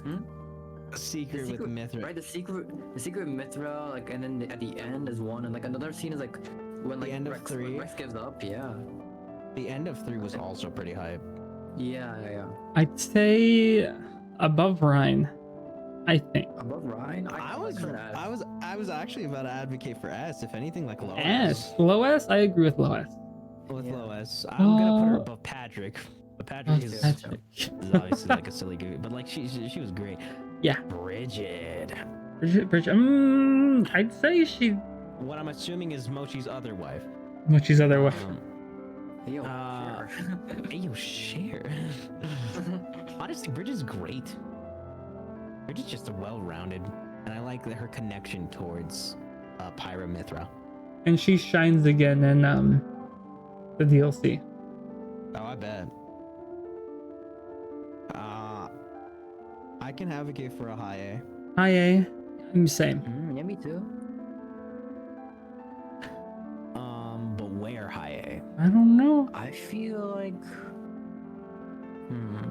A secret with Mithra. Right, the secret with Mithra, like, and then at the end is one, and like another scene is like when The like end of Rex, 3. when Rex gives up. Yeah. The end of 3 was also pretty hype. Yeah. I'd say above Rhine. I think. Above Ryan, I was actually about to advocate for S, if anything, like low S. Low S? I agree with low S. With Yeah. low S. I'm gonna put her Oh. above Patrick. But Oh, Patrick is Patrick. obviously like a silly goofy, but like she was great. Yeah. Bridget. Bridget, I'd say she. What I'm assuming is Mochi's other wife. Mochi's other wife. Yo, Ayo, share. Honestly, Bridget's great. Bridget's just well-rounded, and I like her connection towards Pyra Mithra. And she shines again in the DLC. Oh, I bet. I can advocate for a high A. High A. I'm same. yeah, me too. But where high A? I don't know. I feel like.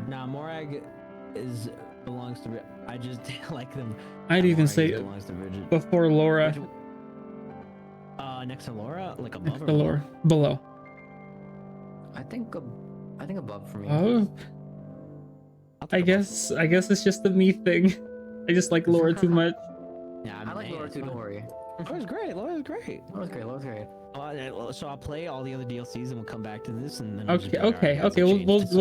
Now Morag belongs to. I just like them. I'd even Morag say belongs to Bridget. before Laura. Bridget- next to Laura, like above Next or to Laura. Below. I think above for me. Oh, I'll take I above. guess it's just the me thing. I just like Laura too much. Yeah, I like hey, Laura it's too. fine. Don't worry. Laura's great. Laura's great. Laura's great. So I'll play all the other DLCs and we'll come back to this and then. Okay. We'll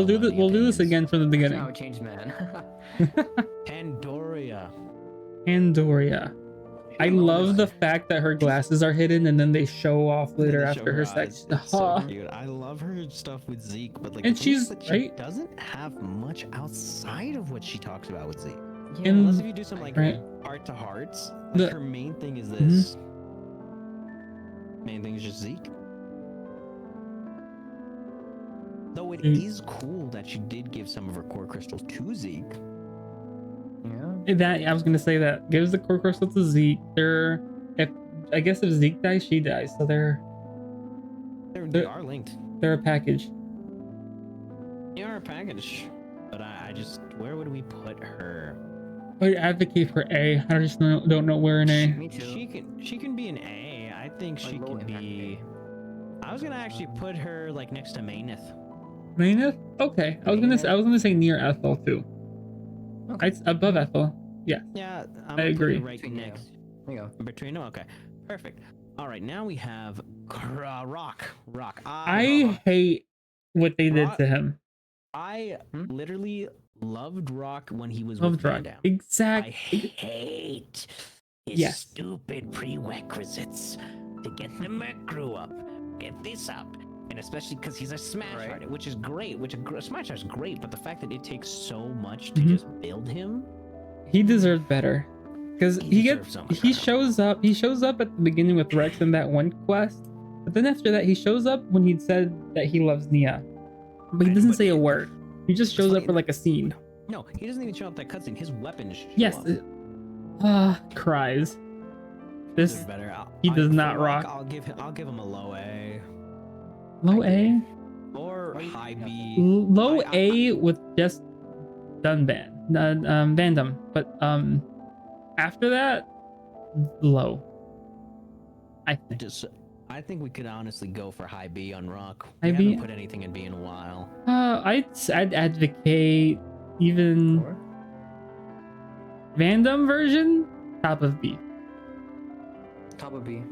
do this. We'll do this again from the Now beginning. it changed, man. Pandoria. Pandoria. I love the fact that her glasses are hidden and then they show off later They show after her eyes. sex. It's so Ah. cute. I love her stuff with Zeke, but like, And the thing is she's- that she right? doesn't have much outside of what she talks about with Zeke. And- Unless if you do some like right. heart to hearts, like The- her main thing is this. Main thing is just Zeke. Though it is cool that she did give some of her core crystals to Zeke. Yeah. That I was gonna say that gives the core crystal to Zeke. I guess if Zeke dies, she dies. So they're They are linked. a package. They are a package. But I just, where would we put her? I advocate for A. I just don't know where in A. Me too. She can be an A. I think she low could impact be. I was gonna actually put her like next to Maineth. Maineth? Okay. I was gonna say near Ethel too. Okay. It's above Ethel. Yeah. Yeah, I'm I gonna agree. Put her right Between you. next. There you go. Between them, okay, perfect. All right, now we have Rock. I hate what they did to him. I literally loved Rock when he was Loved with Rock. Van Damme. I Exactly. hate his Yes. stupid prerequisites to get the Merc crew up, get this up, and especially because he's a Smash Right. artist, which is great. Smash artist is great, but the fact that it takes so much to Mhm. just build him, He deserved better. Because He deserves so much he better. shows up at the beginning with Rex in that one quest, but then after that he shows up when he said that he loves Nia, but he Right, doesn't but say a word. He just shows up funny- for like a scene. no, he doesn't even show up that cutscene. His weapons show Yes. up. Cries. Deserves This better. he does for not rock. I'll give him a low A low A, or high B. low I- A with just Dunban, Van Damme, but after that, low. I think. I think we could honestly go for high B on Rock. High We B? haven't put anything in B in a while. I'd advocate even Or? Van Damme version top of B. Top of B.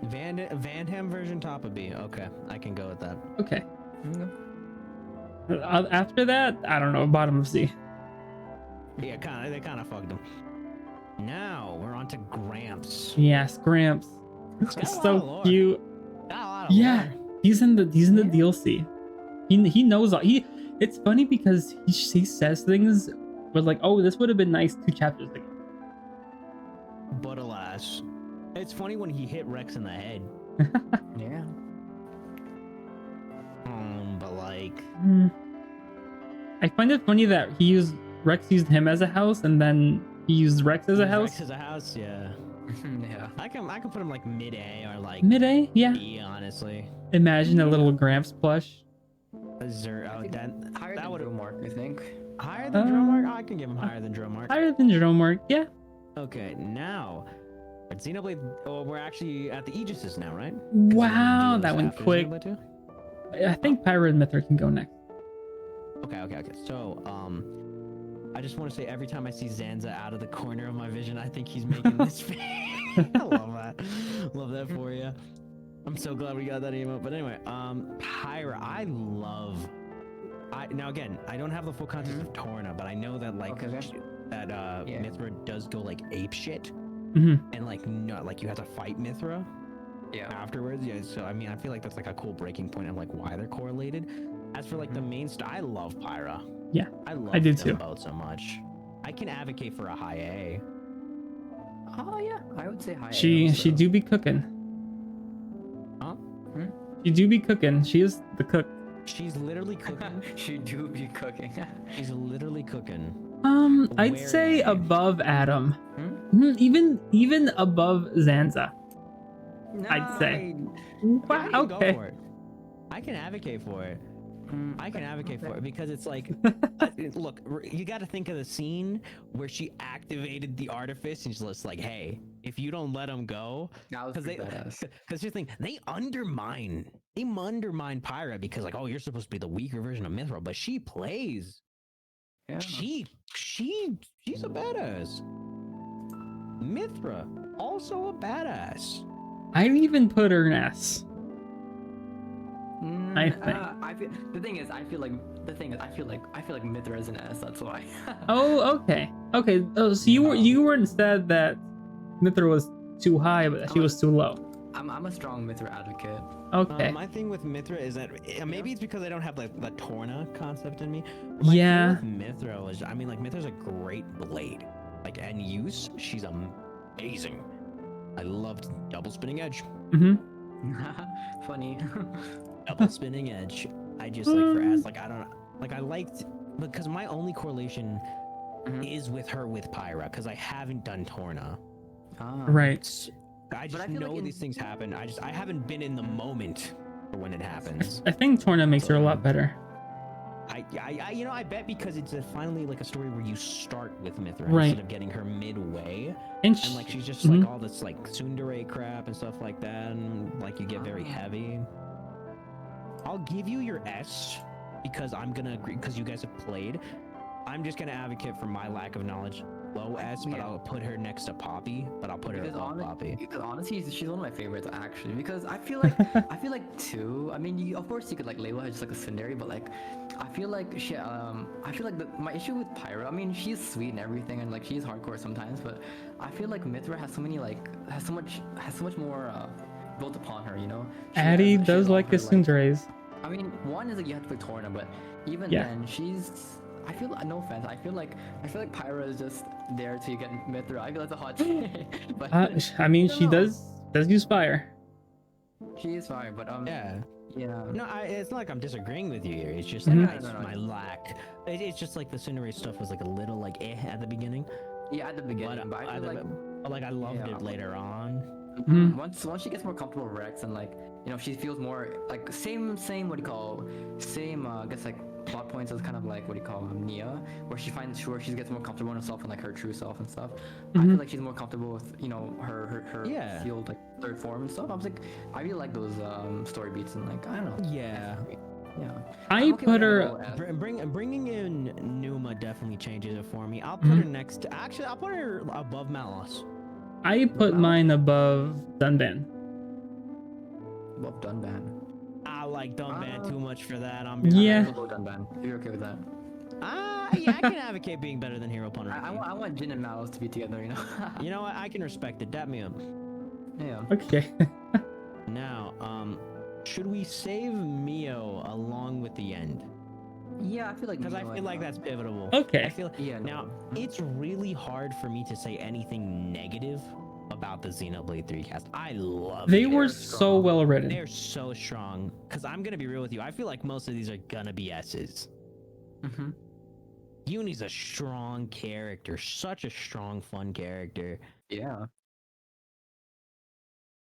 Van Damme version top of B. Okay, I can go with that. Okay. Okay. After that, I don't know. Bottom of C. Yeah, they kind of fucked him. Now we're on to Gramps. Yes, Gramps. Got a It's lot of so lore. cute. Got a lot of Yeah, lore. he's in the DLC. He knows all. It's funny because he says things, but like, oh, this would have been nice 2 chapters ago. But alas, it's funny when he hit Rex in the head. Yeah. But like, I find it funny that Rex used him as a house, and then he used Rex as a house. Rex is a house, yeah. Yeah. I can put him like mid A or like Mid A, yeah. B, honestly. Imagine a little Gramps plush. I think higher that than would Drillmark, I think. higher than Drillmark. I can give him higher than Drillmark. Higher than Drillmark, yeah. Okay, now at Xenoblade, we're actually at the Aegises now, right? Wow, that went quick. I think Pyra and Mithra can go next. Okay. So, I just want to say every time I see Zanza out of the corner of my vision, I think he's making this face. I love that. Love that for you. I'm so glad we got that emote. But anyway, Pyra, now again, I don't have the full context of Torna, but I know that like Mithra does go like ape shit, and like no, like you have to fight Mithra. Yeah. Afterwards, yeah. So I mean, I feel like that's like a cool breaking point of like why they're correlated. As for like the main I love Pyra. Yeah, I do them too. both so much. I can advocate for a high A. Oh yeah, I would say high. She do be cooking. Huh? She do be cooking. She is the cook. She's literally cooking. She do be cooking. She's literally cooking. I'd say above Adam. Even above Zanza. I'd say. Wow. Okay. Go for it. I can advocate for it. I can advocate for it because it's like, look, you got to think of the scene where she activated the artifice and she's just like, hey, if you don't let him go, because you think they undermine Pyra because like, oh, you're supposed to be the weaker version of Mithra, but she plays. Yeah. She's a badass. Mithra also a badass. I'd even put her in S. I think. I feel like Mithra is an S. That's why. Oh, okay. Oh, so you weren't said that Mithra was too high, but that she was too low. I'm a strong Mithra advocate. Okay. My thing with Mithra is that maybe it's because I don't have like the Torna concept in me. Yeah. Mithra is, I mean, like Mithra's a great blade. Like and use, she's amazing. I loved double spinning edge. Funny. Double spinning edge. I just like for as like I don't know. Like I liked because my only correlation is with her with Pyra because I haven't done Torna. Right. I just know like these things happen. I haven't been in the moment for when it happens. I think Torna makes her a lot better. I bet because it's finally like a story where you start with Mithra instead of getting her midway, and like she's just like all this like tsundere crap and stuff like that, and like you get very heavy. I'll give you your S because I'm gonna agree because you guys have played. I'm just gonna advocate for my lack of knowledge. Low S, but I'll put her next to Poppy, but I'll put her above Poppy. Because honestly, she's one of my favorites actually. Because I feel like too. I mean, of course you could like label her just like a tsundere, but like I feel like my issue with Pyra. I mean, she's sweet and everything, and like she's hardcore sometimes, but I feel like Mithra has so much more built upon her. You know. Addie does like his tsunderes. I mean, one is like you have to play Torna, but even then, she's. I feel no offense. I feel like Pyra is just there till you get Mithra. I feel that's a hot take. But I mean, she does use fire. She is fire, but yeah. No, it's not like I'm disagreeing with you here. It's just like my lack. It's just like the tsundere stuff was like a little like at the beginning. Yeah, at the beginning. But I feel like I loved it later on. Once she gets more comfortable with Rex and like she feels more like same what do you call I guess like plot points as kind of like what do you call Nia, where she gets more comfortable in herself and like her true self and stuff. I feel like she's more comfortable with her sealed like third form and stuff. I really like those story beats and like I don't know. Yeah. I put her. Bringing in Numa definitely changes it for me. I'll put her next. Actually, I'll put her above Malos. I put mine above Dunban. Above Dunban. I like Dunban too much for that. Yeah. Dunban. You're okay with that? Yeah, I can advocate being better than Hero Punter. I want Jin and Malos to be together. You know what? I can respect it. Dap me up. Yeah. Okay. Now, should we save Mio along with the end? Yeah, I feel like because I feel like that's pivotal. Okay. I feel now it's really hard for me to say anything negative about the Xenoblade 3 cast. I love they were so well written. They're so strong. Because I'm gonna be real with you, I feel like most of these are gonna be S's. Uni's a strong character, such a strong, fun character. Yeah.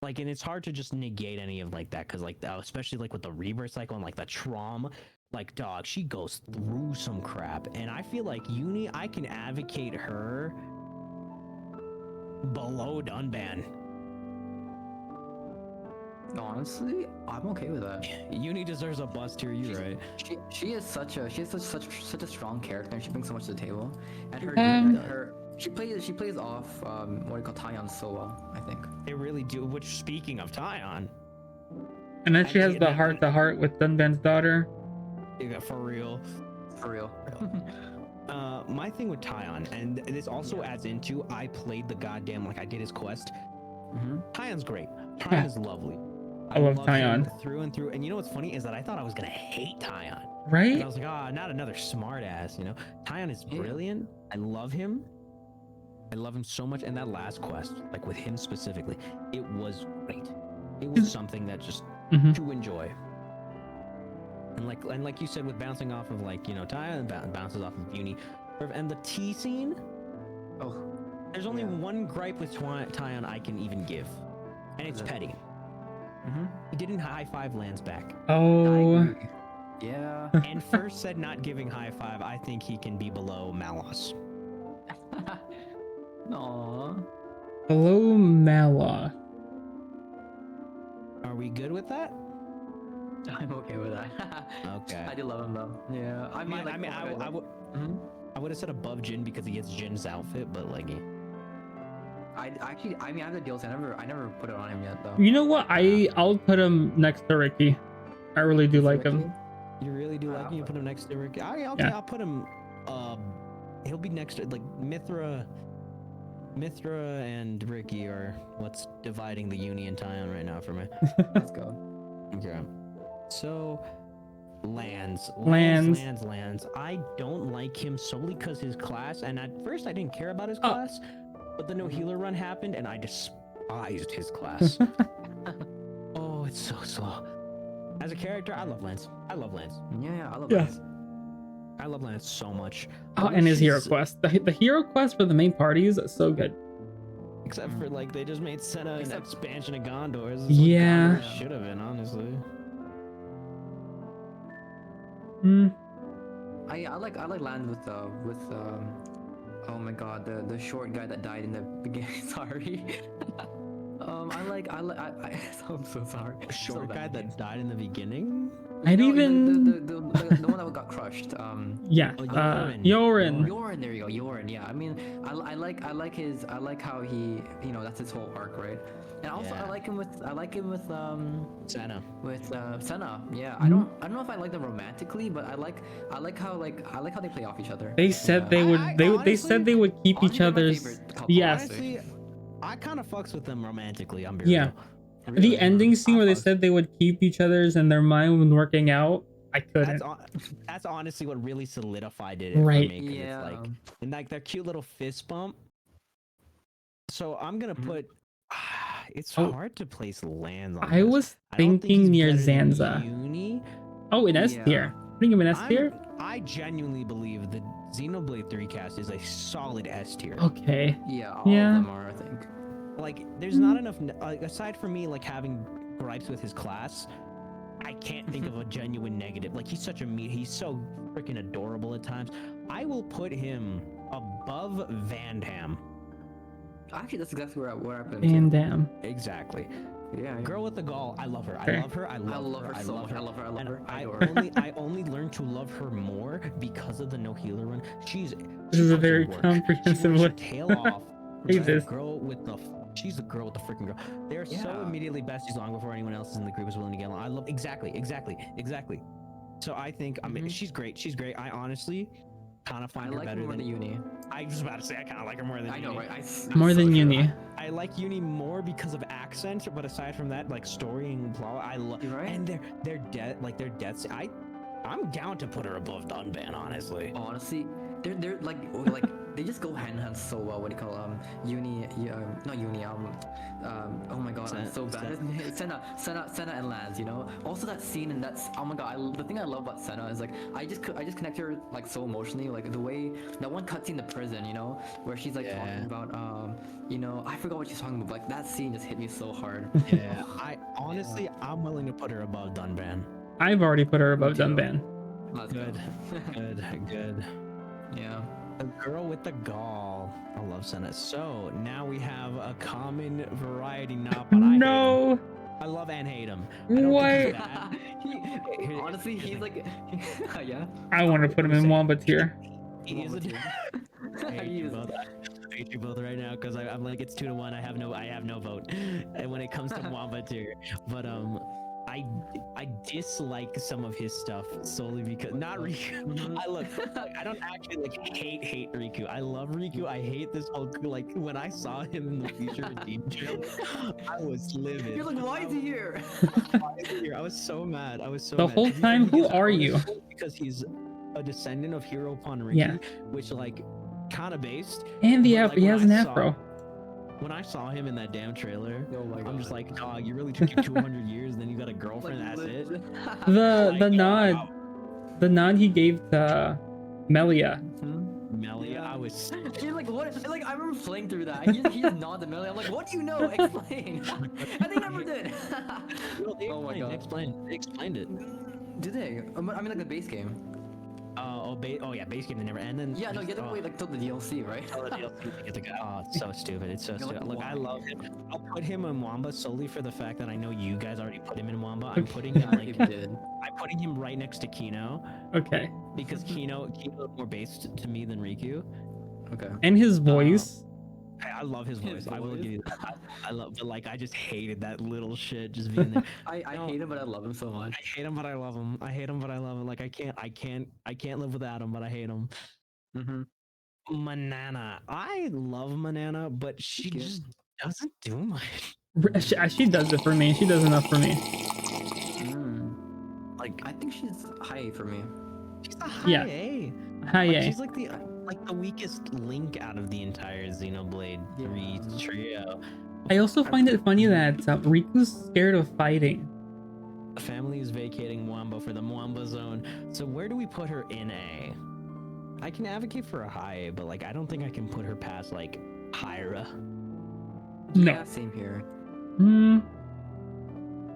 Like, and it's hard to just negate any of like that, because like especially like with the rebirth cycle and like the trauma, like dog, she goes through some crap, and I feel like Uni, I can advocate her below Dunban. Honestly, I'm okay with that. Uni deserves a bust here. You're right. She is such a strong character, and she brings so much to the table. And she plays off what do you call Tyon so well, I think. They really do. Which, speaking of Tyon, And then she has the heart to heart with Dunban's daughter. yeah, for real. My thing with Tyon, and this also adds into, I played the goddamn, like I did his quest. Tyon's great. Tyon is lovely. I love Tyon him through and through. And you know what's funny is that I thought I was gonna hate Tyon. Right? And I was like, oh, not another smart ass, you know. Tyon is brilliant. I love him. I love him so much. And that last quest, like with him specifically, it was great. It was something that just to enjoy. And like you said, with bouncing off of like, you know, Tyon bounces off of Uni, and the T scene. Oh, there's only one gripe with Tyon I can even give, and it's petty. He didn't high five Lance back. Oh. Yeah. And first said not giving high five. I think he can be below Malos. Aww. Hello, Mala. Are we good with that? I'm okay with that. Okay. I do love him though. Yeah. I would have said above Jin because he gets Jin's outfit, but like. I have the deals. I never put it on him yet though. You know what? I'll put him next to Ricky. I really do like him. You really do like him? You put him next to Ricky? I'll put him. He'll be next to like Mithra and Ricky are what's dividing the Uni and Tyon right now for me. Let's go. Okay. So, Lands. I don't like him solely because his class, and at first I didn't care about his class, but the no healer run happened, and I despised his class. Oh, it's so slow. As a character, I love Lance. Yeah, I love Yeah. Lance. I love Lance so much. Oh, and his hero quest. The hero quest for the main parties is so good. Except for like they just made Senna an expansion of Gondor. Yeah. Should have been, honestly. I like Land with oh my god, the short guy that died in the beginning. Sorry. I'm so sorry. A short guy that died in the beginning? I'd even the one that got crushed. Yorin. Yorin, there you go, Yorin. Yeah, I mean, I like how he, you know, that's his whole arc, right? And also I like him with Senna. Senna. Yeah, I don't know if I like them romantically, but I like how they play off each other. They said they said they would keep each other's. Yes. Honestly, I kind of fucks with them romantically. I'm yeah. Really, the ending scene where they said they would keep each other's and their mind when working out, I couldn't. That's honestly what really solidified it right. for me. Yeah. It's like, and like their cute little fist bump. So I'm gonna put. It's hard to place Lands on. I was thinking near Zanza. Oh, in S tier. Putting him in S tier. I genuinely believe the Xenoblade 3 cast is a solid S tier. Okay. Yeah. All of them are, I think. Like, there's not enough. Aside from me, like having gripes with his class, I can't think of a genuine negative. Like, he's such a he's so freaking adorable at times. I will put him above Van Damme. Actually, that's exactly where I put him. Van Damme. Exactly. Yeah. Girl with the gall. I love her. I love her. I love her so much. I love her. I only learned to love her more because of the no healer run. This is a very comprehensive one. Tail off. She's the girl with the freaking girl. They're so immediately besties long before anyone else in the group is willing to get along. I love exactly. So I think she's great. I honestly kind of find her better than Uni. I was about to say I kind of like her more than Uni. I know, right? More than Uni. I like Uni more because of accent, but aside from that, like story and plot, I love. Right? And their deaths. I'm down to put her above Dunban, honestly. Honestly, they're like they just go hand in hand so well. What do you call not uni oh my god, I'm so bad. Senna and Lance, you know. Also that scene, and that's, oh my god, the thing I love about Senna is like I just connect her like so emotionally, like the way that one cutscene in the prison, you know, where she's like talking about you know, I forgot what she's talking about, but like that scene just hit me so hard. Yeah, I honestly, I'm willing to put her above Dunban. I've already put her above Dunban. Good, good. Yeah. A girl with the gall. I love Senna. So now we have a common variety now, but no. I love and hate him. What? Honestly, he's like, yeah. I want to put him in Wamba tier. He is I hate you both right now because I'm like, it's 2-1. I have no vote. And when it comes to Wamba tier, but I dislike some of his stuff solely because not Riku. I don't actually like hate Riku. I love Riku. I hate this whole like when I saw him in the future redeem trailer, I was livid. You're like, why is he here? I was so mad. The whole time, who are you? Because he's a descendant of Hero upon Riku, yeah. Which like kind of based. And he has an afro. When I saw him in that damn trailer, I'm just like, dog, you really took you 200 years, then you got a girlfriend, like, that's it. The nod he gave to Melia. Melia, I was. You're like, what? Like, I remember playing through that. He just nodded to Melia. I'm like, what do you know? Explain. And they never did. Oh my god. They explained it. Did they? I mean, like the base game. Yeah, base game they never. And then yeah, no, you have to wait like till the DLC, right? Till the DLC to get the guy. Oh, it's so stupid. It's so stupid. Look, I love him. I'll put him in Wamba solely for the fact that I know you guys already put him in Wamba. I'm putting him like I'm putting him right next to Kino. Okay. Because Kino is more based to me than Riku. Okay. And his voice. I love his voice. I will give you that. I love, but like I just hated that little shit just being there. I hate him, but I love him so much. I hate him, but I love him. I hate him, but I love him. Like I can't live without him, but I hate him. Manana, I love Manana, but she just doesn't do much. She does it for me. She does enough for me. Like I think she's high for me. She's a high A. High A. She's like the weakest link out of the entire Xenoblade 3 trio. I also find it funny that Riku's scared of fighting. The family is vacating Wamba for the Mwamba zone. So where do we put her in A? I can advocate for a high A, but like I don't think I can put her past like Hyra. No. Yeah, same here.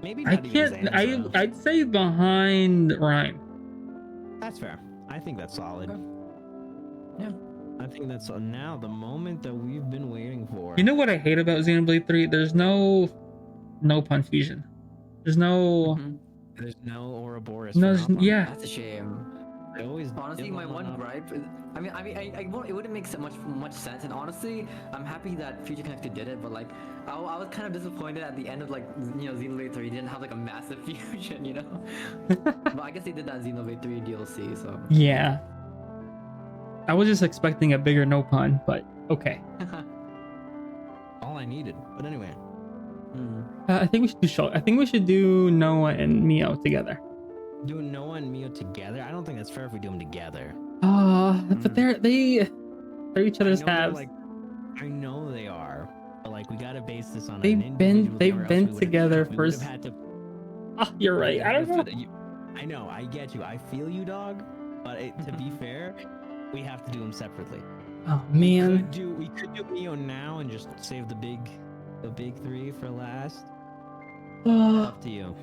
Maybe I can't. I'd say behind Rhyme. That's fair. I think that's solid. Yeah. I think that's now the moment that we've been waiting for. You know what I hate about Xenoblade 3? There's no pun fusion. There's no Ouroboros. No, yeah. That's a shame. I always honestly, my one gripe is, it wouldn't make so much sense. And honestly, I'm happy that Future Connected did it. But like, I was kind of disappointed at the end of like, you know, Xenoblade 3 didn't have like a massive fusion, you know. But I guess they did that in Xenoblade 3 DLC. So yeah. I was just expecting a bigger no pun, but okay. All I needed. But anyway. I think we should do I think we should do Noah and Mio together. Do Noah and Mio together? I don't think that's fair if we do them together. But they're each other's halves. Like, I know they are, but like we gotta base this on. They've been together for. Oh, you're right. I don't know. I know. I get you. I feel you, dog. But to be fair, we have to do them separately. Oh man. We could do Mio now and just save the big three for last. Up to you.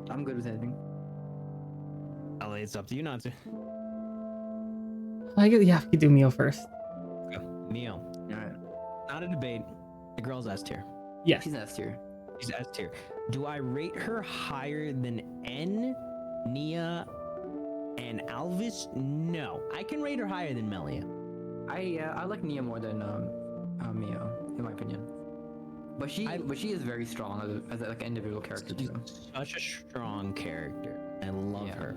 I'm good with anything. LA, it's up to you not to. We could do Mio first. Mio. Alright. Not a debate. The girl's S tier. Yeah. She's S tier. She's S tier. Do I rate her higher than N, Nia, and Alvis? No. I can rate her higher than Melia. I like Nia more than Mio, in my opinion. But she is very strong as like an individual character too. Such a strong character. I love her.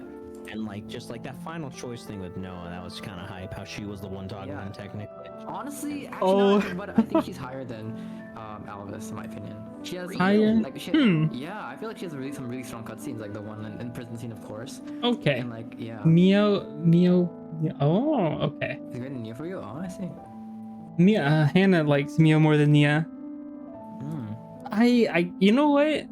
And like just like that final choice thing with Noah, that was kind of hype. How she was the one talking to him technically. Honestly, actually, but I think she's higher than Alvis in my opinion. She has higher. Yeah, I feel like she has some really strong cutscenes, like the one in prison scene, of course. Okay. And like Mio. Oh, okay. Is it good Nia for you? Oh, I see. Mia, Hannah likes Mio more than Nia. Hmm. You know what?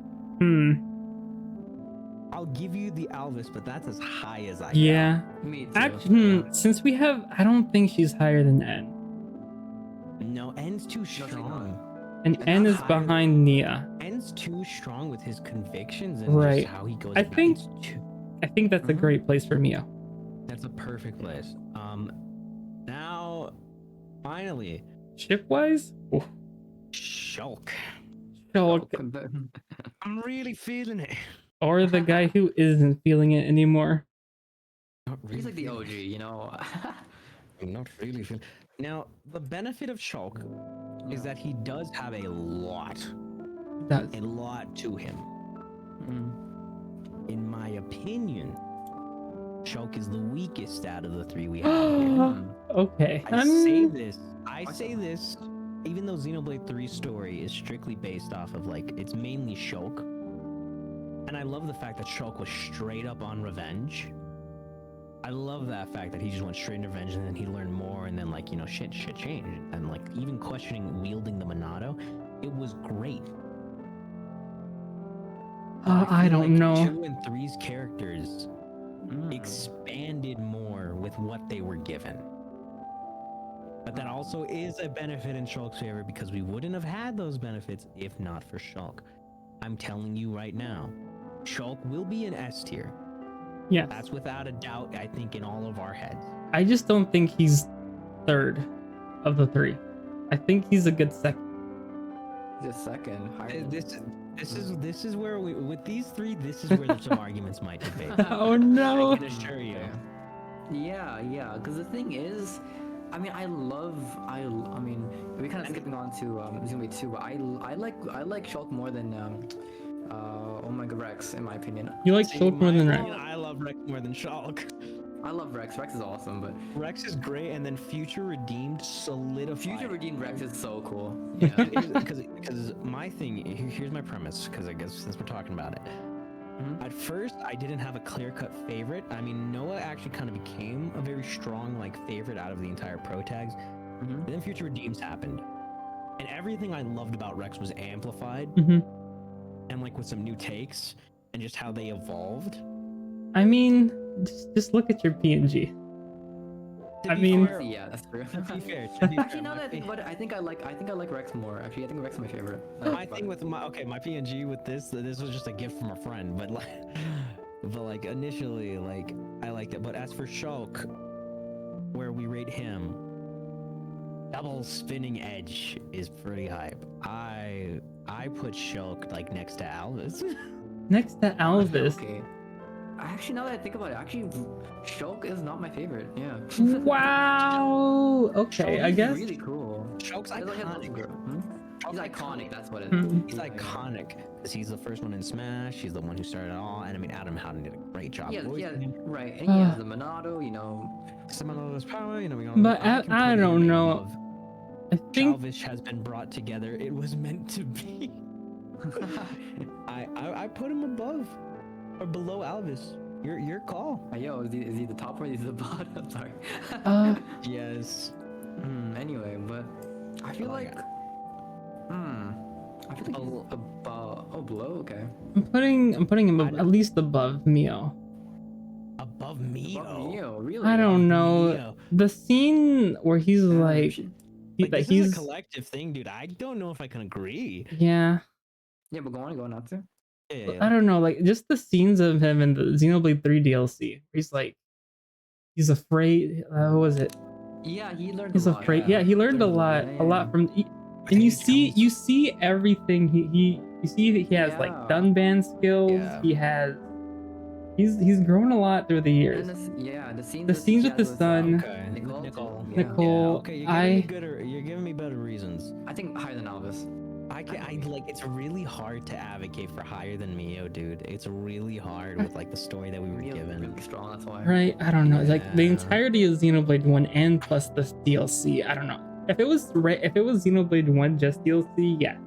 I'll give you the Alvis, but that's as high as I Yeah. Me too. Actually, since we have, I don't think she's higher than N. go. No, N's too she's not. strong. And And N not is higher behind Nia. N's too strong with his convictions and Right. just how he goes. I about think- it. It's too- I think that's a great place for Mio. That's a perfect place. Now, finally, Ship-wise? Oh, Shulk. Shulk. I'm really feeling it. Or the guy who isn't feeling it anymore. Not really He's like the feeling OG, you know. I'm not really feeling. Now, the benefit of Shulk is that he does have a lot to him. In my opinion, Shulk is the weakest out of the three we have here. Okay. I say this, even though Xenoblade 3's story is strictly based off of like, it's mainly Shulk. And I love the fact that Shulk was straight up on revenge. I love that fact that he just went straight into revenge and then he learned more and then like, you know, shit changed. And like even questioning wielding the Monado, it was great. I feel don't know. 2 and 3's characters expanded more with what they were given. But that also is a benefit in Shulk's favor because we wouldn't have had those benefits if not for Shulk. I'm telling you right now, Shulk will be an S tier. Yeah. That's without a doubt, I think, in all of our heads. I just don't think he's third of the three. I think he's a good second. The second. This is where we, with these three, this is where some arguments might debate. Oh no. I can assure you. Yeah. Because the thing is, I mean, I mean, we're kind of skipping on to Xenoblade 2, but I like Shulk more than oh my god, Rex, in my opinion. You like Shulk more than Rex? I love Rex more than Shulk. I love Rex. Rex is awesome, but Rex is great, and then Future Redeemed solidified. Future Redeemed Rex is so cool. Yeah, because my thing, here's my premise, because I guess since we're talking about it. At first, I didn't have a clear-cut favorite. I mean, Noah actually kind of became a very strong like favorite out of the entire Pro Tags. And then Future Redeems happened, and everything I loved about Rex was amplified, and like with some new takes and just how they evolved. I mean, just look at your PNG. I mean, Yeah, that's true. To be fair, Actually, now that I think about it, I think I like Rex more. Actually, I think Rex is my favorite. My thing with my PNG with this was just a gift from a friend, but like initially like I liked it. But as for Shulk, where we rate him, double spinning edge is pretty hype. I put Shulk like next to Alvis. Next to Alvis. Okay. Actually, now that I think about it, actually, Shulk is not my favorite. Yeah. Wow. Okay, I guess. Really cool. Shulk's iconic. He's iconic. That's what it Mhm. is. He's iconic because he's the first one in Smash. He's the one who started it all, and I mean Adam Howden did a great job. Yeah, voicing him. right. And he has the Monado, you know. Some of those power, you know. But I don't know. I think Chalvish has been brought together. It was meant to be. I put him above or below Alvis. Your call. Yo, is he the top or is he the bottom? Sorry. Yes. Anyway, but I feel like. I feel like he's above. Oh, below. Okay. I'm putting him at least above Mio. Above Mio. Above Mio, really? I don't know. Mio. The scene where he's like This he's is a collective thing, dude. I don't know if I can agree. yeah. Yeah, but go on up to. Yeah. I don't know, like just the scenes of him in the Xenoblade 3 DLC. He's like, he's afraid. What was it? Yeah, he learned. He's a lot, afraid. Yeah, he learned a lot from. And you see everything. You see that he has like Dunban skills. Yeah. He has. He's grown a lot through the years. The scenes with the sun. Okay. Nicole. Nicole, Yeah, okay, you're giving me better reasons. I think higher than Alvis. I like. It's really hard to advocate for higher than Mio, dude. It's really hard with like the story that we were Mio's given. really strong. That's why. Right? I don't know. It's like the Yeah. entirety of Xenoblade 1 and plus the DLC. I don't know. If it was Xenoblade 1 just DLC, yeah.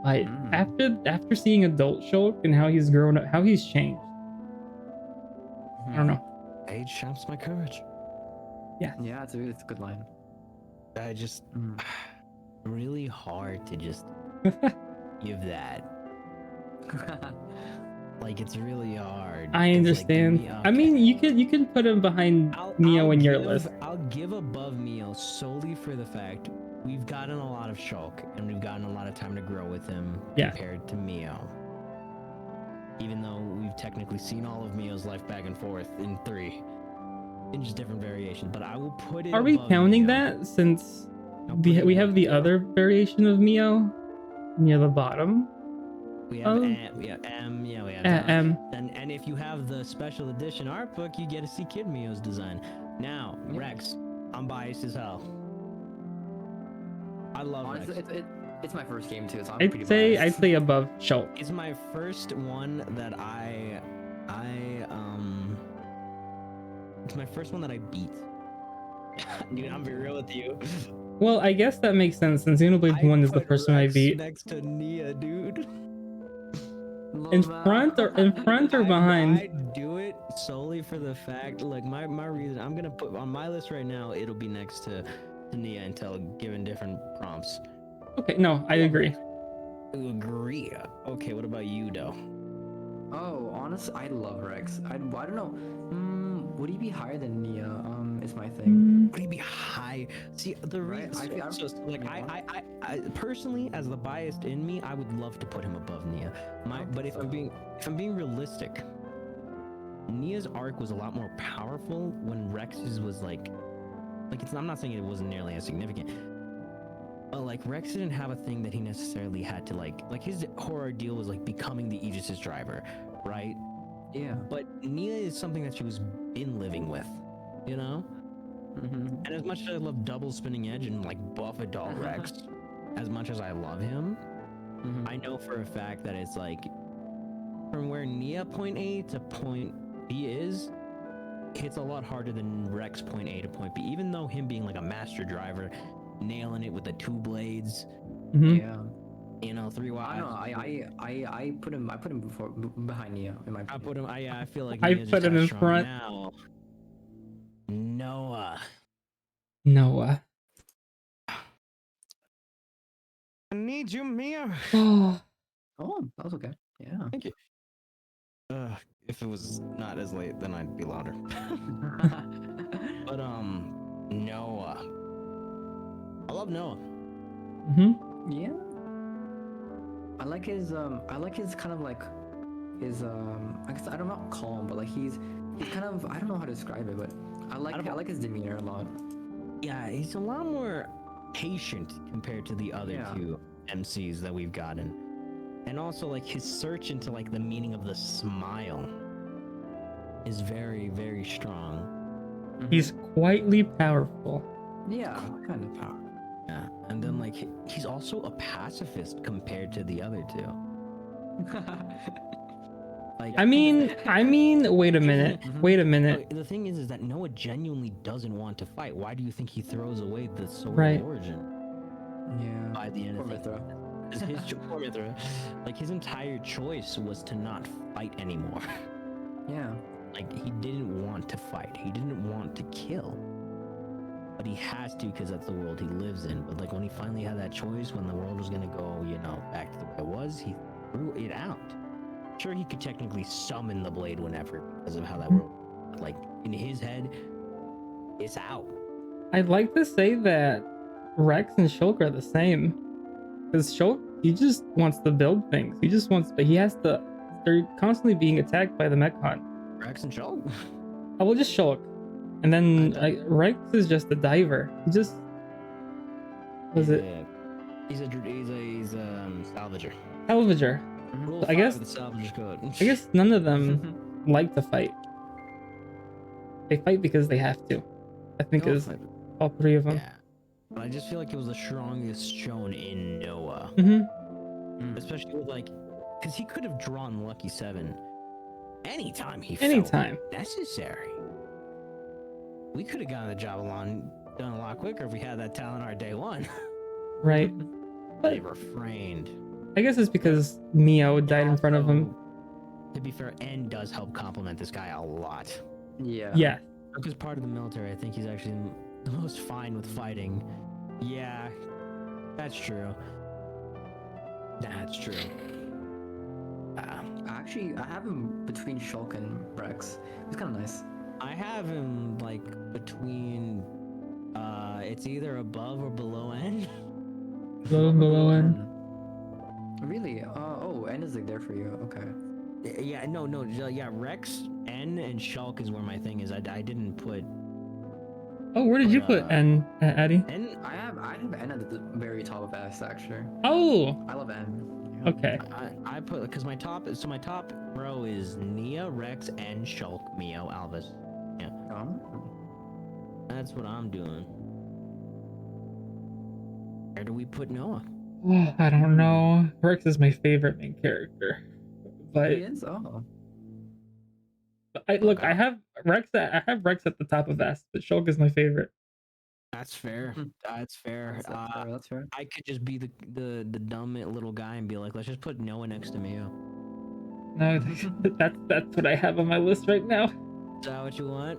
But after seeing adult Shulk and how he's grown up, how he's changed. I don't know. Age shapes my courage. Yeah, it's a good line. I just really hard to just give that. Like it's really hard. I 'cause, understand. Like, I mean, you can put him behind Neo in your list. I'll give above Neo solely for the fact we've gotten a lot of Shulk and we've gotten a lot of time to grow with him compared to Mio. Even though we've technically seen all of Mio's life back and forth in 3, in just different variations, but I will put it. Are we counting Mio. that since we have the other variation of Mio near the bottom? We have M, we have M. And if you have the special edition art book, you get to see Kid Mio's design. Now, Rex, I'm biased as hell. I love Honestly, Rex. it's my first game too, so I'm I'd say above Shulk. It's my first one that it's my first one that I beat. Dude, I'm be real with you. Well, I guess that makes sense since Xenoblade 1 is the first one I beat. Next to Nia, dude. In front or behind? I do it solely for the fact, like my reason. I'm gonna put on my list right now. It'll be next to Nia until given different prompts. Okay, no, I agree. Agree. Okay, what about you, though? Oh, honestly, I love Rex. I don't know. Would he be higher than Nia? Is my thing. Would he be high? See, the reason. I personally, as the biased in me, I would love to put him above Nia. But if I'm being realistic, Nia's arc was a lot more powerful when Rex's was like it's. I'm not saying it wasn't nearly as significant. But like Rex didn't have a thing that he necessarily had to like his horror deal was like becoming the Aegis's driver, right? Yeah. But Nia is something that she was been living with, you know? And as much as I love double spinning edge and like buff adult Rex, as much as I love him, I know for a fact that it's like from where Nia point A to point B is, hits a lot harder than Rex point A to point B, even though him being like a master driver, nailing it with the 2 blades. Yeah. You know, 3 wide. I put him behind Nia in my opinion. I put him. I feel like I Nia's put just him as in strong front. now. Noah. I need you, Mia. Oh, that was okay. Yeah. Thank you. If it was not as late, then I'd be louder. But Noah. I love Noah. Yeah. I like his kind of like his I guess I don't know calm, but like he's kind of, I don't know how to describe it, but I like his demeanor a lot. Yeah, he's a lot more patient compared to the other 2 MCs that we've gotten. And also like his search into like the meaning of the smile is very, very strong. he's quietly powerful. Yeah, kind of power. Yeah, and then like he's also a pacifist compared to the other 2. Like, I mean, wait a minute. The thing is that Noah genuinely doesn't want to fight. Why do you think he throws away the sword Right. of origin? Yeah. By the end of Mithra. poor Mithra. Like his entire choice was to not fight anymore. Yeah. Like he didn't want to fight. He didn't want to kill. But he has to because that's the world he lives in. But like when he finally had that choice, when the world was gonna go, back to the way it was, he threw it out. Sure, he could technically summon the blade whenever because of how that world, like in his head, it's out. I'd like to say that Rex and Shulk are the same. Because Shulk, he just wants to build things. But he has to, they're constantly being attacked by the Mechon. Rex and Shulk? I will just Shulk. And then Rex is just a diver. He just, He's a salvager. salvager. Rule I 5 guess- of the salvager's code. I guess none of them like to fight. They fight because they have to. I think They all is fight. all 3 of them. Yeah. But I just feel like it was the strongest shown in Noah. Especially with like, because he could have drawn Lucky 7 anytime he felt necessary. We could have gotten the job done a lot quicker if we had that talent art day 1. Right. But they refrained. I guess it's because Mio died in front of him. To be fair, N does help complement this guy a lot. Yeah. Yeah. Because part of the military, I think he's actually the most fine with fighting Yeah, that's true. That's true. Actually, I have him between Shulk and Rex. It's kind of nice. I have him like between. It's either above or below N. Below N. Really? Oh, N is like there for you. Okay. Yeah, no, yeah. Rex, N, and Shulk is where my thing is. I didn't put. Oh, where did you put N, Addy? N. I have N at the very top of S actually. Oh. I love N. Okay. I put because my top row is Nia, Rex, N, Shulk, Mio, Alvis. Yeah. That's what I'm doing. Where do we put Noah? Oh, I don't know. Rex is my favorite main character, but He is. Oh. I have Rex. I have Rex at the top of S, but Shulk is my favorite. That's fair. That's fair. That's fair. I could just be the dumb little guy and be like, let's just put Noah next to Mio. No, that's what I have on my list right now. Is that what you want?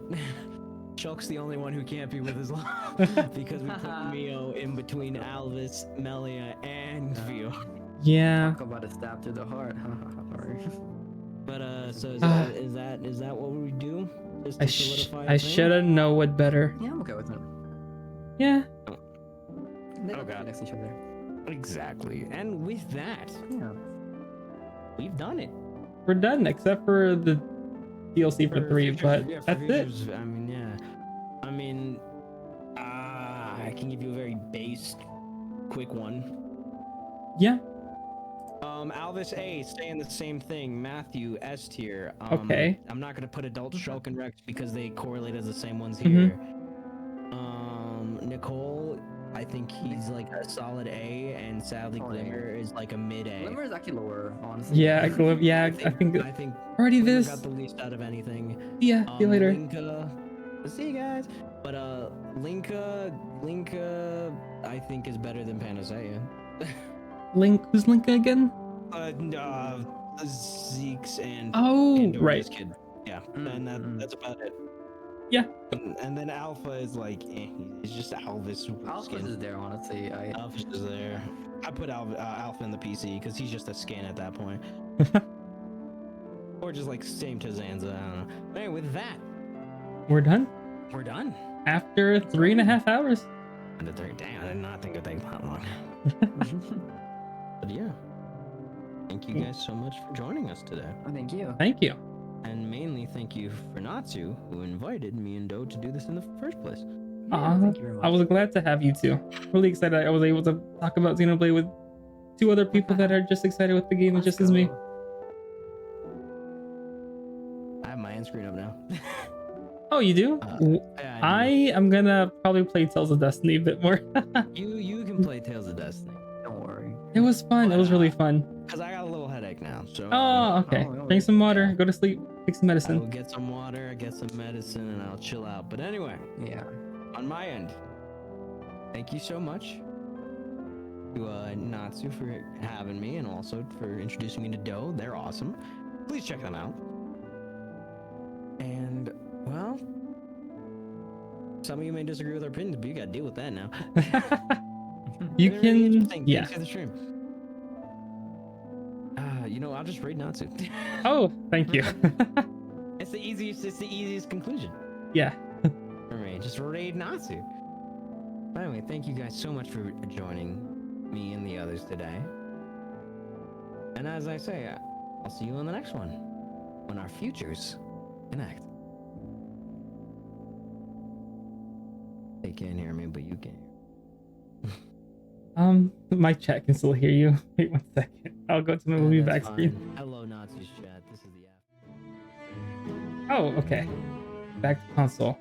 Shulk's the only one who can't be with his love because we put Mio in between Alvis, Melia, and Vio. Yeah. Talk about a stab to the heart. Sorry. But so is that what we do? Just to solidify I should have known it better. Yeah, I'm okay with it. Yeah. They Oh, look God. next to each other. Exactly. And with that, Yeah. we've done it. We're done, except for the DLC for 3, futures, but yeah, for that's futures, it. I mean, yeah. I mean, I can give you a very base, quick one. Yeah. Alvis A, staying the same thing. Matthew S tier. Okay. I'm not gonna put adult Shulk and Rex because they correlate as the same ones Mhm. here. Nicole, I think he's like a solid A, and sadly Solid A. Glimmer is like a mid A. Glimmer is actually lower, honestly. Yeah, I think I think already Glimmer this. got the least out of anything. Yeah, see you later. Linka, see you guys. But Linka, I think is better than Panacea. Who's Linka again? Zeke's and Oh, Pandora's right. kid. Yeah, and that's about it. Yeah. And then Alpha is like, he's just Alvis. Alpha is there, honestly. Alpha's just there. I put Alpha in the PC because he's just a skin at that point. Or just like same to Zanza. I don't know. But anyway, with that, We're done we're done. after 3.5 hours. And the third, damn, I did not think it'd take that long. But yeah, thank you guys so much for joining us today. Oh, thank you. Thank you. And mainly thank you for Natsu, who invited me and Do to do this in the first place. Thank you very much. I was glad to have you too. Really excited I was able to talk about Xenoblade with 2 other people that are just excited with the game Let's just as me. go. I have my end screen up now. Oh, you do? Yeah, I am gonna probably play Tales of Destiny a bit more. you can play Tales of Destiny. Don't worry. It was fun. It was really fun. Cause I got a little headache now, so Oh, okay. Oh, Drink some water. Go to sleep. Take some I will medicine. get some water, get some medicine, and I'll chill out. But anyway, Yeah. on my end, thank you so much to Natsu for having me, and also for introducing me to Do. They're awesome. Please check them out. And well, some of you may disagree with our opinions, but you gotta deal with that now. You Very can, interesting. yeah. Thanks for the stream. I'll just raid Natsu. Oh, thank you. It's the easiest conclusion Yeah. for me. Just raid Natsu. But anyway, thank you guys so much for joining me and the others today. And as I say, I'll see you on the next one when our futures connect. They can't hear me, but you can. My chat can still hear you. Wait 1 second. I'll go to my movie back screen. Hello, Natsu's chat. This is the app. Oh, okay. Back to console.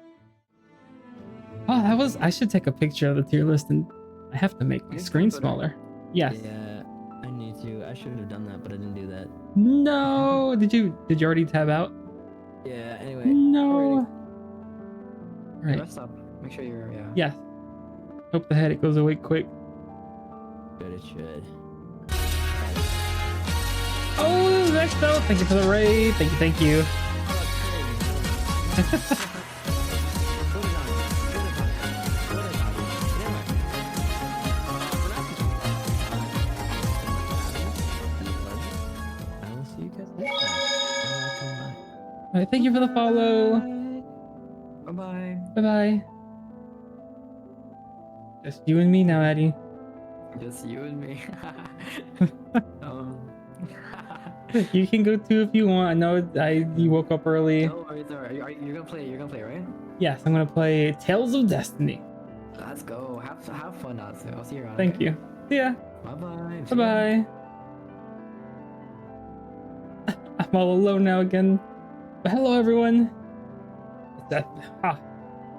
Oh, I should take a picture of the tier list, and I have to make my You screen can put it- smaller. Yes. Yeah, I need to. I should have done that, but I didn't do that. No. Did you already tab out? Yeah. Anyway. No. Right. Rest up. Make sure you're, yeah. Yes. Hope the headache goes away quick. Good, it should. Oh, Rexo, thank you for the raid. Thank you. right, thank you for the follow. Bye bye. Bye bye. Just you and me now, Addy. Just you and me. um. You can go too if you want. I know you woke up early. No worries, alright. You're gonna play. You're gonna play, right? Yes, I'm gonna play Tales of Destiny. Let's go. Have fun out there. I'll see you around. Thank you. See ya. Bye bye. Bye bye. I'm all alone now again. But hello, everyone. It's that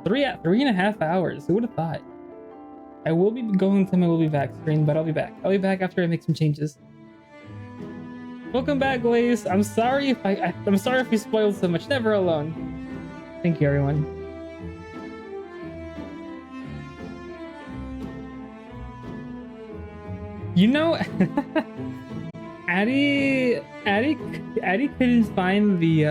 3.5 hours. Who would have thought? I will be going to my Will Be Back stream, but I'll be back. I'll be back after I make some changes. Welcome back, Glaze. I'm sorry if I'm sorry if we spoiled so much. Never alone. Thank you, everyone. You know, Addy couldn't find the